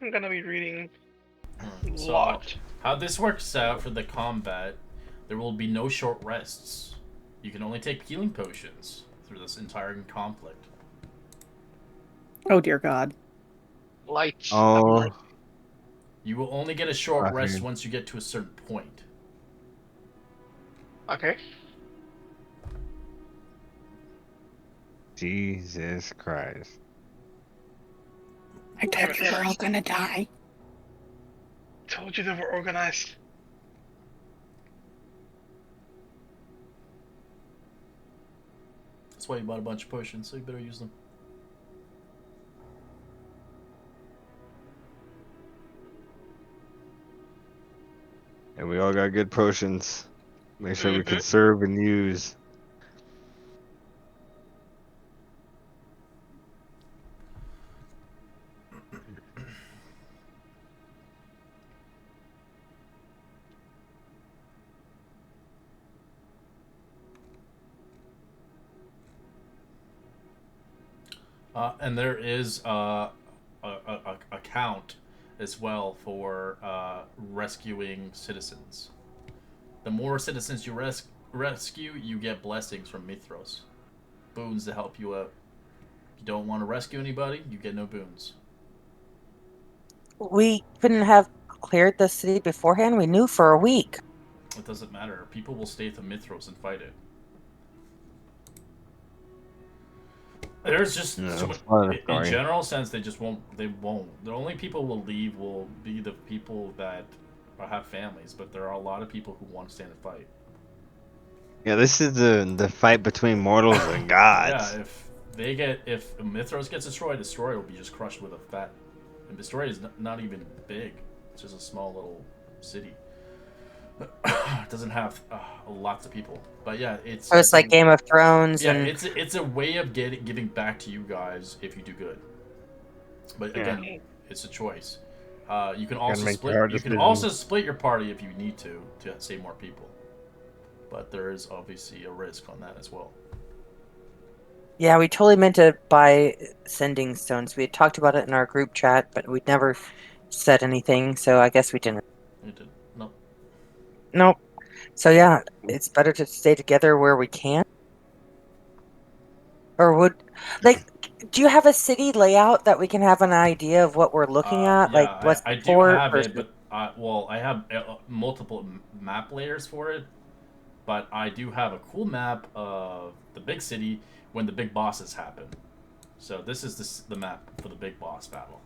I'm gonna be reading a So, lot. how this works out for the combat, there will be no short rests. You can only take healing potions through this entire conflict. Oh dear God. Lights of Oh, mercy. You will only get a short I rest see. once you get to a certain point. Okay. Jesus Christ. I told you we're all gonna die. Told you they were organized. That's why you bought a bunch of potions, so you better use them. And we all got good potions. Make sure we Mm-hmm. conserve and use. And there is a count as well for rescuing citizens. The more citizens you rescue, you get blessings from Mithros. Boons to help you out. If you don't want to rescue anybody, you get no boons. We couldn't have cleared the city beforehand. We knew for a week. It doesn't matter. People will stay to Mithros and fight it. There's just No, too that's much. part of the In story. general sense, they just won't. They won't. The only people will leave will be the people that have families. But there are a lot of people who want to stand and fight. Yeah, this is the fight between mortals and gods. Yeah, if Mithros gets destroyed, Destroyer will be just crushed with a fat. And Destroyer is not even big. It's just a small little city. It doesn't have lots of people. But yeah, it's. So it's like Game of Thrones, Yeah, and it's a way of giving back to you guys if you do good. But Yeah. again, it's a choice. You can Gotta also make the split. hard You can decisions. also split your party if you need to save more people. But there is obviously a risk on that as well. yeah, we totally meant to buy sending stones. We had talked about it in our group chat, but we'd never said anything, so I guess we didn't. You did no. Nope. So yeah, it's better to stay together where we can. Or would, like, do you have a city layout that we can have an idea of what we're looking at? Like, Yeah, what's I the do port have it, versus? but I have multiple map layers for it. But I do have a cool map of the big city when the big bosses happen. So this is the map for the big boss battle.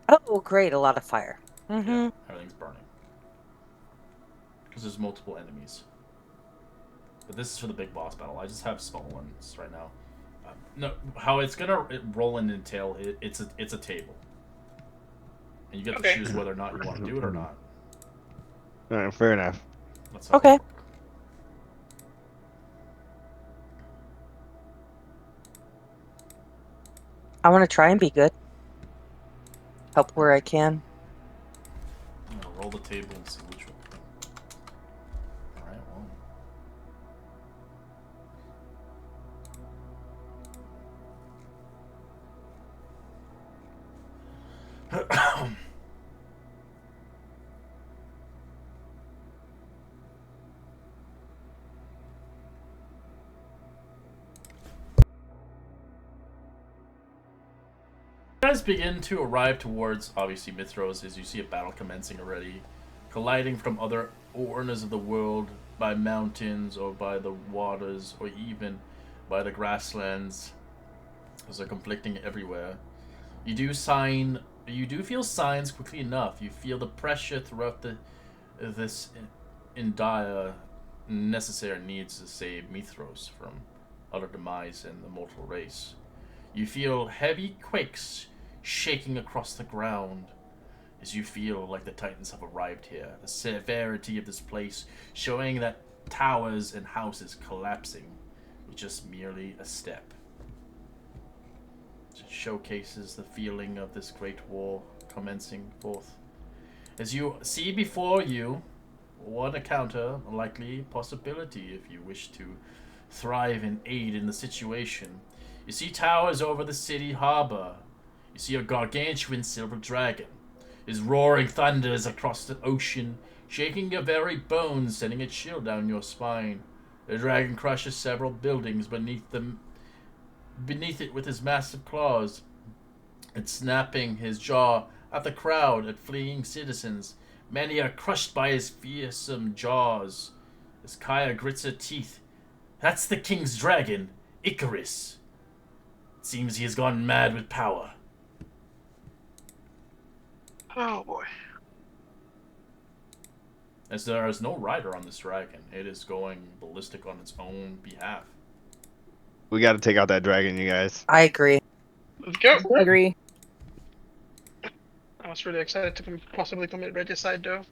Oh, great, a lot of fire. Mm-hmm. Yeah, everything's burning because there's multiple enemies. But this is for the big boss battle. I just have small ones right now. No, how it's gonna roll and entail it's a table, and you get to Okay. choose whether or not you want to do it or not. All right, fair enough. That's how Okay. it works. I want to try and be good. Help where I can. I'm gonna roll the table and see which one. All right, well. You guys begin to arrive towards, obviously, Mithros as you see a battle commencing already, colliding from other corners of the world, by mountains or by the waters or even by the grasslands. Those are conflicting everywhere. You do feel signs quickly enough. You feel the pressure throughout this in dire necessary needs to save Mithros from utter demise in the mortal race. You feel heavy quakes shaking across the ground as you feel like the Titans have arrived here. The severity of this place showing that towers and houses collapsing with just merely a step. It showcases the feeling of this great war commencing forth. As you see before you, one encounter, a likely possibility if you wish to thrive and aid in the situation. You see towers over the city harbor. You see a gargantuan silver dragon. His roaring thunders across the ocean, shaking your very bones, sending a chill down your spine. The dragon crushes several buildings beneath it with his massive claws, and snapping his jaw at the crowd, at fleeing citizens. Many are crushed by his fearsome jaws. As Kaya grits her teeth, that's the king's dragon, Icarus. It seems he has gone mad with power. Oh boy. As there is no rider on this dragon, it is going ballistic on its own behalf. We got to take out that dragon, you guys. I agree. Let's go. Agree. I was really excited to possibly commit regicide, though.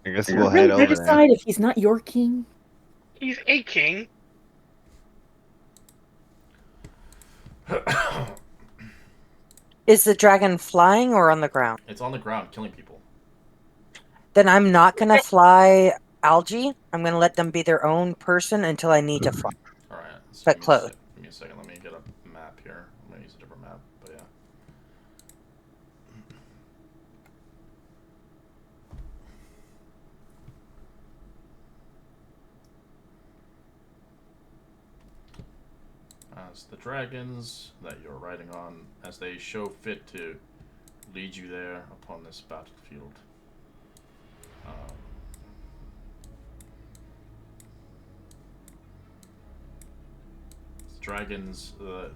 I guess we'll head over there. Decide if he's not your king. He's a king. Is the dragon flying or on the ground? It's on the ground, killing people. Then I'm not going to fly algae. I'm going to let them be their own person until I need to fly. Alright, But close. Give me a second, let me get a map here. I'm going to use a different map, but yeah. As the dragons that you're riding on, as they show fit to lead you there upon this battlefield.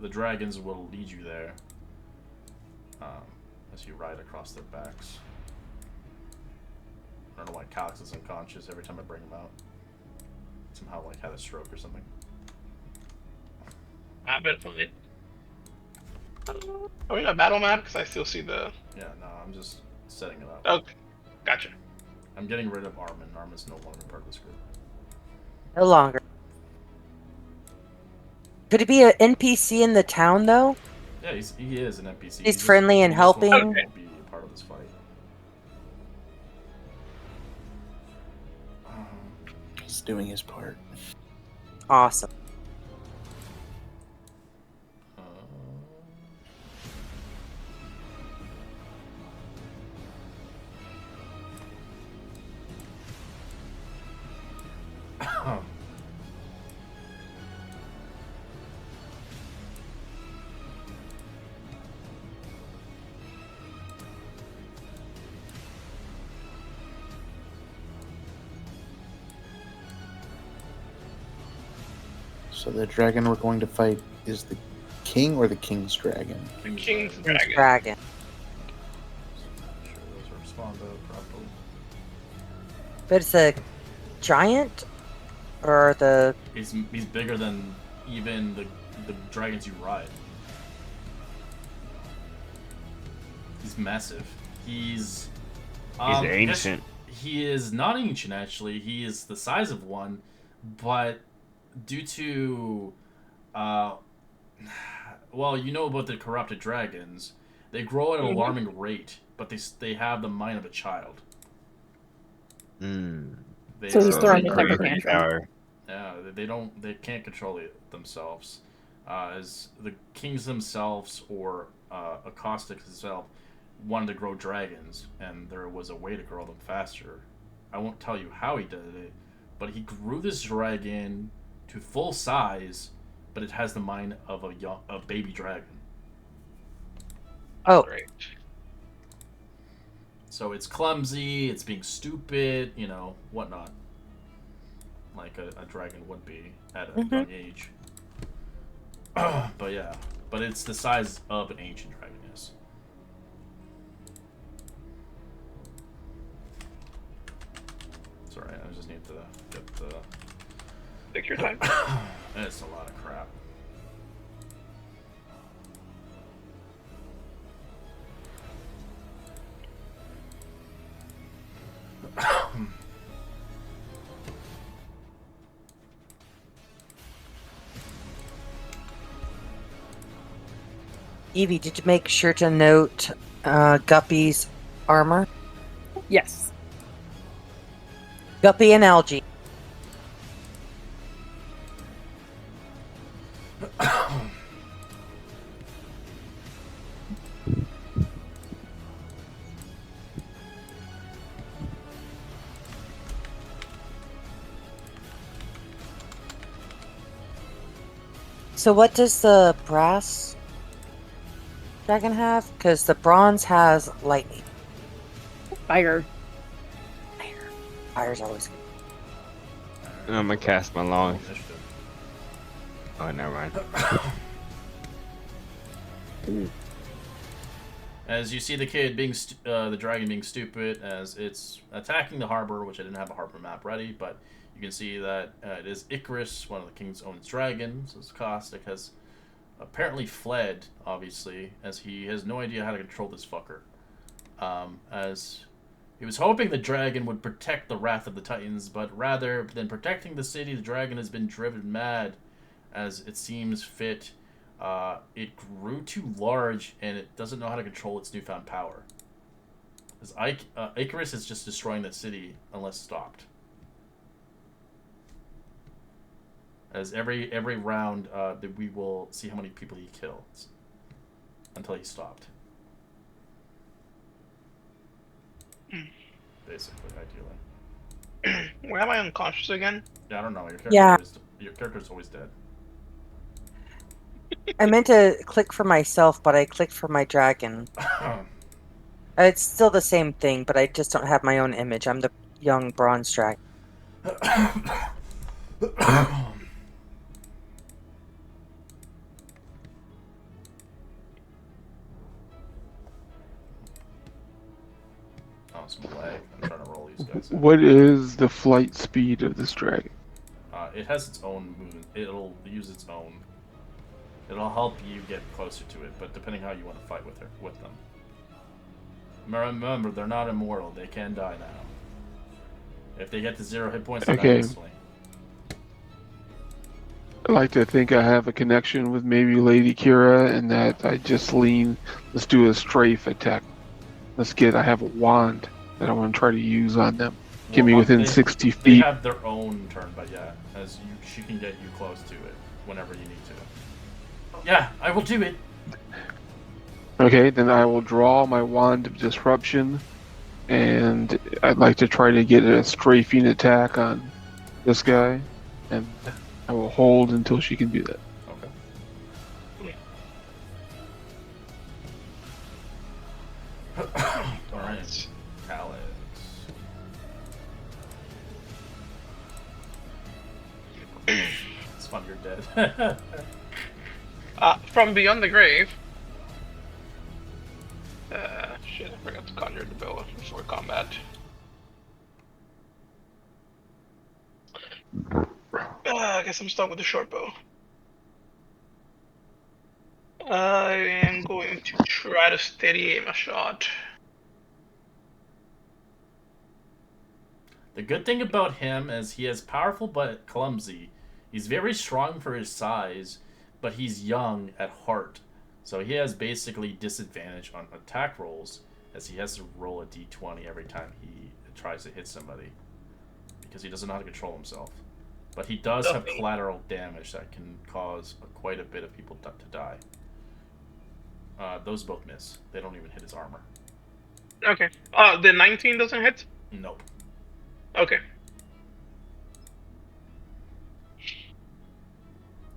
The dragons will lead you there as you ride across their backs. I don't know why Calix is unconscious every time I bring him out. Somehow like had a stroke or something. I bet fine. Are we in a battle map? Because I still see the... Yeah, no, I'm just setting it up. Okay, gotcha. I'm getting rid of Armin. Armin's no longer part of this group. No longer. Could it be an NPC in the town, though? Yeah, he is an NPC. He's friendly and helping. He just won't be a part of this fight. He's doing his part. Awesome. So the dragon we're going to fight is the king or the king's dragon? The king's dragon. Dragon. Make sure those are responded properly. But it's a giant? Or the... He's bigger than even the dragons you ride. He's massive. He's ancient. He is not ancient, actually. He is the size of one, but due to, well, you know about the corrupted dragons. They grow at an alarming rate, but they have the mind of a child. Mm. So he's throwing a temper Crazy tantrum. power. Yeah, they can't control it themselves. As the kings themselves or Acoustic himself wanted to grow dragons, and there was a way to grow them faster. I won't tell you how he did it, but he grew this dragon to full size, but it has the mind of a baby dragon. Oh, Great. So it's clumsy, it's being stupid, whatnot. Like a dragon would be at a young age. But yeah, but it's the size of an ancient dragon is. Sorry, I just need to get the... Take your time. It's a lot of crap. Evie, did you make sure to note Guppy's armor? Yes. Guppy and Algae. So what does the brass dragon have? Because the bronze has lightning. Fire. Fire's always good. I'm gonna cast my long. Oh, never mind. As you see the kid being the dragon being stupid as it's attacking the harbor, which I didn't have a harbor map ready, but you can see that it is Icarus, one of the king's own dragons. As Caustic has apparently fled, obviously, as he has no idea how to control this fucker. As he was hoping the dragon would protect the wrath of the Titans, but rather than protecting the city, the dragon has been driven mad, as it seems fit. It grew too large, and it doesn't know how to control its newfound power. As Icarus is just destroying that city unless stopped. As every round, that we will see how many people he kills until he stopped. Basically, ideally. Why am I unconscious again? Yeah, I don't know. Your character's always dead. I meant to click for myself, but I clicked for my dragon. It's still the same thing, but I just don't have my own image. I'm the young bronze dragon. Oh, some lag. I'm trying to roll these guys out. What is the flight speed of this dragon? It has its own movement. It'll use its own. It'll help you get closer to it, but depending how you want to fight with them. Remember, they're not immortal. They can die now. If they get to 0 hit points, they die instantly. I like to think I have a connection with maybe Lady Kira, and that I just lean. Let's do a strafe attack. I have a wand that I want to try to use on them. Get me within 60 feet. They have their own turn, but yeah, she can get you close to it whenever you need to. Yeah, I will do it. Okay, then I will draw my wand of disruption, and I'd like to try to get a strafing attack on this guy, and I will hold until she can do that. Okay. Alright, Alex. It's fun you're dead. From beyond the grave. Shit, I forgot to conjure the bow before combat. I guess I'm stuck with the short bow. I am going to try to steady aim a shot. The good thing about him is he is powerful but clumsy. He's very strong for his size, but he's young at heart. So he has basically disadvantage on attack rolls, as he has to roll a d20 every time he tries to hit somebody, because he doesn't know how to control himself. But he does have collateral damage that can cause quite a bit of people to die. Those both miss. They don't even hit his armor. Okay. The 19 doesn't hit? Nope. Okay.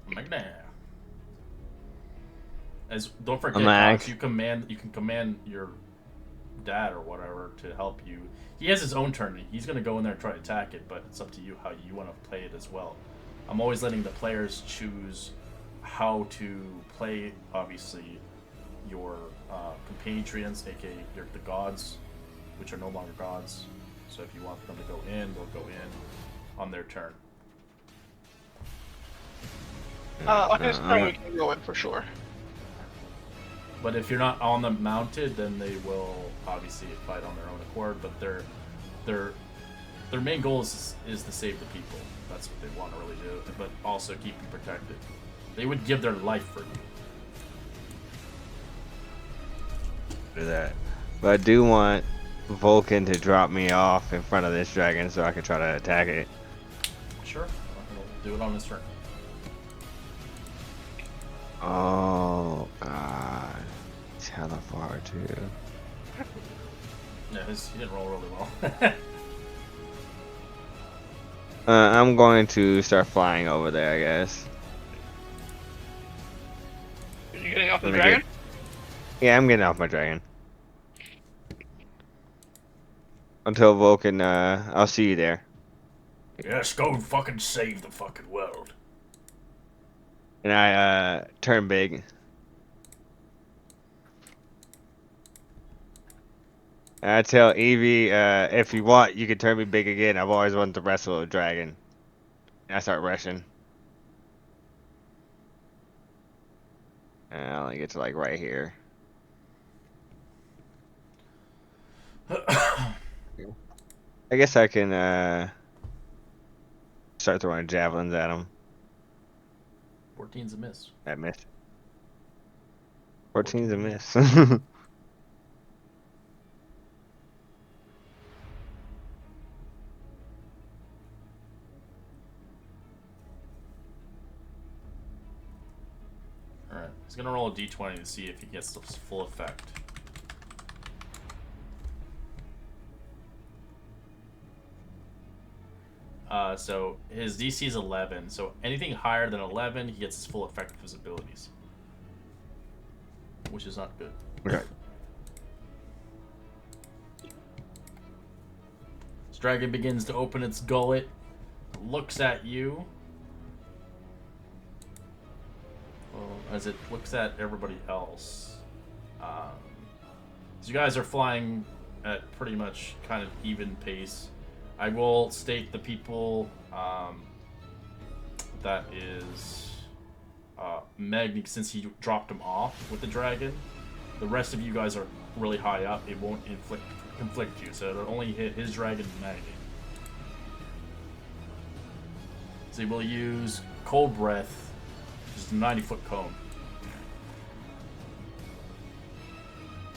Magna. As don't forget, Cox, you can command your dad or whatever to help you. He has his own turn. He's going to go in there and try to attack it, but it's up to you how you want to play it as well. I'm always letting the players choose how to play, obviously, your compatriots, aka the gods, which are no longer gods. So if you want them to go in, they'll go in on their turn. On his turn, we can go in for sure. But if you're not on them mounted, then they will obviously fight on their own accord. But their main goal is to save the people. That's what they want to really do. But also keep you protected. They would give their life for you. Do that. But I do want Vulcan to drop me off in front of this dragon so I can try to attack it. Sure. We'll do it on his turn. Oh god. It's hella far too. Yeah, he didn't roll really well. I'm going to start flying over there, I guess. Are you getting off the dragon? Yeah, I'm getting off my dragon. Until Vulcan, I'll see you there. Yes, go and fucking save the fucking world. And I, turn big. And I tell Evie, if you want, you can turn me big again. I've always wanted to wrestle a dragon. And I start rushing. And I only get to, like, right here. I guess I can, start throwing javelins at him. 14's a miss. That missed. 14's a miss. Alright, he's gonna roll a d20 to see if he gets the full effect. So his DC is 11, so anything higher than 11, he gets his full effect of his abilities. Which is not good. Okay. This dragon begins to open its gullet, looks at you. Well, as it looks at everybody else. So you guys are flying at pretty much kind of even pace. I will state the people that is Magni, since he dropped him off with the dragon. The rest of you guys are really high up. It won't conflict you, so it'll only hit his dragon and Magni. So he will use Cold Breath, which is a 90-foot cone.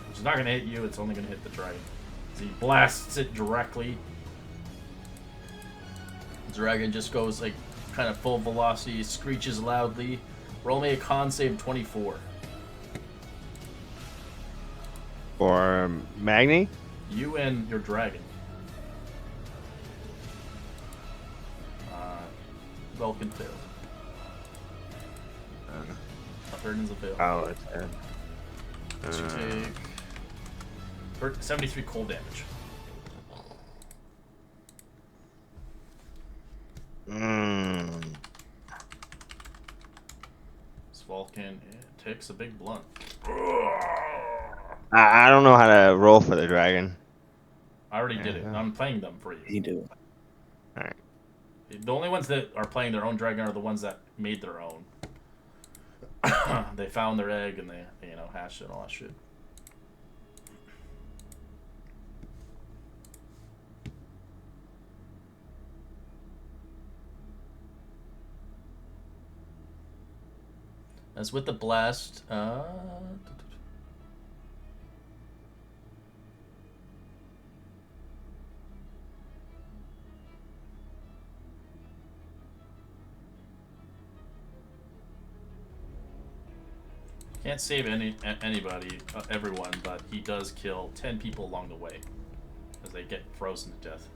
Which is not going to hit you, it's only going to hit the dragon. So he blasts it directly. The dragon just goes like kind of full velocity, screeches loudly. Roll me a con save 24. For Magni? You and your dragon. Vulcan failed. Burden's a fail. Oh, it's dead. So you take 73 cold damage. This Vulcan takes a big blunt. I don't know how to roll for the dragon. I already did it. I'm playing them for you. You do. Alright. The only ones that are playing their own dragon are the ones that made their own. They found their egg and they hatched it and all that shit. As with the blast, can't save anybody, everyone, but he does kill 10 people along the way as they get frozen to death.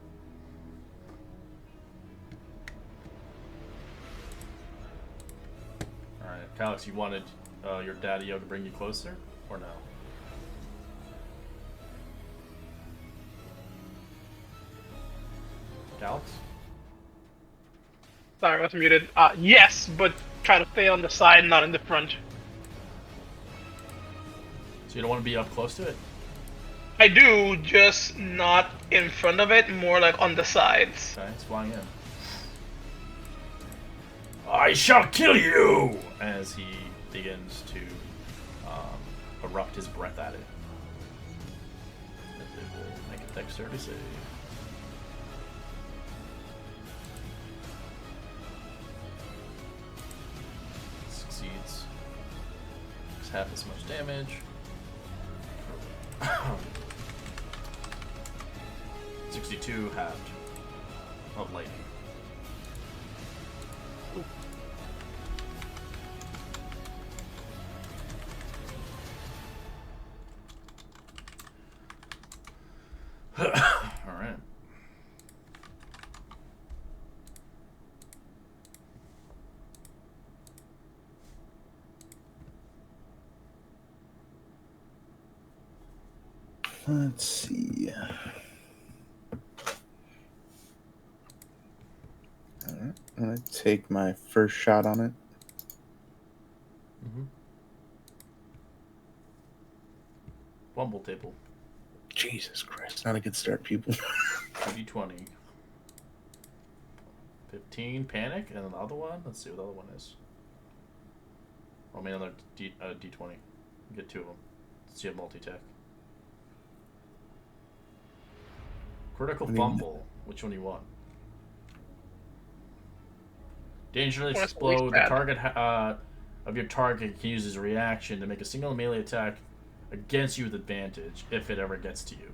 Alright, Calix, you wanted your daddy-o to bring you closer, or no? Alex? Sorry, I was muted. Yes, but try to stay on the side, not in the front. So you don't want to be up close to it? I do, just not in front of it, more like on the sides. Okay, it's flying in. I shall kill you! As he begins to erupt his breath at it. It will make a dexterity save. Succeeds. It's half as much damage. 62 halved of lightning. Alright. Let's see. Alright, I'm gonna take my first shot on it. Mm-hmm. Wumble table. Jesus Christ, not a good start, people. 2d20. 15 panic, and then the other one, let's see what the other one is. Roll me another d20. Get two of them. See a multi-attack. Critical fumble. Which one do you want? Dangerously explode. The target of your target can use his reaction to make a single melee attack against you with advantage if it ever gets to you.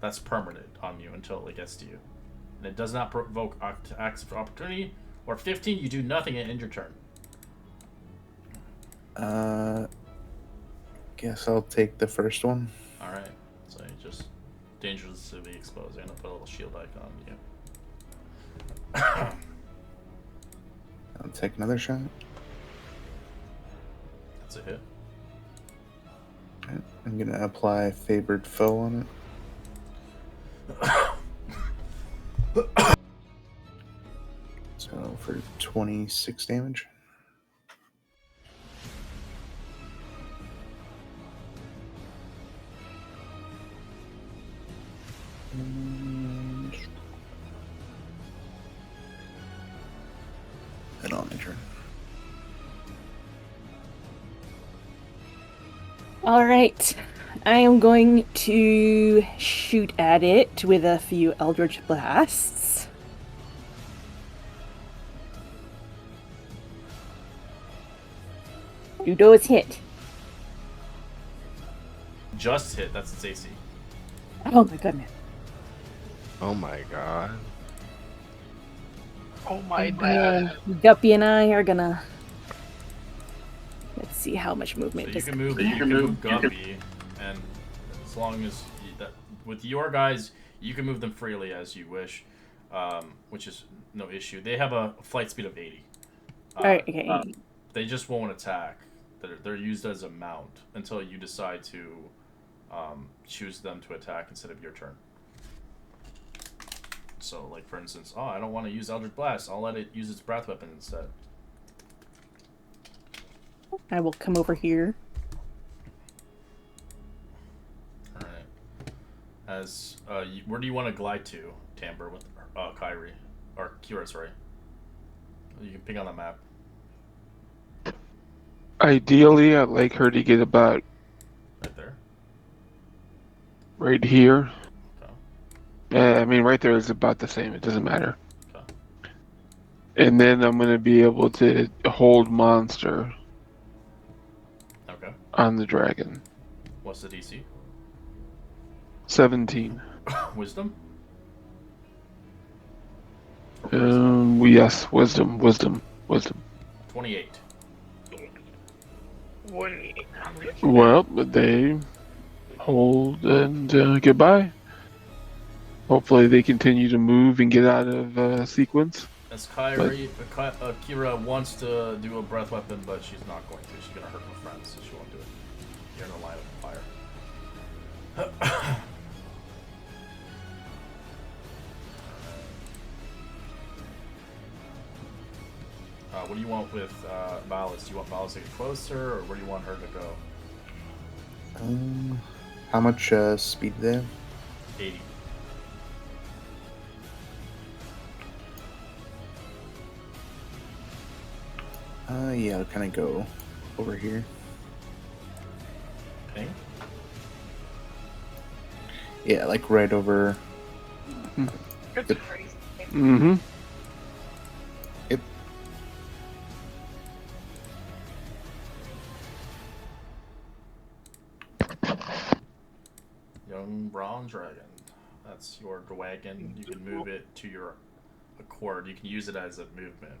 That's permanent on you until it gets to you. And it does not provoke acts of opportunity. Or 15, you do nothing and end your turn. Guess I'll take the first one. Alright. So you just dangerously exposed. I'm going to put a little shield icon on you. I'll take another shot. That's a hit. Okay. I'm gonna apply favored foe on it. So for 26 damage. And on my turn. All right. I am going to shoot at it with a few Eldritch Blasts. Do those hit? Just hit. That's its AC. Oh my goodness. Oh my god. Oh my god. Guppy and I are gonna... Let's see how much movement So does you can move Guppy, and as long as with your guys, you can move them freely as you wish, which is no issue. They have a flight speed of 80. Alright, okay. They just won't attack. They're used as a mount until you decide to choose them to attack instead of your turn. So, like for instance, I don't want to use Eldritch Blast. I'll let it use its breath weapon instead. I will come over here. Alright. As where do you want to glide to, Tamber, with Kyrie or Kira? Sorry. You can pick on the map. Ideally, I'd like her to get about Right there. right here. Okay. I mean, right there is about the same. It doesn't matter. Okay. And then I'm going to be able to hold monster Okay. on the dragon. What's the DC? 17. Wisdom? Yes, wisdom. 28. Well, they hold and goodbye. Hopefully they continue to move and get out of sequence. As Kyrie, Kira wants to do a breath weapon, but she's not going to. She's going to hurt her friends, so she won't do it. You're in the line of fire. what do you want with Valis? Do you want Valis to get closer, or where do you want her to go? How much speed do they have? 80. Yeah, I'll kind of go over here. Ping? Yeah, like right over. Good. Mm-hmm. Yep. Young Bronze Dragon. That's your dragon. You can move it to your accord. You can use it as a movement.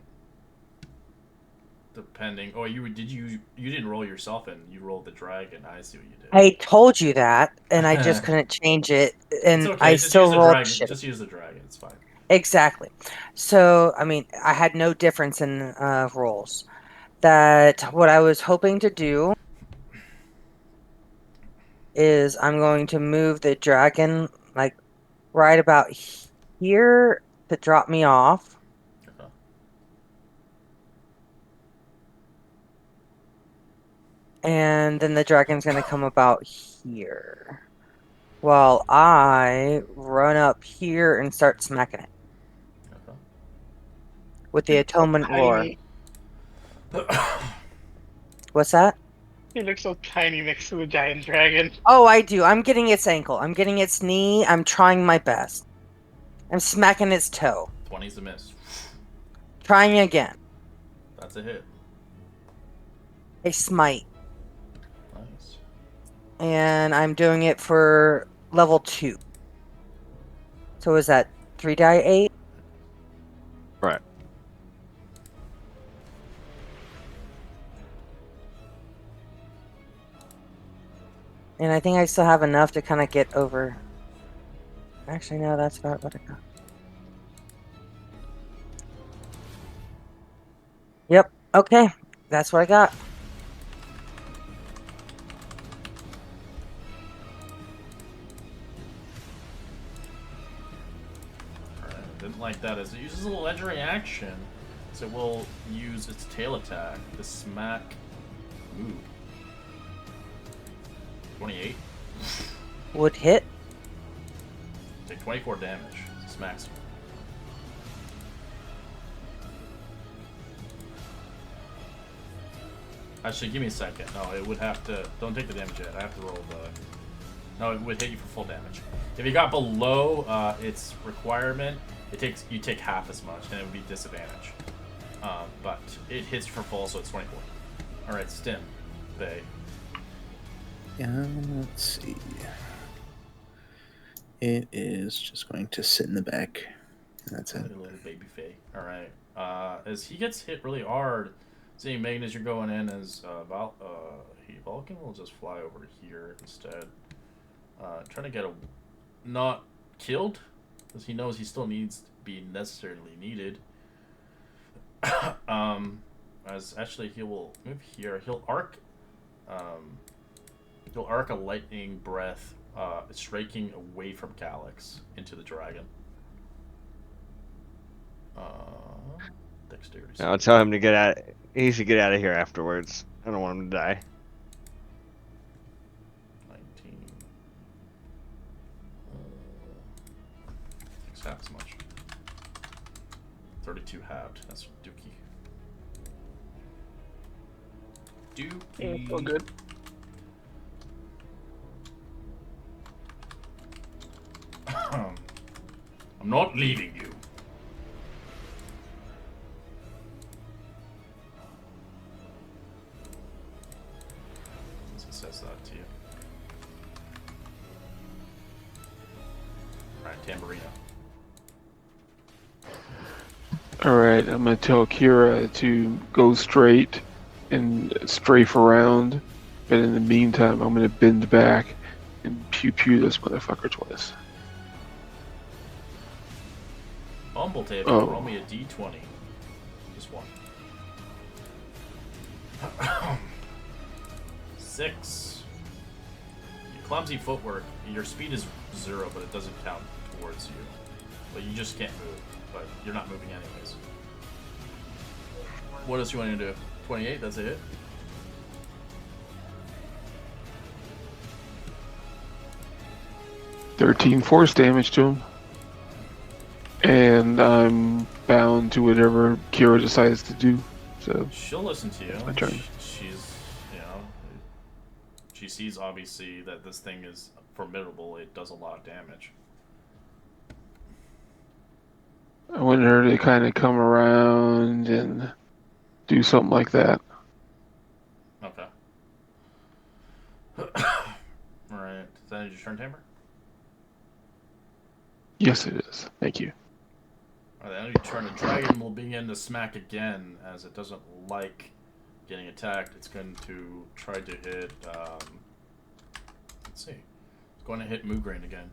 Depending. Oh, you didn't roll yourself in. You rolled the dragon. I see what you did. I told you that, and I just couldn't change it, and It's okay. I Just still use the rolled dragon. shit. Just use the dragon. It's fine. Exactly. So, I mean, I had no difference in rolls. That what I was hoping to do is I'm going to move the dragon like right about here to drop me off. Okay. And then the dragon's going to come about here. While I run up here and start smacking it. Okay. With the atonement roar. What's that? He looks so tiny next to the giant dragon. Oh, I do. I'm getting its ankle. I'm getting its knee. I'm trying my best. I'm smacking its toe. 20's a miss. Trying again. That's a hit. A smite. Nice. And I'm doing it for level 2. So is that 3d8? Right. And I think I still have enough to kind of get over. Actually, no, that's about what I got. Yep. Okay. That's what I got. Alright, didn't like that as it uses a legendary action. So it will use its tail attack to smack. Ooh. 28. Would hit. Take 24 damage. Smacks you. Actually, give me a second. No, it would have to. Don't take the damage yet. I have to roll the. No, it would hit you for full damage. If you got below its requirement, you take half as much, and it would be disadvantage. But it hits you for full, so it's 24. All right, Stim, Bay. Let's see. It is just going to sit in the back. And that's it. Little baby Faye. All right. As he gets hit really hard, seeing Megan as you're going in, as Vulcan will just fly over here instead. Trying to get not killed, because he knows he still needs to be necessarily needed. As actually he will move here. He'll arc a lightning breath, striking away from Calyx into the dragon. Dexterity. I'll tell him to get out. He should get out of here afterwards. I don't want him to die. 19. Takes half as much. 32 halved. That's Dookie. Dookie. So good. I'm not leaving you. Since it says that to you. Alright, Tamburino. Alright, I'm gonna tell Kira to go straight and strafe around, but in the meantime, I'm gonna bend back and pew this motherfucker twice. Bumble table, Oh. roll me a d20. Just one. 6. Your clumsy footwork, your speed is 0, but it doesn't count towards you. But you just can't move. But you're not moving anyways. What else you want to do? 28, that's it? Force damage to him. And I'm bound to whatever Kira decides to do. So she'll listen to you. my turn. She's, she sees obviously that this thing is formidable. It does a lot of damage. I want her to kind of come around and do something like that. Okay. Alright. Is that your turn, Tamer? Yes, it is. Thank you. Alright, then your turn. The dragon will begin to smack again, as it doesn't like getting attacked. It's going to try to hit, let's see. It's going to hit Moograin again.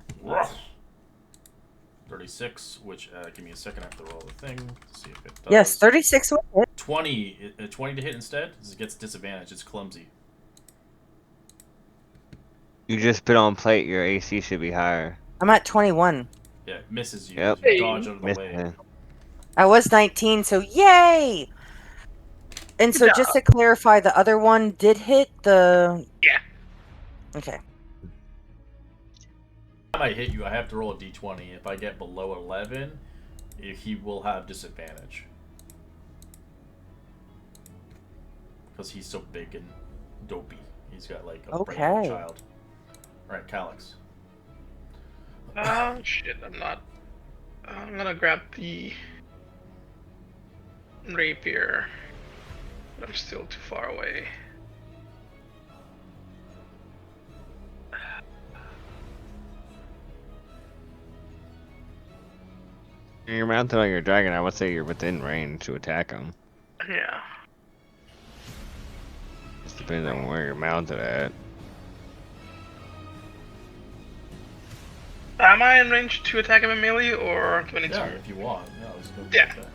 36, which, give me a second, I have to roll the thing to see if it does. Yes, 36 will hit. 20 to hit instead. It gets disadvantage. It's clumsy. You just put on plate. Your AC should be higher. I'm at 21. Yeah, it misses you. Yep. You dodge out of the Missed way. it. I was 19, so yay! And so just to clarify, the other one did hit the... Yeah. Okay. Time I hit you, I have to roll a d20. If I get below 11, he will have disadvantage. Because he's so big and dopey. He's got like a brain of a child. Alright, Calyx. Oh shit, I'm gonna grab the rapier. But I'm still too far away. You're mounted on your dragon. I would say you're within range to attack him. Yeah. Just depends on where you're mounted at. Am I in range to attack him in melee, or do I need Yeah, to? if you want. No, let's go Yeah. that.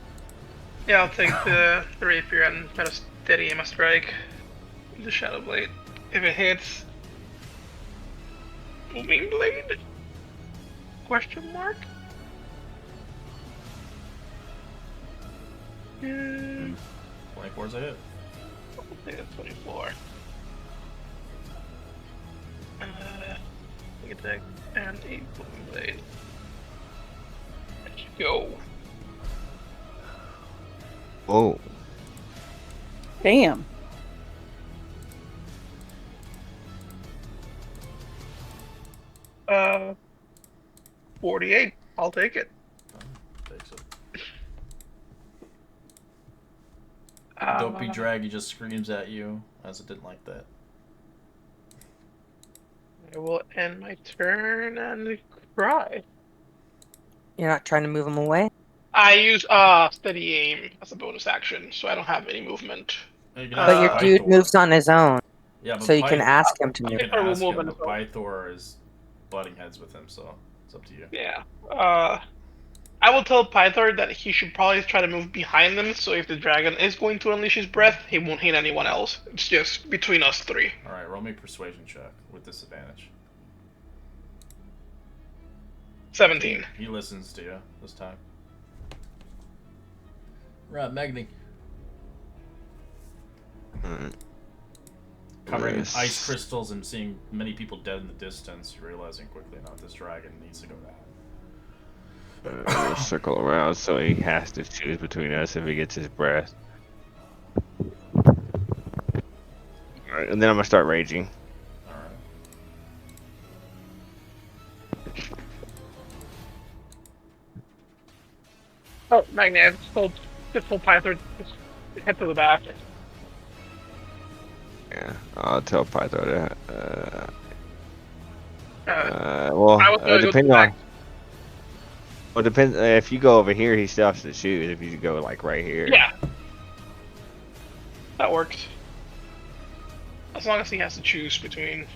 Yeah, I'll take the rapier and try to steady aim a strike with the Shadow Blade. If it hits, Moving Blade? Question mark? 24 is a hit. I think it's 24. Attack and a Moving Blade. Let's go. Oh. Damn. Uh, 48. I'll take it. Takes it. Dopey Draggy just screams at you, as it didn't like that. I will end my turn and cry. You're not trying to move him away? I use steady aim as a bonus action, so I don't have any movement. But your dude moves on his own. Yeah, but so you can ask him to move. You can Pythor will ask move him, on but his own. Pythor is butting heads with him, so it's up to you. Yeah. I will tell Pythor that he should probably try to move behind them, so if the dragon is going to unleash his breath, he won't hit anyone else. It's just between us three. Alright, roll me a persuasion check with disadvantage. 17. He listens to you this time. Right, Magni. Covering ice crystals and seeing many people dead in the distance, realizing quickly enough this dragon needs to go down. We'll circle around, so he has to choose between us if he gets his breath. Alright, and then I'm gonna start raging. Alright. Oh, Magni, I just told Pythor just head to the back. Yeah, I'll tell Pythor that. I Well, was gonna go depending back. on. Well, depends. If you go over here, he still has to shoot. If you go like right here. Yeah. That works. As long as he has to choose between.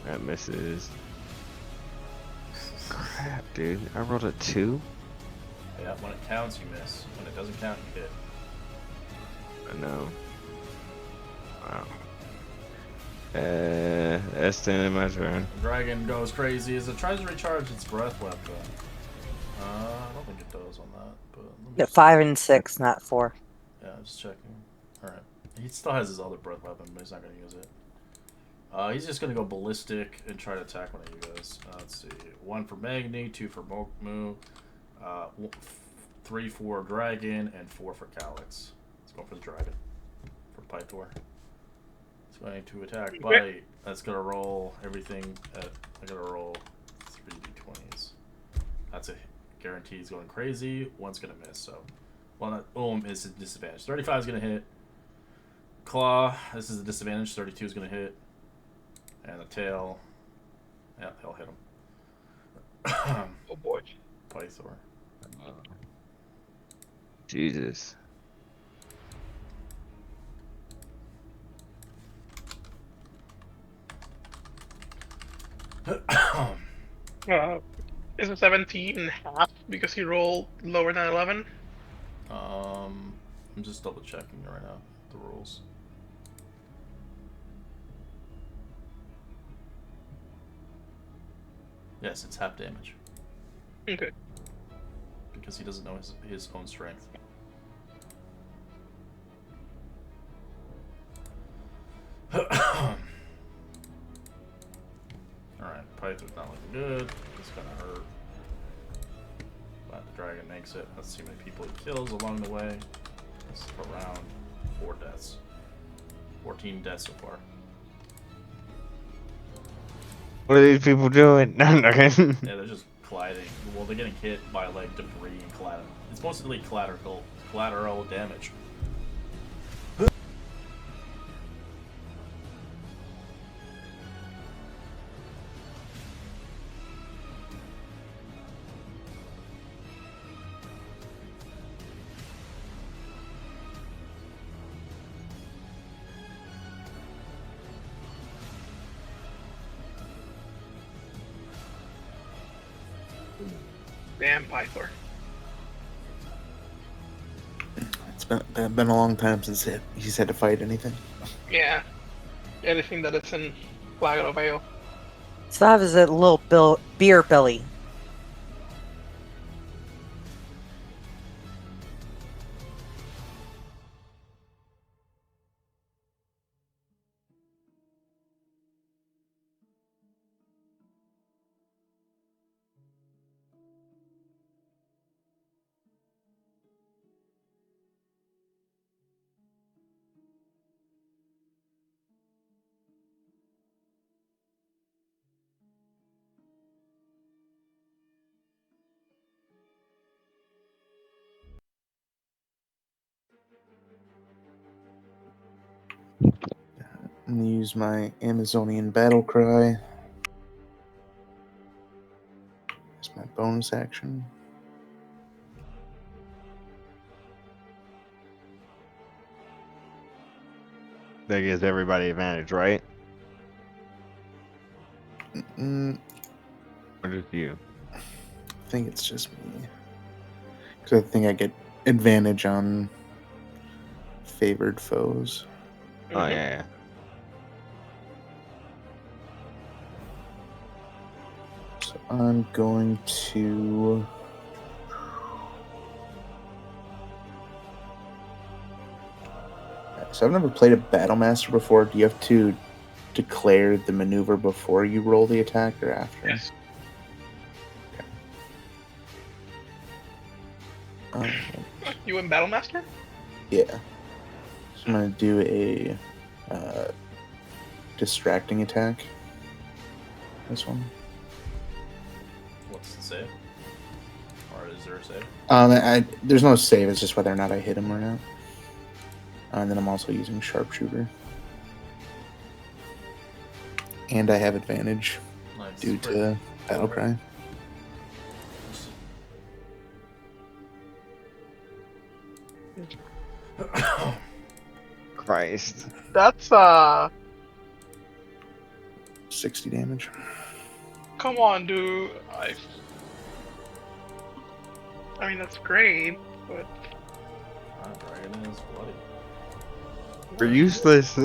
That misses. Crap, dude. I rolled a 2. Yeah, when it counts, you miss. When it doesn't count, you hit. I know. Wow. That's the end of my turn. The dragon goes crazy as it tries to recharge its breath weapon. I don't think it does on that, but let me Yeah, see. 5 and 6, not 4. Yeah, I'm just checking. Alright. He still has his other breath weapon, but he's not going to use it. He's just going to go ballistic and try to attack one of you guys. Let's see. 1 for Magni, 2 for Mokmu, 3 for Dragon, and 4 for Calyx. Let's go for the Dragon. For Pytor. It's going to attack Bite. That's going to roll everything at... I got to roll 3 d20s. That's a guarantee he's going crazy. 1's going to miss, so... Well, not is a disadvantage. 35 is going to hit. Claw, this is a disadvantage. 32 is going to hit. And the tail. Yeah, he'll hit him. Oh boy. Pythor. Jesus. Is it 17 and a half because he rolled lower than 11? I'm just double checking right now the rules. Yes, it's half damage. Okay. Because he doesn't know his own strength. Alright, Python's not looking good. It's gonna hurt. But the dragon makes it. Let's see how many people he kills along the way. It's around 4 deaths. 14 deaths so far. What are these people doing? No, no. Yeah, they're just colliding. Well, they're getting hit by like debris and collateral. It's mostly collateral damage. Damn, Pythor. It's been a long time since he's had to fight anything. Yeah. Anything that is in Flagon of Vale. Slav is a little beer belly. I'm gonna use my Amazonian battle cry as my bonus action. That gives everybody advantage, right? Mm, Or just you? I think it's just me. Because I think I get advantage on favored foes. Oh, yeah. So I'm going to... So I've never played a Battle Master before. Do you have to declare the maneuver before you roll the attack or after? Yes. You in Battlemaster? Yeah. So I'm going to do a distracting attack. This one. What's the save? Or is there a save? There's no save. It's just whether or not I hit him or not. And then I'm also using Sharpshooter. And I have advantage Nice. due to Battle Cry. Christ. That's 60 damage. come on, dude. I mean that's great, but Dragon is bloody. We're useless.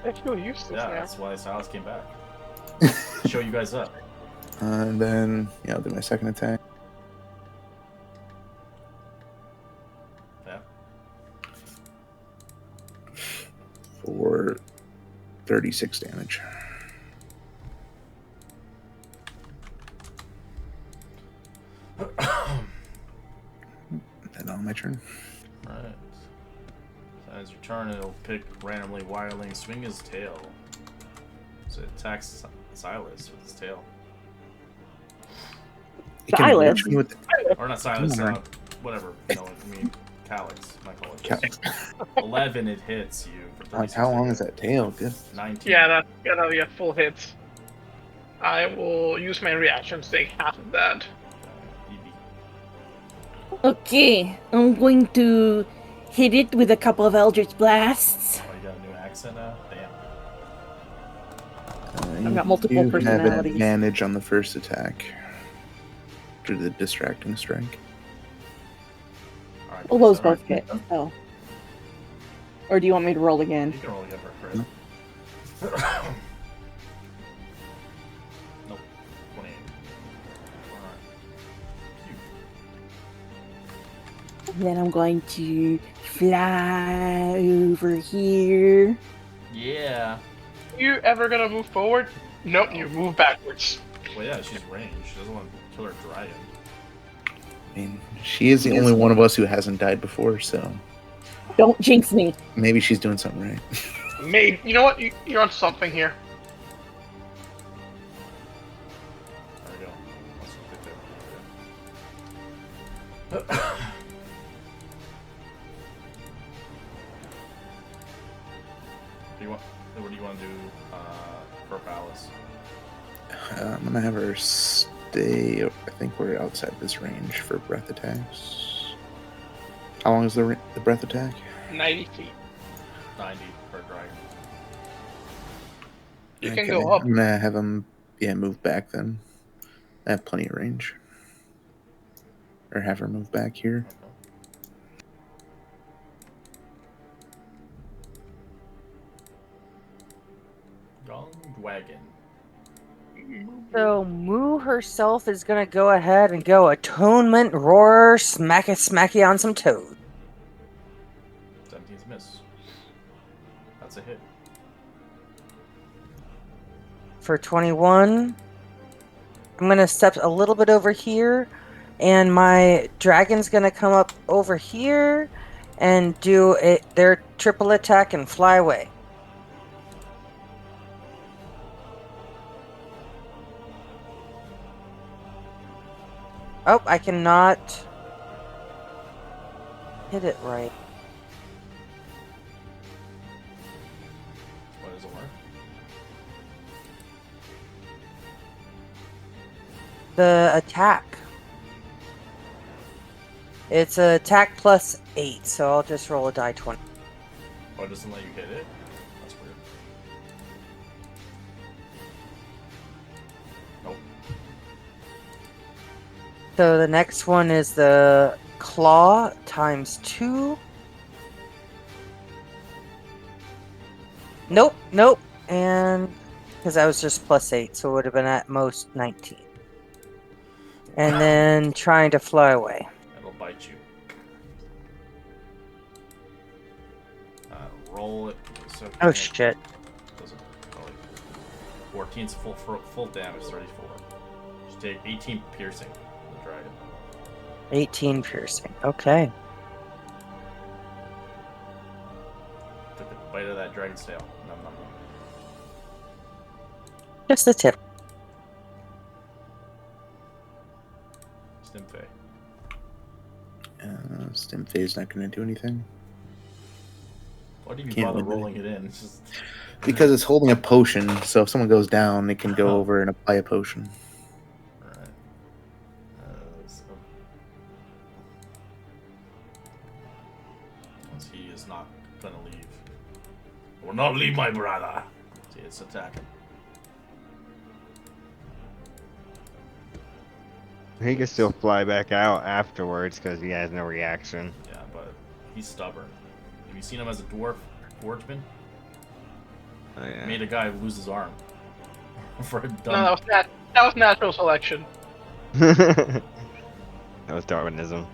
I feel useless Yeah, now. that's why Silas came back. Show you guys up. And then, yeah, I'll do my second attack. Yeah. For 36 damage. And on my turn. Right. So as your turn, it'll pick randomly wildling, swing his tail. So it attacks Silas with his tail. You can Silas? reach me with Or not Silas, Come on. whatever. No, I mean, Calyx. My apologies. Calyx. 11, it hits you for 36 How long damage. is that tail? Good. 19. Yeah, that's gonna be a full hit. I will use my reaction to take half of that. EB. Okay, I'm going to hit it with a couple of Eldritch Blasts. Oh, you got a new accent now? Damn. I've got multiple You have an personalities. advantage on the first attack. Due to the distracting strike. Alright, Well, those alright. both hit. Oh. Or do you want me to roll again? You can roll again for a crit. Nope. 28. Alright. Then I'm going to fly over here. Yeah. You ever gonna move forward? Nope, you move backwards. Well, yeah, she's ranged. She doesn't want to kill her dragon. I mean, she is the only one of us who hasn't died before, so Don't jinx me. maybe she's doing something right. Maybe. You know what? You're on something here. There we go. Let's look at that. What do you want to do for Palace? I'm gonna have her stay. I think we're outside this range for breath attacks. How long is the breath attack? 90 feet. 90 per dragon. You can go up. I'm gonna have him, move back then. I have plenty of range. Or have her move back here. Okay. Gong Wagon. So Moo herself is gonna go ahead and go Atonement Roar, smacky on some toes. 17's miss. That's a hit. For 21. I'm gonna step a little bit over here, and my dragon's gonna come up over here and do their triple attack and fly away. Oh, I cannot hit it right. What does it work? The attack. It's a attack plus 8, so I'll just roll a die 20. Oh, it doesn't let you hit it? That's weird. Nope. So the next one is the claw times 2. Nope. And because I was just plus 8, so it would have been at most 19. And then trying to fly away. It'll bite you. Roll it. So Oh shit. Doesn't. Oh, wait. 14's full damage. 34. Just take 18 piercing. The dragon. 18 piercing. Okay. Took a bite of that dragon's tail. Nom, nom, nom. Just the tip. Stimfey. Stim phase not going to do anything. Why do you Can't bother win rolling it in? It's just... Because it's holding a potion, so if someone goes down, it can go Oh. over and apply a potion. Alright. So... Once he is not gonna leave. Will not leave, my brother! See, it's attacking. He can still fly back out afterwards because he has no reaction. Yeah, but he's stubborn. Have you seen him as a dwarf swordsman? Oh, yeah. Made a guy lose his arm for a dumb. No, that was natural selection. That was Darwinism.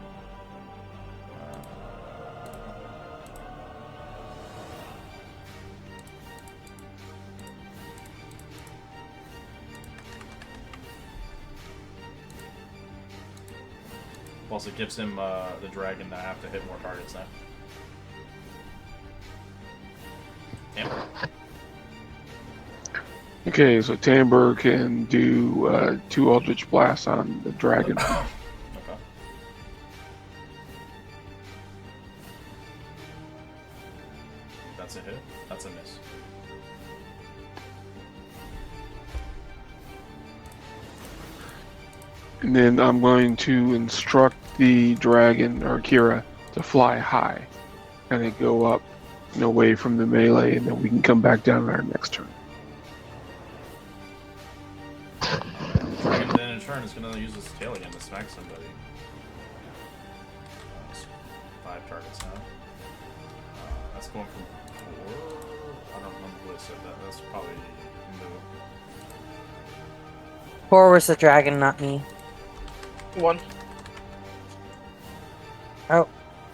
Plus, it gives him the dragon to have to hit more targets now. Tamper. Okay, so Timber can do 2 Eldritch Blasts on the dragon. Okay. That's a hit. That's a miss. And then I'm going to instruct the dragon, or Kira, to fly high. And then go up and away from the melee, and then we can come back down on our next turn. Dragon then in turn is going to use his tail again to smack somebody. 5 targets now. That's going from 4. I don't remember what I said that. That's probably no. 4 was the dragon, not me. 1. Oh,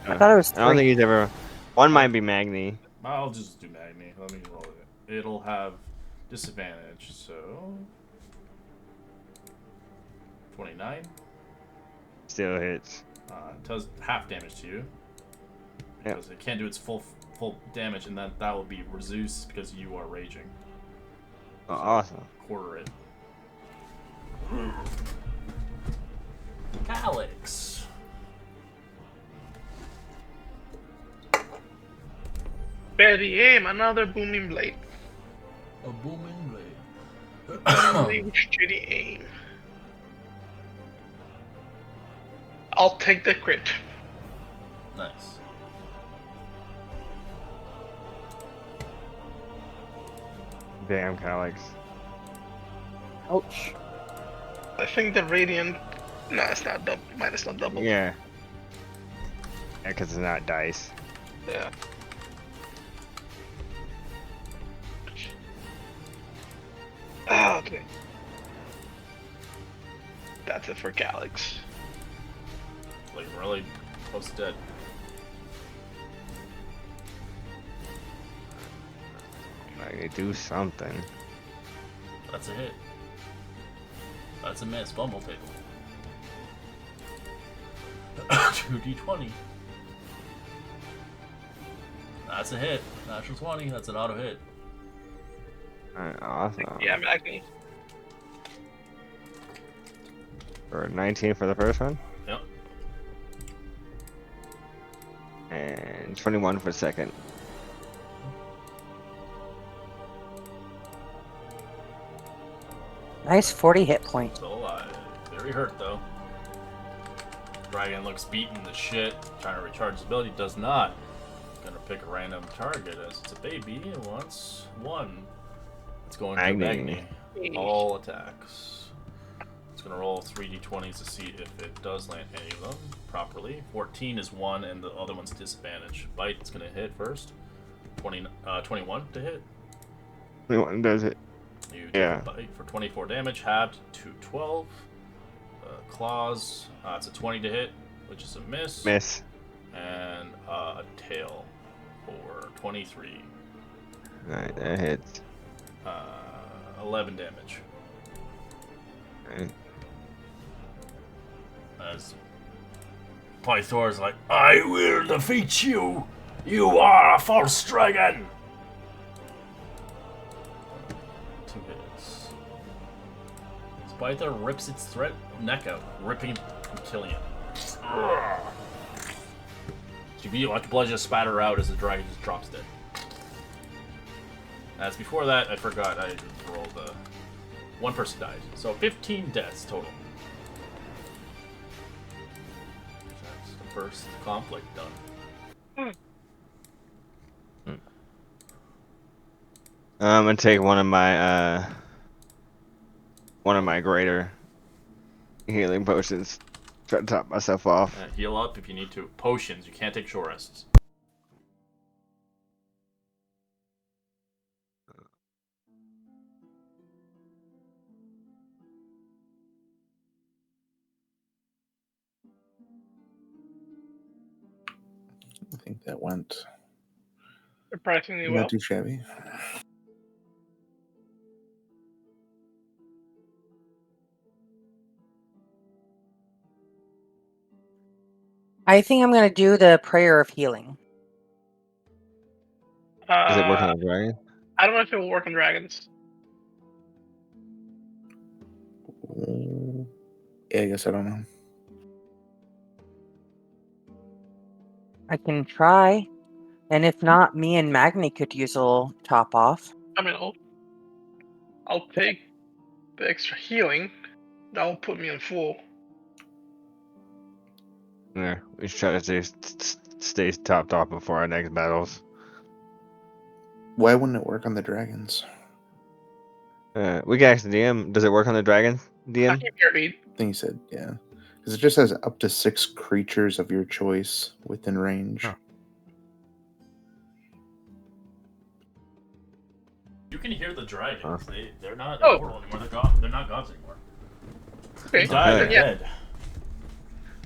I thought it was 3. I don't think he's ever. One might be Magni. I'll just do Magni. Let me roll it. It'll have disadvantage, so 29. Still hits. It does half damage to you because it can't do its full damage, and that will be reduced because you are raging. Oh, awesome. Quarter it. Alex. Steady aim, another booming blade. A booming blade. Steady aim. I'll take the crit. Nice. Damn, Calyx. Ouch. I think the radiant. No, it's not double. Minus not double. Yeah. Yeah, because it's not dice. Yeah. Ah, okay. That's it for Calyx. Like really close to dead. Magni, do something. That's a hit. That's a miss. Bumble table. 2d20. That's a hit. Natural 20. That's an auto hit. Alright, awesome. Yeah, Magni. For 19 for the first one. Yep. And 21 for the second. Nice 40 hit points. Still alive. Very hurt though. Dragon looks beaten to shit. Trying to recharge his ability. Does not. Gonna pick a random target as it's a baby. It wants 1. It's going to Magni. All attacks. It's gonna roll 3d20s to see if it does land any of them properly. 14 is 1 and the other one's disadvantage. Bite is gonna hit first. 21 to hit. 21 does it. You take a bite for 24 damage, halved to 12. Claws, it's a 20 to hit, which is a miss. Miss. And a tail for 23. Alright, that hits. 11 damage. Alright. As Pythor's like, I will defeat you! You are a false dragon! 2 hits. Pythor rips its neck out, ripping and killing it. So you like blood just spatter out as the dragon just drops dead. As before that, I forgot I rolled one person died. So 15 deaths total. That's the first conflict done. I'm gonna take one of my greater healing potions. Try to top myself off. Heal up if you need to. Potions, you can't take short rests. I think that went surprisingly not well. too shabby. I think I'm gonna do the prayer of healing. Does it work on the dragon? I don't know if it will work on dragons. Yeah, I guess I don't know. I can try, and if not, me and Magni could use a little top off. I mean, I'll take the extra healing. That'll put me in full. Yeah, we should try to stay topped off before our next battles. Why wouldn't it work on the dragons? We can ask the DM. Does it work on the dragon, I DM? keep your read. I think he said, yeah. Because it just has up to 6 creatures of your choice within range. Oh. You can hear the dragons. They're not Oh. immortal anymore. They're not gods anymore. Okay. They died. They're Yeah. dead.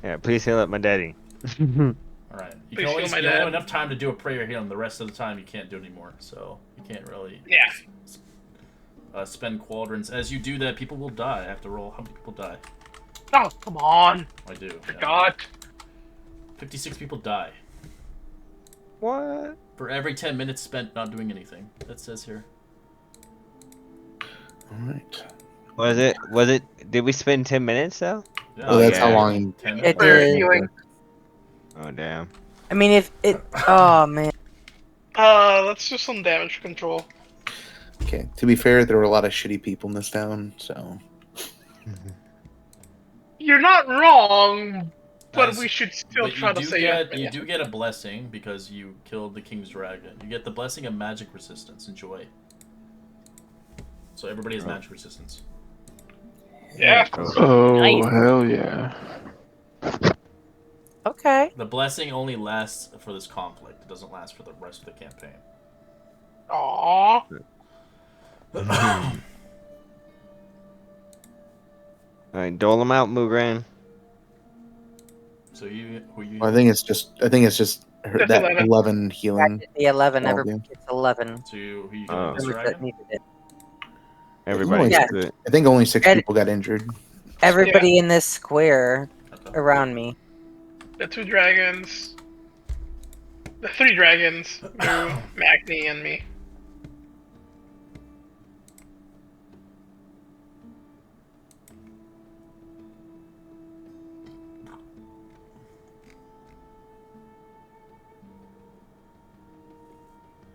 Yeah, please heal up my daddy. All right. You Please can only heal my you only have dad. enough time to do a prayer healing. The rest of the time you can't do it anymore. So you can't really. Yeah. Spend quadrants. As you do that, people will die. I have to roll. How many people die? Oh, come on. I do. Forgot. 56 people die. What? For every 10 minutes spent not doing anything. That says here. Alright. Was it? Did we spend 10 minutes though? Yeah, Oh, that's yeah. how long 10 It minutes. Prayer did. healing. Oh damn. I mean, if it. Oh man. Let's do some damage control. Okay, to be fair, there were a lot of shitty people in this town, so... You're not wrong, but As- we should still But try to say you do get a blessing because you killed the king's dragon. You get the blessing of magic resistance. Enjoy. So everybody has magic resistance. Yeah. Oh, Nice. hell yeah. Okay. The blessing only lasts for this conflict. It doesn't last for the rest of the campaign. Aww. Alright, dole them out, Mugran. So you I think it's just her, That's that 11. 11 I healing. did the 11. All of Everybody you. gets 11. who you Oh. killing this Members that dragon? needed it. Everybody only gets Yeah. it. I think only 6 And- people got injured. Everybody in this square around me. The 2 dragons. The 3 dragons. You, Magni, and me.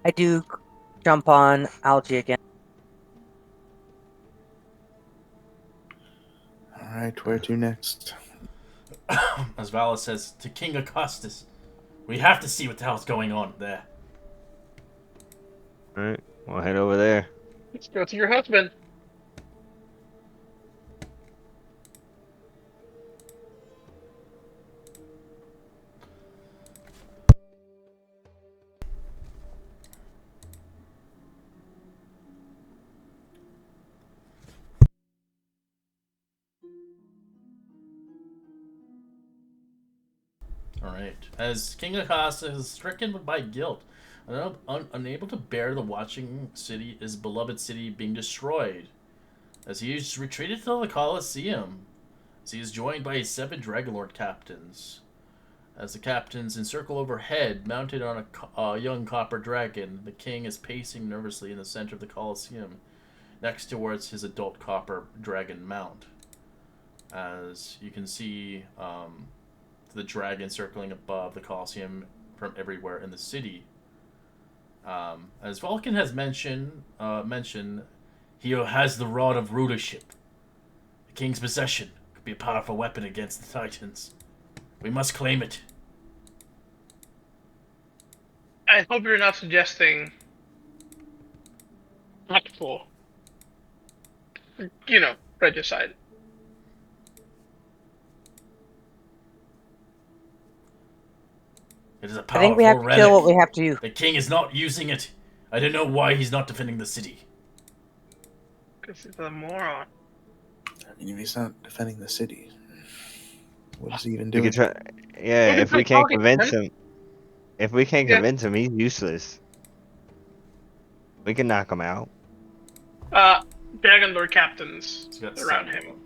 I do jump on Algae again. Alright, where to next? As Valis says to King Augustus, we have to see what the hell's going on there. Alright, we'll head over there. Let's go to your husband. Alright. As King Augustus is stricken by guilt, unable to bear the watching city, his beloved city being destroyed. As he is retreated to the Colosseum, as he is joined by his 7 Dragonlord captains. As the captains encircle overhead, mounted on a young copper dragon, the king is pacing nervously in the center of the Colosseum, next towards his adult copper dragon mount. As you can see the dragon circling above the Colosseum from everywhere in the city. As Vulcan has mentioned, he has the rod of rulership. The king's possession could be a powerful weapon against the Titans. We must claim it. I hope you're not suggesting actual, regicide. It is a I powerful think we have to relic. kill what we have to do. The king is not using it. I don't know why he's not defending the city. Because he's a moron. I mean, if he's not defending the city, what does he even We do? could try. Yeah, We can if we try can't talking, convince man. him, If we can't Yeah. convince him, he's useless. We can knock him out. Dragon Lord captains He's got around 7 of him. them.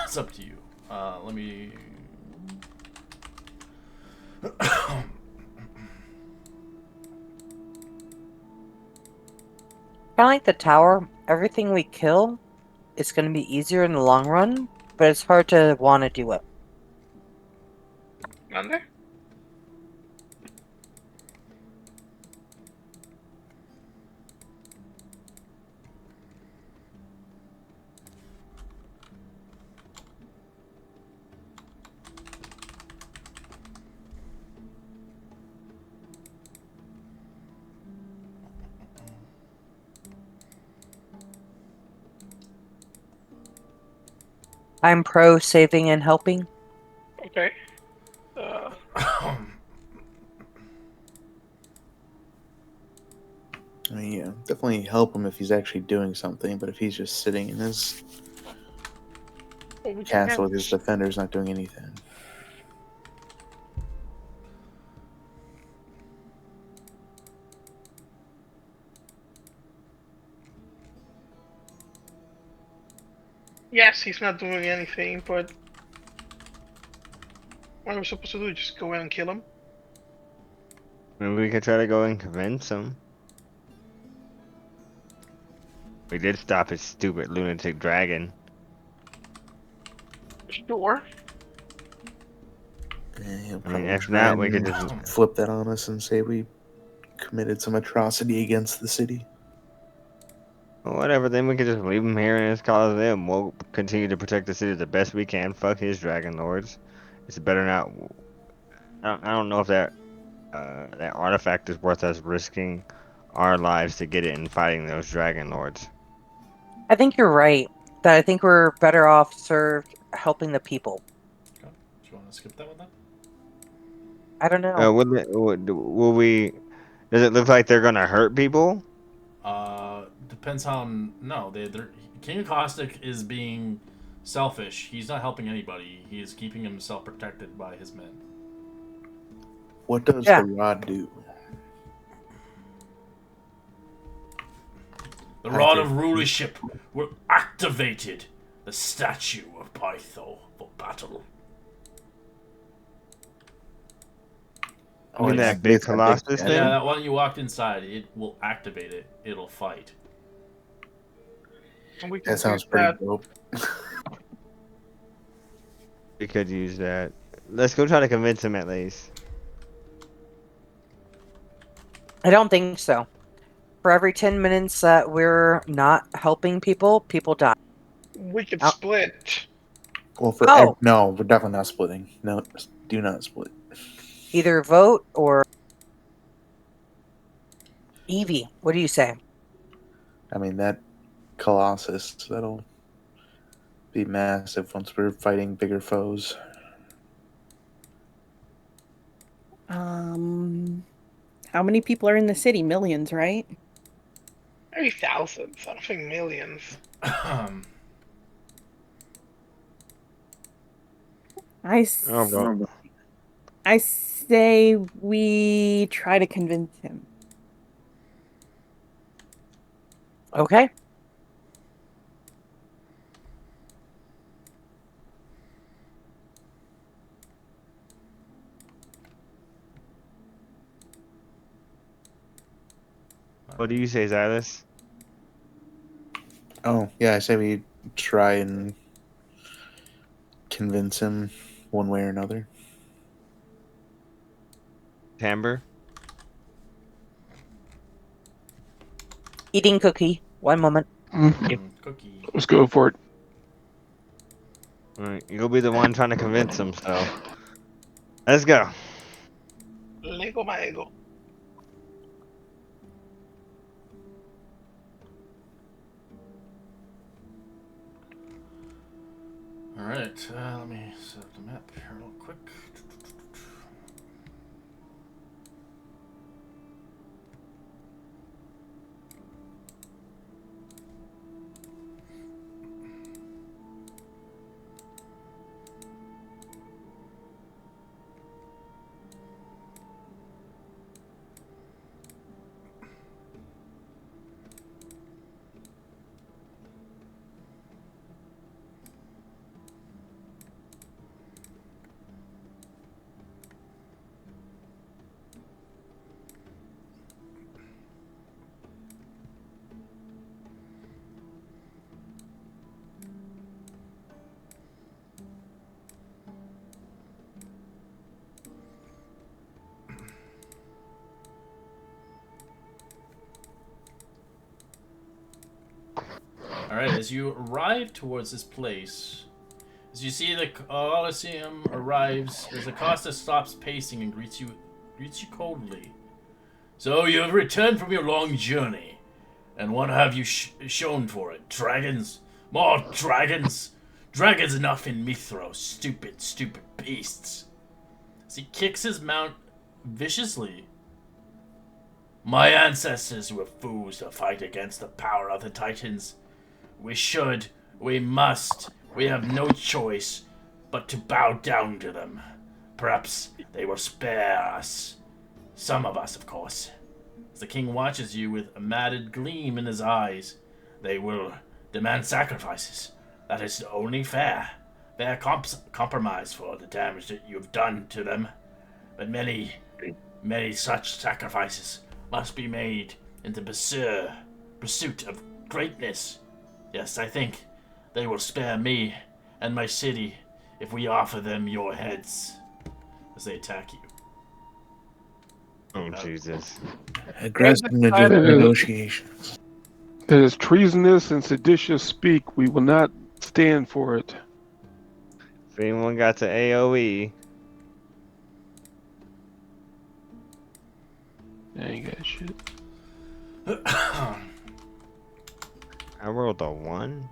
It's up to you. Let me. Kind of like the tower, everything we kill is going to be easier in the long run, but it's hard to want to do it. Monday? I'm pro saving and helping. Okay. I mean, yeah, definitely help him if he's actually doing something, but if he's just sitting in his we castle can't. with his defenders not doing anything. Yes, he's not doing anything, but what are we supposed to do? Just go in and kill him? Maybe we could try to go and convince him. We did stop his stupid lunatic dragon. Sure. Yeah, he'll I mean, probably if try not, we could and just. flip that on us and say we committed some atrocity against the city. Well, whatever, then we could just leave him here in his coliseum. We'll continue to protect the city the best we can. Fuck his dragon lords. It's better not. I don't know if that that artifact is worth us risking our lives to get it and fighting those dragon lords. I think you're right. That I think we're better off served helping the people. Okay. Do you want to skip that one then? I don't know. Will we? Does it look like they're gonna hurt people? Depends how. No, they're King Caustic is being selfish. He's not helping anybody. He is keeping himself protected by his men. What does Yeah. the rod do? The Rod of Rulership were activated. The statue of Pytho for battle. I mean that big Colossus thing? Yeah, that one you walked inside. It will activate it. It'll fight. We can That sounds use pretty that. dope. We could use that. Let's go try to convince him at least. I don't think so. For every 10 minutes that we're not helping people, people die. We could Oh. split. Well, for no, we're definitely not splitting. No, do not split. Either vote or Evie. What do you say? I mean, that Colossus, that'll be massive once we're fighting bigger foes. How many people are in the city? Millions, right? Maybe thousands. I don't think millions. I say we try to convince him. Okay. What do you say, Xylus? Oh, yeah, I say we try and convince him one way or another. Timbre? Eating cookie. One moment. Cookie. Let's go for it. Alright, you'll be the one trying to convince him, so. Let's go. Lego my ego. Alright, let me set up the map here real quick. Alright, as you arrive towards this place, as you see the Colosseum arrives, there's a Costa stops pacing and greets you coldly. So you have returned from your long journey, and what have you shown for it? Dragons? More dragons? Dragons enough in Mithros, stupid beasts. As he kicks his mount viciously. My ancestors were fools to fight against the power of the Titans. We should, we must, we have no choice but to bow down to them. Perhaps they will spare us. Some of us, of course. As the king watches you with a matted gleam in his eyes, they will demand sacrifices. That is only fair. Fair compromise for the damage that you have done to them. But many such sacrifices must be made in the pursuit of greatness. Yes, I think they will spare me and my city if we offer them your heads as they attack you. Oh, Jesus. Aggressive negotiations. That is treasonous and seditious speak. We will not stand for it. If anyone got to AoE, I ain't got shit. I rolled a 1.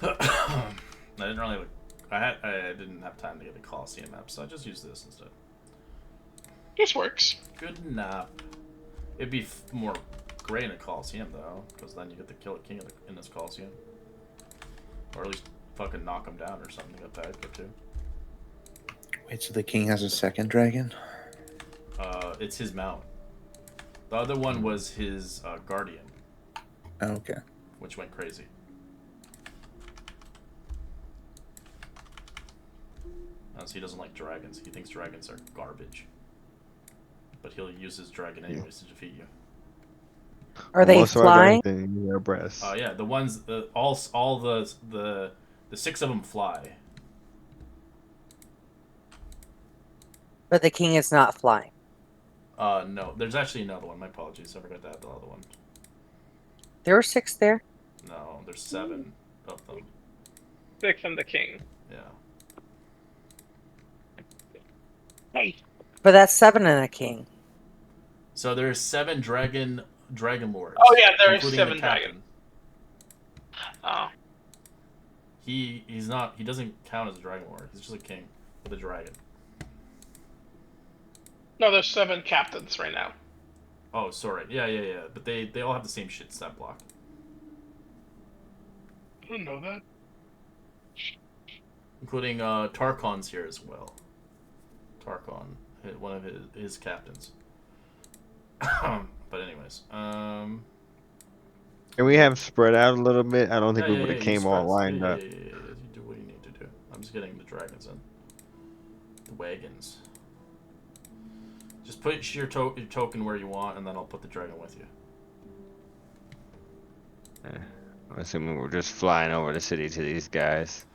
I didn't really look. I didn't have time to get the Colosseum map, so I just used this instead. This works. Good enough. It'd be more great in a Colosseum though, because then you get to kill a king in this Colosseum, or at least fucking knock him down or something. Get that good too. Wait, so the king has a second dragon? It's his mount. The other one was his guardian, Oh, okay. which went crazy. So he doesn't like dragons. He thinks dragons are garbage. But he'll use his dragon anyways to defeat you. Are they Most of our flying? dragons in your breast. Oh yeah, the ones, all the 6 of them fly. But the king is not flying. No, there's actually another one. My apologies, I forgot to add the other one. There were 6 there. No, there's 7 of them. 6 and the king. Yeah. Hey. But that's 7 and a king. So there's 7 dragon lords. Oh yeah, there is including 7 the captain. dragons. Oh. He doesn't count as a dragon lord. He's just a king with a dragon. No, there's 7 captains right now. Oh, sorry. Yeah. But they all have the same shit stat block. I didn't know that. Including Tarkon's here as well. Tarkon, one of his captains. But anyways, Can we have spread out a little bit? I don't think we would have came all lined up. Yeah, you do what you need to do. I'm just getting the dragons in. The wagons. Just put your token where you want, and then I'll put the dragon with you. I'm assuming we're just flying over the city to these guys.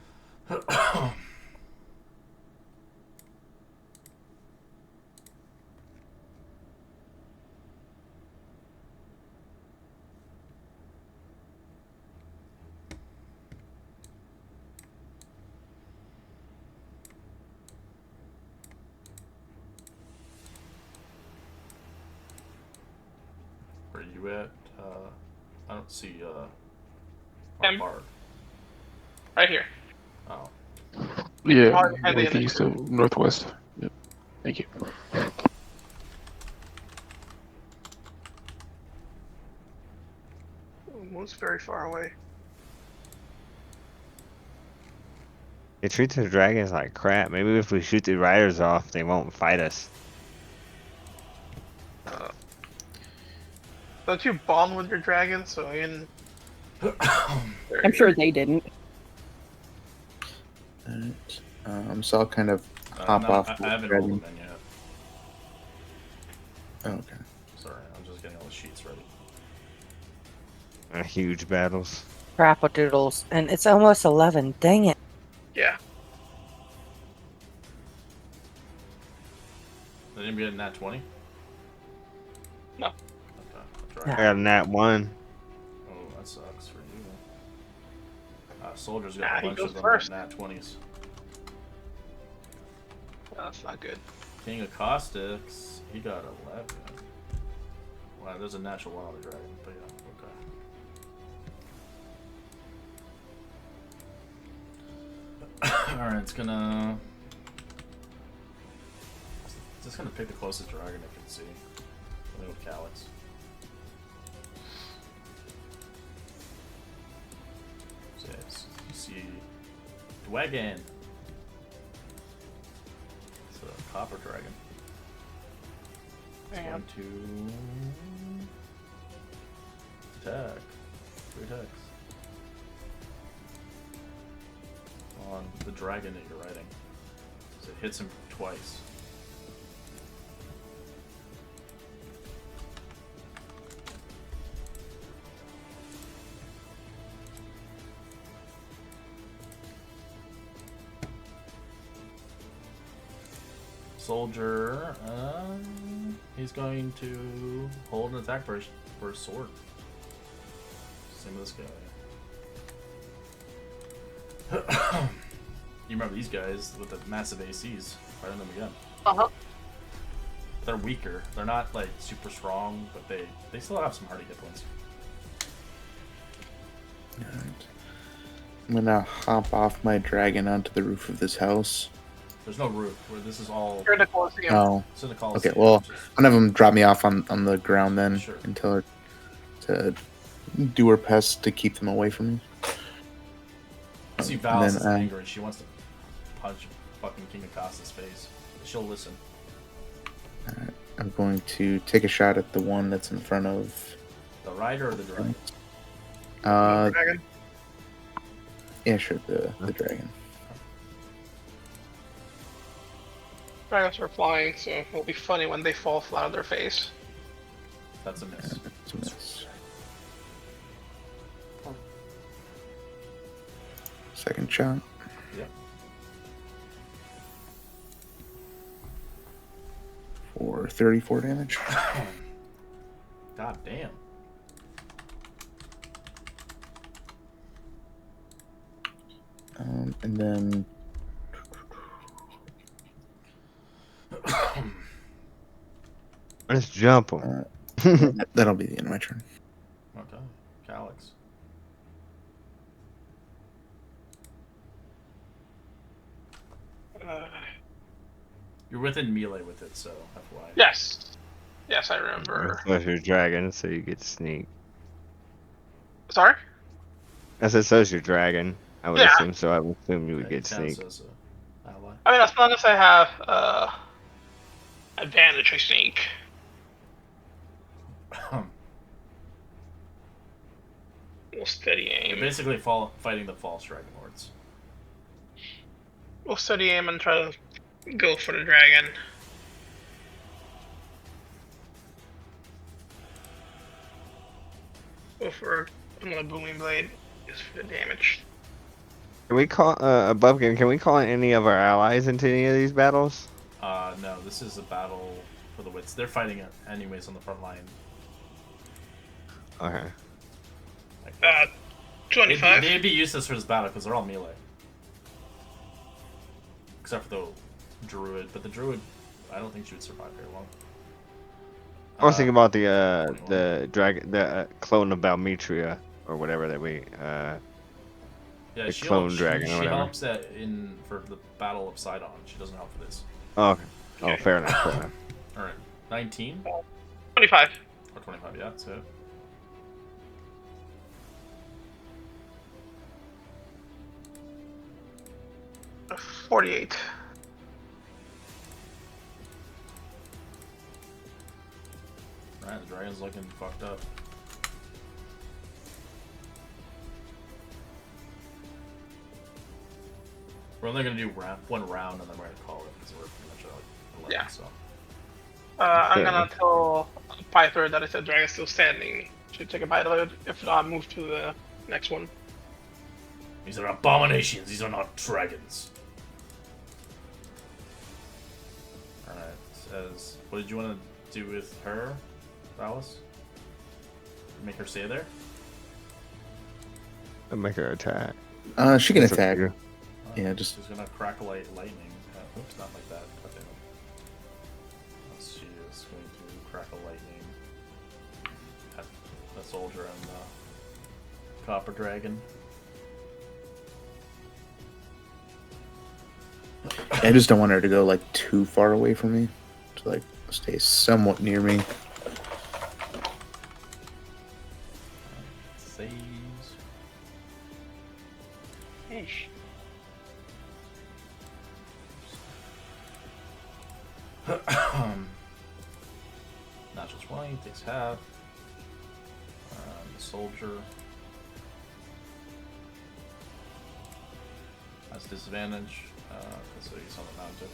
Where are you at? I don't see Bard. Right here. Oh. Yeah, Oh, and the northeast of northwest. Yep. Thank you. Moon's very far away. They treat the dragons like crap. Maybe if we shoot the riders off, they won't fight us. Don't you bond with your dragon so you can... I'm sure they didn't. Alright. So I'll kind of hop off. I haven't dragon. rolled them in yet. Oh, okay. Sorry, I'm just getting all the sheets ready. Huge battles. Crap-a-doodles. And it's almost 11. Dang it. Yeah. Did anybody get a nat 20? No. Okay. I got a nat 1. Oh, that sucks for you. Soldier's got a He bunch goes of them first. at nat 20s. That's not good. King of Caustics, he got 11. Wow, there's a natural 1 on the dragon, but yeah, okay. Alright, it's just gonna pick the closest dragon it can see. I'll go with Calyx. So yes, you see Dwagon. It's a copper dragon. It's going to attack. 3 attacks. On the dragon that you're riding. So it hits him twice. Soldier, he's going to hold an attack for his sword. Same with this guy. You remember these guys with the massive ACs? Fighting them again. They're weaker. They're not like super strong, but they still have some hardy hit points. Alright. I'm gonna hop off my dragon onto the roof of this house. There's no roof where this is all. You're in the Colosseum. Oh, It's in the Colosseum. okay. Well, one of them drop me off on the ground then Sure. until her to do her best to keep them away from me. You see Val's is angry. She wants to punch fucking King Acosta's face. She'll listen. Alright, I'm going to take a shot at the one that's in front of. The rider or the dragon? Dragon. Yeah, sure, the dragon. Dragons are flying, so it'll be funny when they fall flat on their face. That's a miss. It's a miss. Second shot. Yep. For 34 damage. God damn. And then Let's jump him. that'll be the end of my turn. Okay. Calyx. You're within melee with it, so FYI. Yes. Yes, I remember. Unless you're dragon, so you get sneak. Sorry? I said, so's your dragon. I would Yeah. assume so. I would assume you would Yeah, get he counts sneak. as a ally. I mean, as long as I have advantage, I think. We'll steady You're aim. basically fighting the false dragon lords. We'll steady aim and try to go for the dragon. Go for another booming blade. Just for the damage. Can we call above game? Can we call in any of our allies into any of these battles? No, this is a battle for the wits. They're fighting it anyways on the front line. Okay. Like, 25. they'd be useless for this battle because they're all melee. Except for the druid, but the druid, I don't think she would survive very long. I was thinking about the dragon, the clone of Balmetria or whatever that we yeah, the clone dragon or she whatever. helps for the Battle of Sidon. She doesn't help for this. Oh, okay. Oh, fair enough. Fair enough. All right, 19 25. or 25. Yeah, that's it. Uh, 48. All right, the dragon's looking fucked up. We're only gonna do one round, and then we're gonna call it because we're pretty much at 11. Yeah. So. I'm gonna tell Pyther that if the dragon's still standing, should take a bite of it. If not, move to the next one. These are abominations. These are not dragons. Alright, says, what did you want to do with her? Alice? Make her stay there? I'll make her attack. She can That's up to attack. you. Yeah, just She's gonna crack a lightning. Oops, not like that. Okay. She is going to crack a lightning at the soldier and the copper dragon. I just don't want her to go like too far away from me. To like stay somewhat near me. Saves. Ish. Natural 20 takes half. The soldier has disadvantage because he's on the mountain.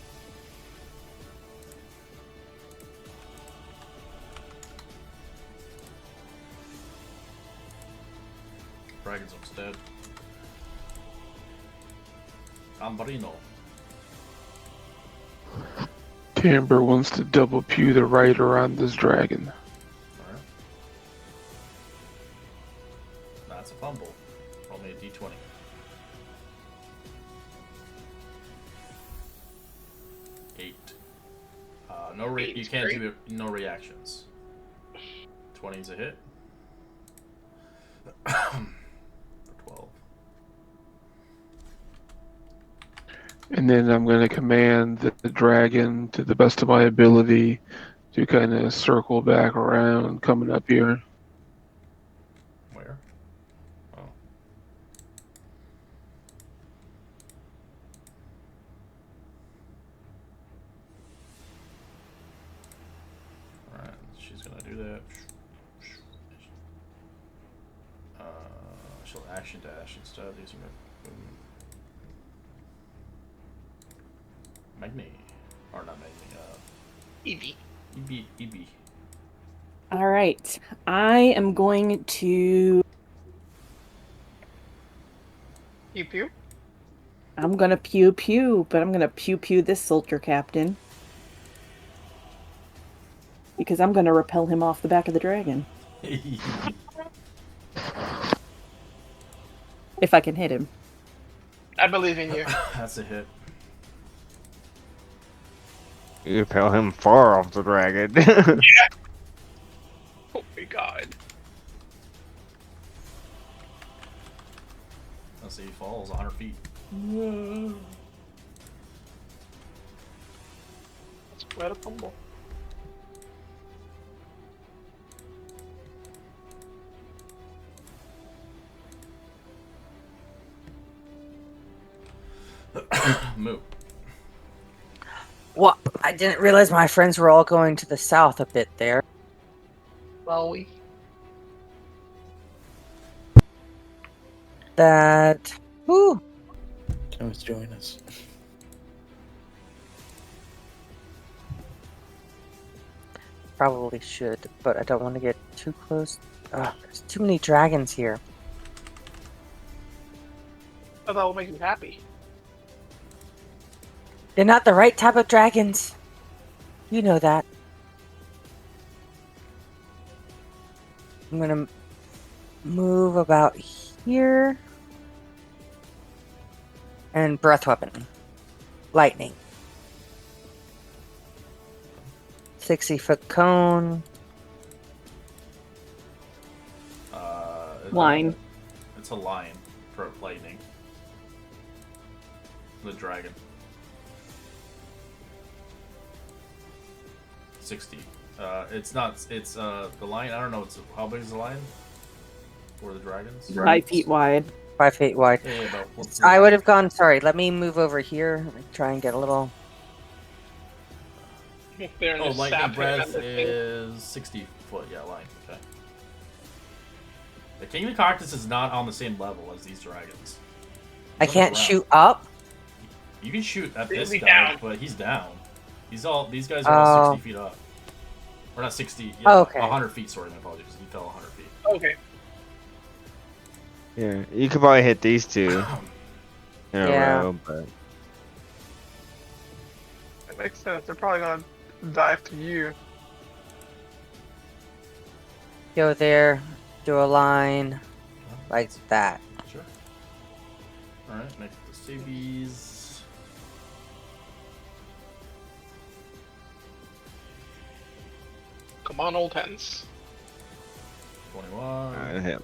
Dragon's almost dead. Ambarino. Timber wants to double pew the rider on this dragon. Alright. That's a fumble. Roll me a d20. Eight. You can't do no reactions. 20's a hit. For 12. And then I'm going to command the dragon, to the best of my ability, to kind of circle back around, coming up here. Where? Oh. Alright, she's gonna do that. She'll action dash instead of using her. Magni. Or not Magni, Eevee. EB. All right. I am going to. Pew pew. I'm going to pew pew, but I'm going to pew pew this soldier captain. Because I'm going to repel him off the back of the dragon. If I can hit him. I believe in you. That's a hit. You repel him far off the dragon. Oh my god. Let's see, he falls 100 feet. That's quite a fumble. Moo. Well, I didn't realize my friends were all going to the south a bit there. Well, we. That. Whew. Can always join us. Probably should, but I don't want to get too close. There's too many dragons here. Oh, that will make you happy. They're not the right type of dragons. You know that. I'm gonna move about here. And breath weapon. Lightning. 60-foot cone. Line. It's a line for lightning. The dragon. 60. It's not. It's the line. I don't know. It's how big is the line for the dragons? 5 feet wide. 5 feet wide. Yeah, about what's I would have gone. Sorry, let me move over here. Try and get a little. If they're in Oh, the lightning sap breath thing. is 60 foot. Yeah, line. Okay. The King of the Cactus is not on the same level as these dragons. I He's on the can't ground. shoot up. You can shoot at He'll this be guy, down. but he's down. These guys are all 60 feet up. Or not 60. Yeah, Oh, okay. 100 feet. Sorry, my apologies. He fell 100 feet. Okay. Yeah, you could probably hit these two in a Yeah. row, but That makes sense. They're probably gonna dive to you. Go there, do a line like that. Sure. Alright, make the savies. Come on, old hens. 21. Alright, hit.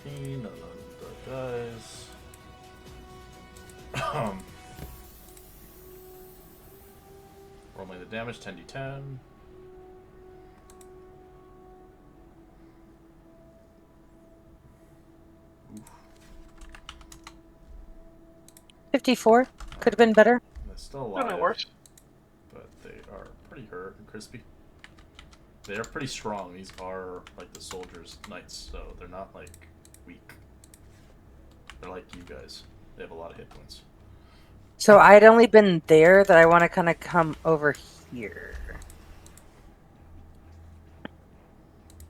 15, and then the guys. Roll me the damage, 10d10. Oof. 54. Could have been better. They're still Not alive, worse. but they are pretty hurt and crispy. They are pretty strong. These are like the soldiers' knights, so they're not like weak. They're like you guys. They have a lot of hit points. So I'd only been there that I want to kind of come over here.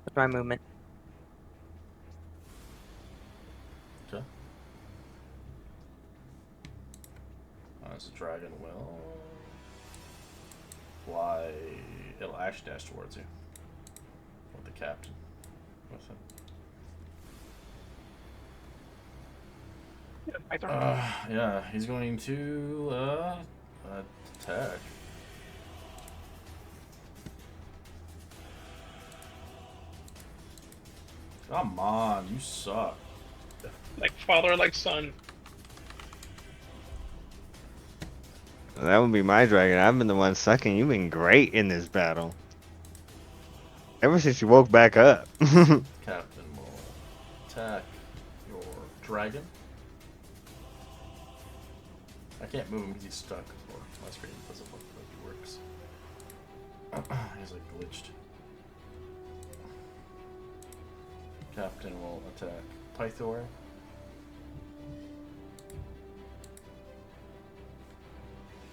With my movement. Okay. This dragon will fly. It'll actually dash towards you. With the captain. With him. Yeah, my turn. Yeah, he's going to attack. Come on, you suck. Like father, like son. That would be my dragon. I've been the one sucking. You've been great in this battle. Ever since you woke back up. Captain will attack your dragon. I can't move him because he's stuck, or my screen doesn't look like it works. He's like glitched. Captain will attack Pythor.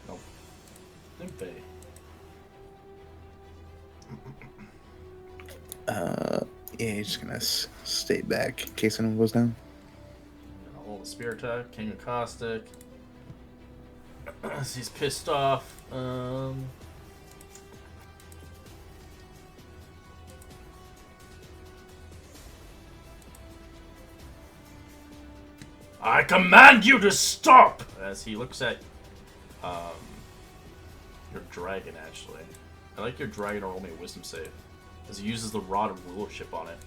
No. Nymphe. Yeah, he's just gonna stay back in case anyone goes down. I'm gonna hold a spear attack. King of Caustic. He's pissed off. I command you to stop! As he looks at your dragon, actually. I like your dragon to roll me a wisdom save. As he uses the rod of rulership on it.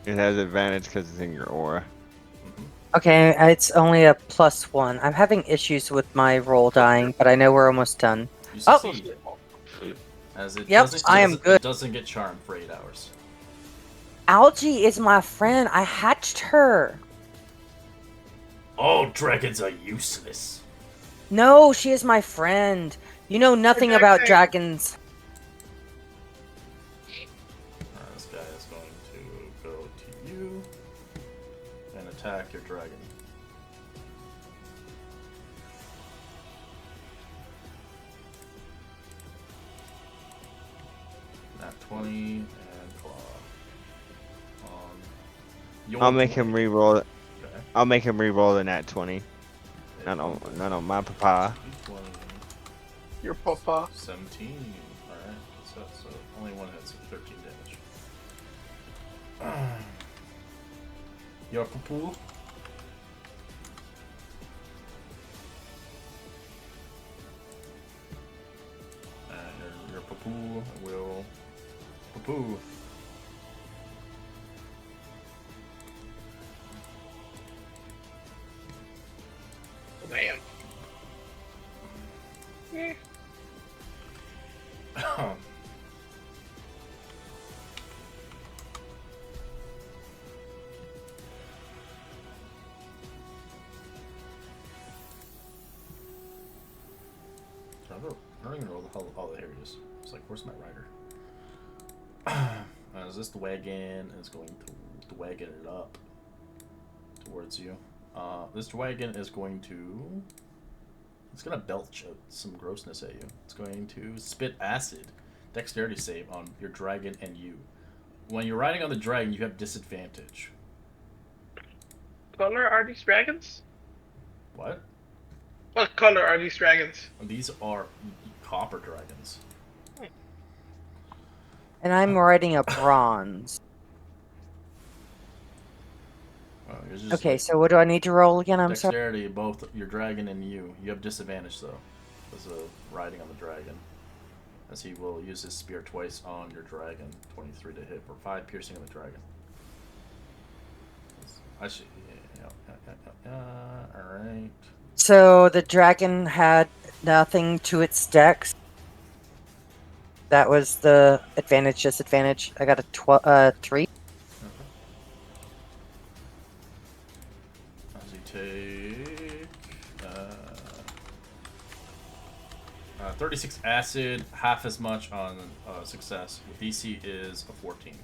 It has advantage because it's in your aura. Okay, it's only a +1. I'm having issues with my roll dying, but I know we're almost done. You Oh! succeed. As it Yep, I am good. It doesn't get charmed for 8 hours. Algae is my friend. I hatched her. All dragons are useless. No, she is my friend. You know nothing about dragons. This guy is going to go to you and attack your dragon. Nat 20 and claw. I'll make him re-roll it. Okay. I'll make him re-roll the nat 20. Not on my papa. 20, Your papa. 17. Alright, so only one hit, so 13 damage. Your poo. And your poo will poo. Damn. I don't even know what the hell. Oh, there he is. It's like, where's my rider? As this wagon is going to wagon it up towards you. This wagon is going to. It's gonna belch out some grossness at you. It's going to spit acid. Dexterity save on your dragon and you. When you're riding on the dragon, you have disadvantage. Color are these dragons? What? What color are these dragons? These are copper dragons. And I'm riding a bronze. Well, yours is Okay, like so what do I need to roll again? I'm sorry. dexterity, both your dragon and you. You have disadvantage though, because of riding on the dragon, as he will use his spear twice on your dragon. 23 to hit for 5 piercing on the dragon. I should. All right. So the dragon had nothing to its dex. That was the advantage, disadvantage. I got a 3. As you take 36 acid, half as much on success. With DC is a 14.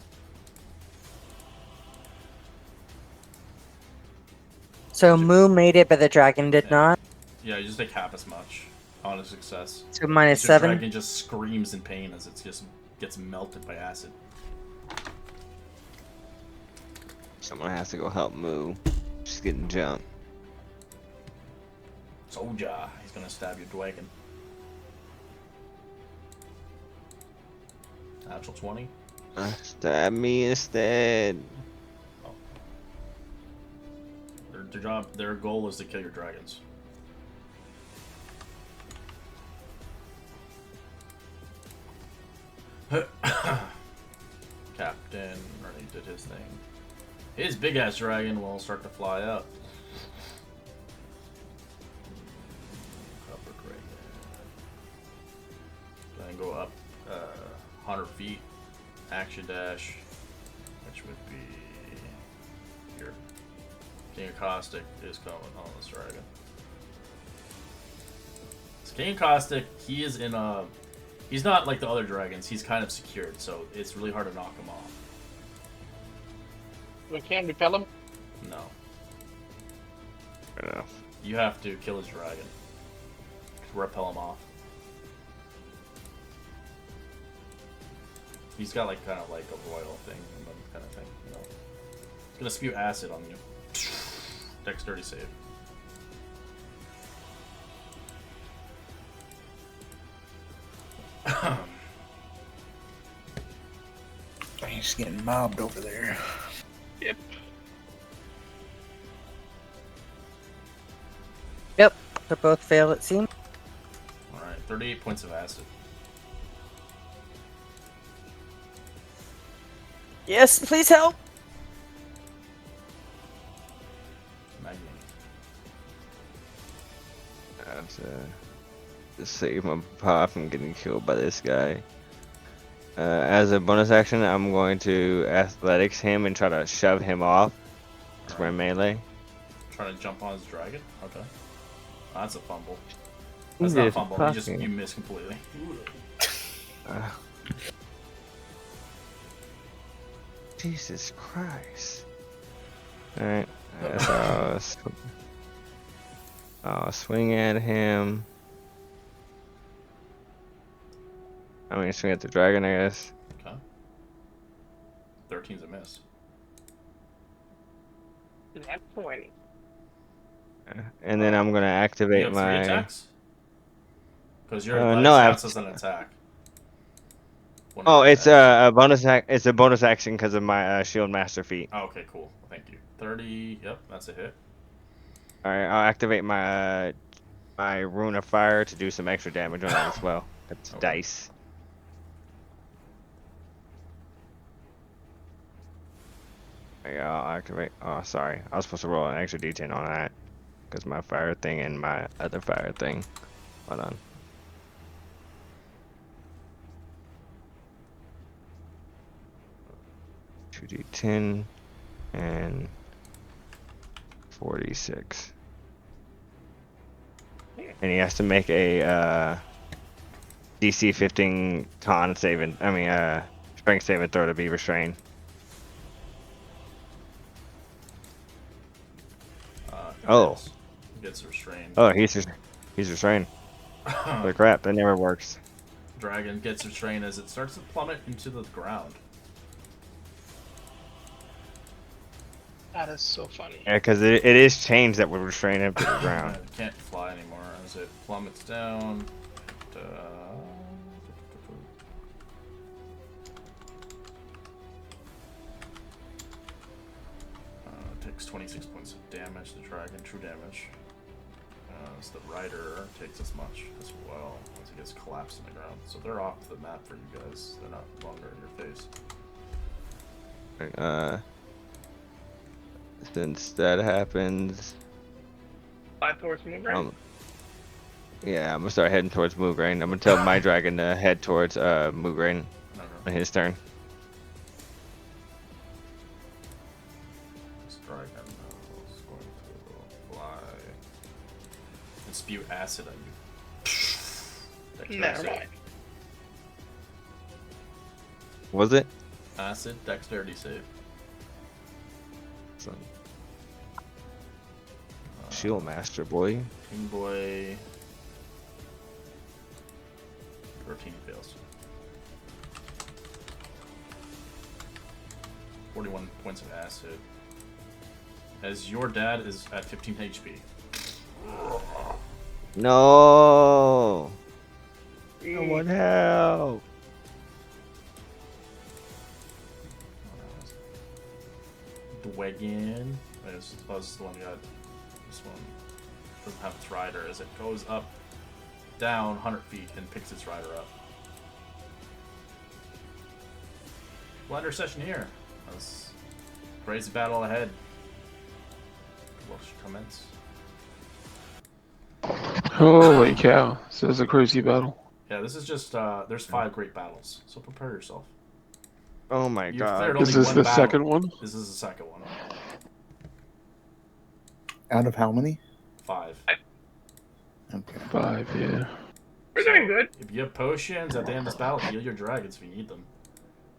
So Moo made it, but the dragon did not. Yeah, you just take half as much on a success. So minus The 7. dragon just screams in pain as it just gets melted by acid. Someone has to go help Moo. She's getting jumped. Soldier, he's gonna stab your dragon. Natural 20. Stab me instead. Their goal is to kill your dragons. Captain already did his thing. His big ass dragon will start to fly up. Then go up 100 feet. Action dash, which would be here. King of Caustic is coming on this dragon. So King of Caustic, he is in a. He's not like the other dragons. He's kind of secured, so it's really hard to knock him off. We can't repel him. No. Fair enough. You have to kill his dragon to repel him off. He's got like kind of like a royal thing, kind of thing. You know, he's gonna spew acid on you. Dexterity save. He's getting mobbed over there. Yep. Yep, they both fail, it seems. Alright, 38 points of acid. Yes, please help. Magni. I have to save my pop from getting killed by this guy. As a bonus action, I'm going to athletics him and try to shove him off. That's my melee. Trying to jump on his dragon? Okay. Oh, that's a fumble. He's That's not a just fumble, fucking- you miss completely. Jesus Christ. Alright, so I'll swing at him. I mean, swing at the dragon, I guess. Okay. 13's a miss. That's 20. And then I'm gonna You activate have 3 my. attacks? Because your No, I have. counts as an attack. One Oh, of your it's attacks. a bonus. It's a bonus action because of my shield master feat. Oh, okay, cool. Thank you. 30. Yep, that's a hit. All right, I'll activate my my rune of fire to do some extra damage on it as well. That's Okay. dice. Yeah, I'll activate. Oh, sorry, I was supposed to roll an extra d10 on that because my fire thing and my other fire thing. Hold on. Two d10 and 46. And he has to make a DC 15 con saving. I mean, strength saving throw to be restrained. Oh. Gets restrained. Oh, he's restrained. Holy crap! That never works. Dragon gets restrained as it starts to plummet into the ground. That is so funny. Yeah, because it is chains that would restrain him to the ground. It can't fly anymore as it plummets down. takes 26 points of damage. The dragon, true damage. So the rider takes as much as well once it gets collapsed on the ground. So they're off the map for you guys. They're not longer in your face. Since that happens, Fly towards Moongrain. yeah, I'm gonna start heading towards Moongrain. I'm gonna tell my dragon to head towards Moongrain on his turn. This dragon is going to fly and spew acid at you. Never mind. Was it? Acid dexterity save. Shield Master, boy. King Boy. 13 fails. 41 points of acid. As your dad is at 15 HP. No! No one help! Dwagon. This is the one you got. This one doesn't have its rider as it goes up, down 100 feet and picks its rider up. Blender session here. That's crazy battle ahead. What should commence? Holy cow! So it's a crazy battle. Yeah, this is just there's 5 great battles, so prepare yourself. Oh my You've god. cleared Is only this one the battle. second one? This is the second one. Out of how many? 5. Okay. 5, yeah. We're doing good. If you have potions at the end of this battle, heal your dragons if you need them.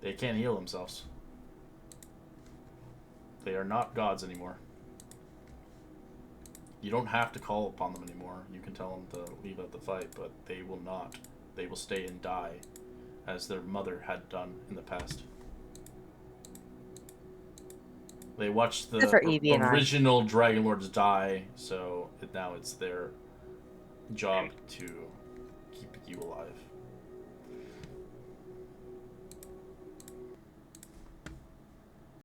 They can't heal themselves. They are not gods anymore. You don't have to call upon them anymore. You can tell them to leave out the fight, but they will not. They will stay and die, as their mother had done in the past. They watched the original Dragon Lords die, so now it's their job to keep you alive.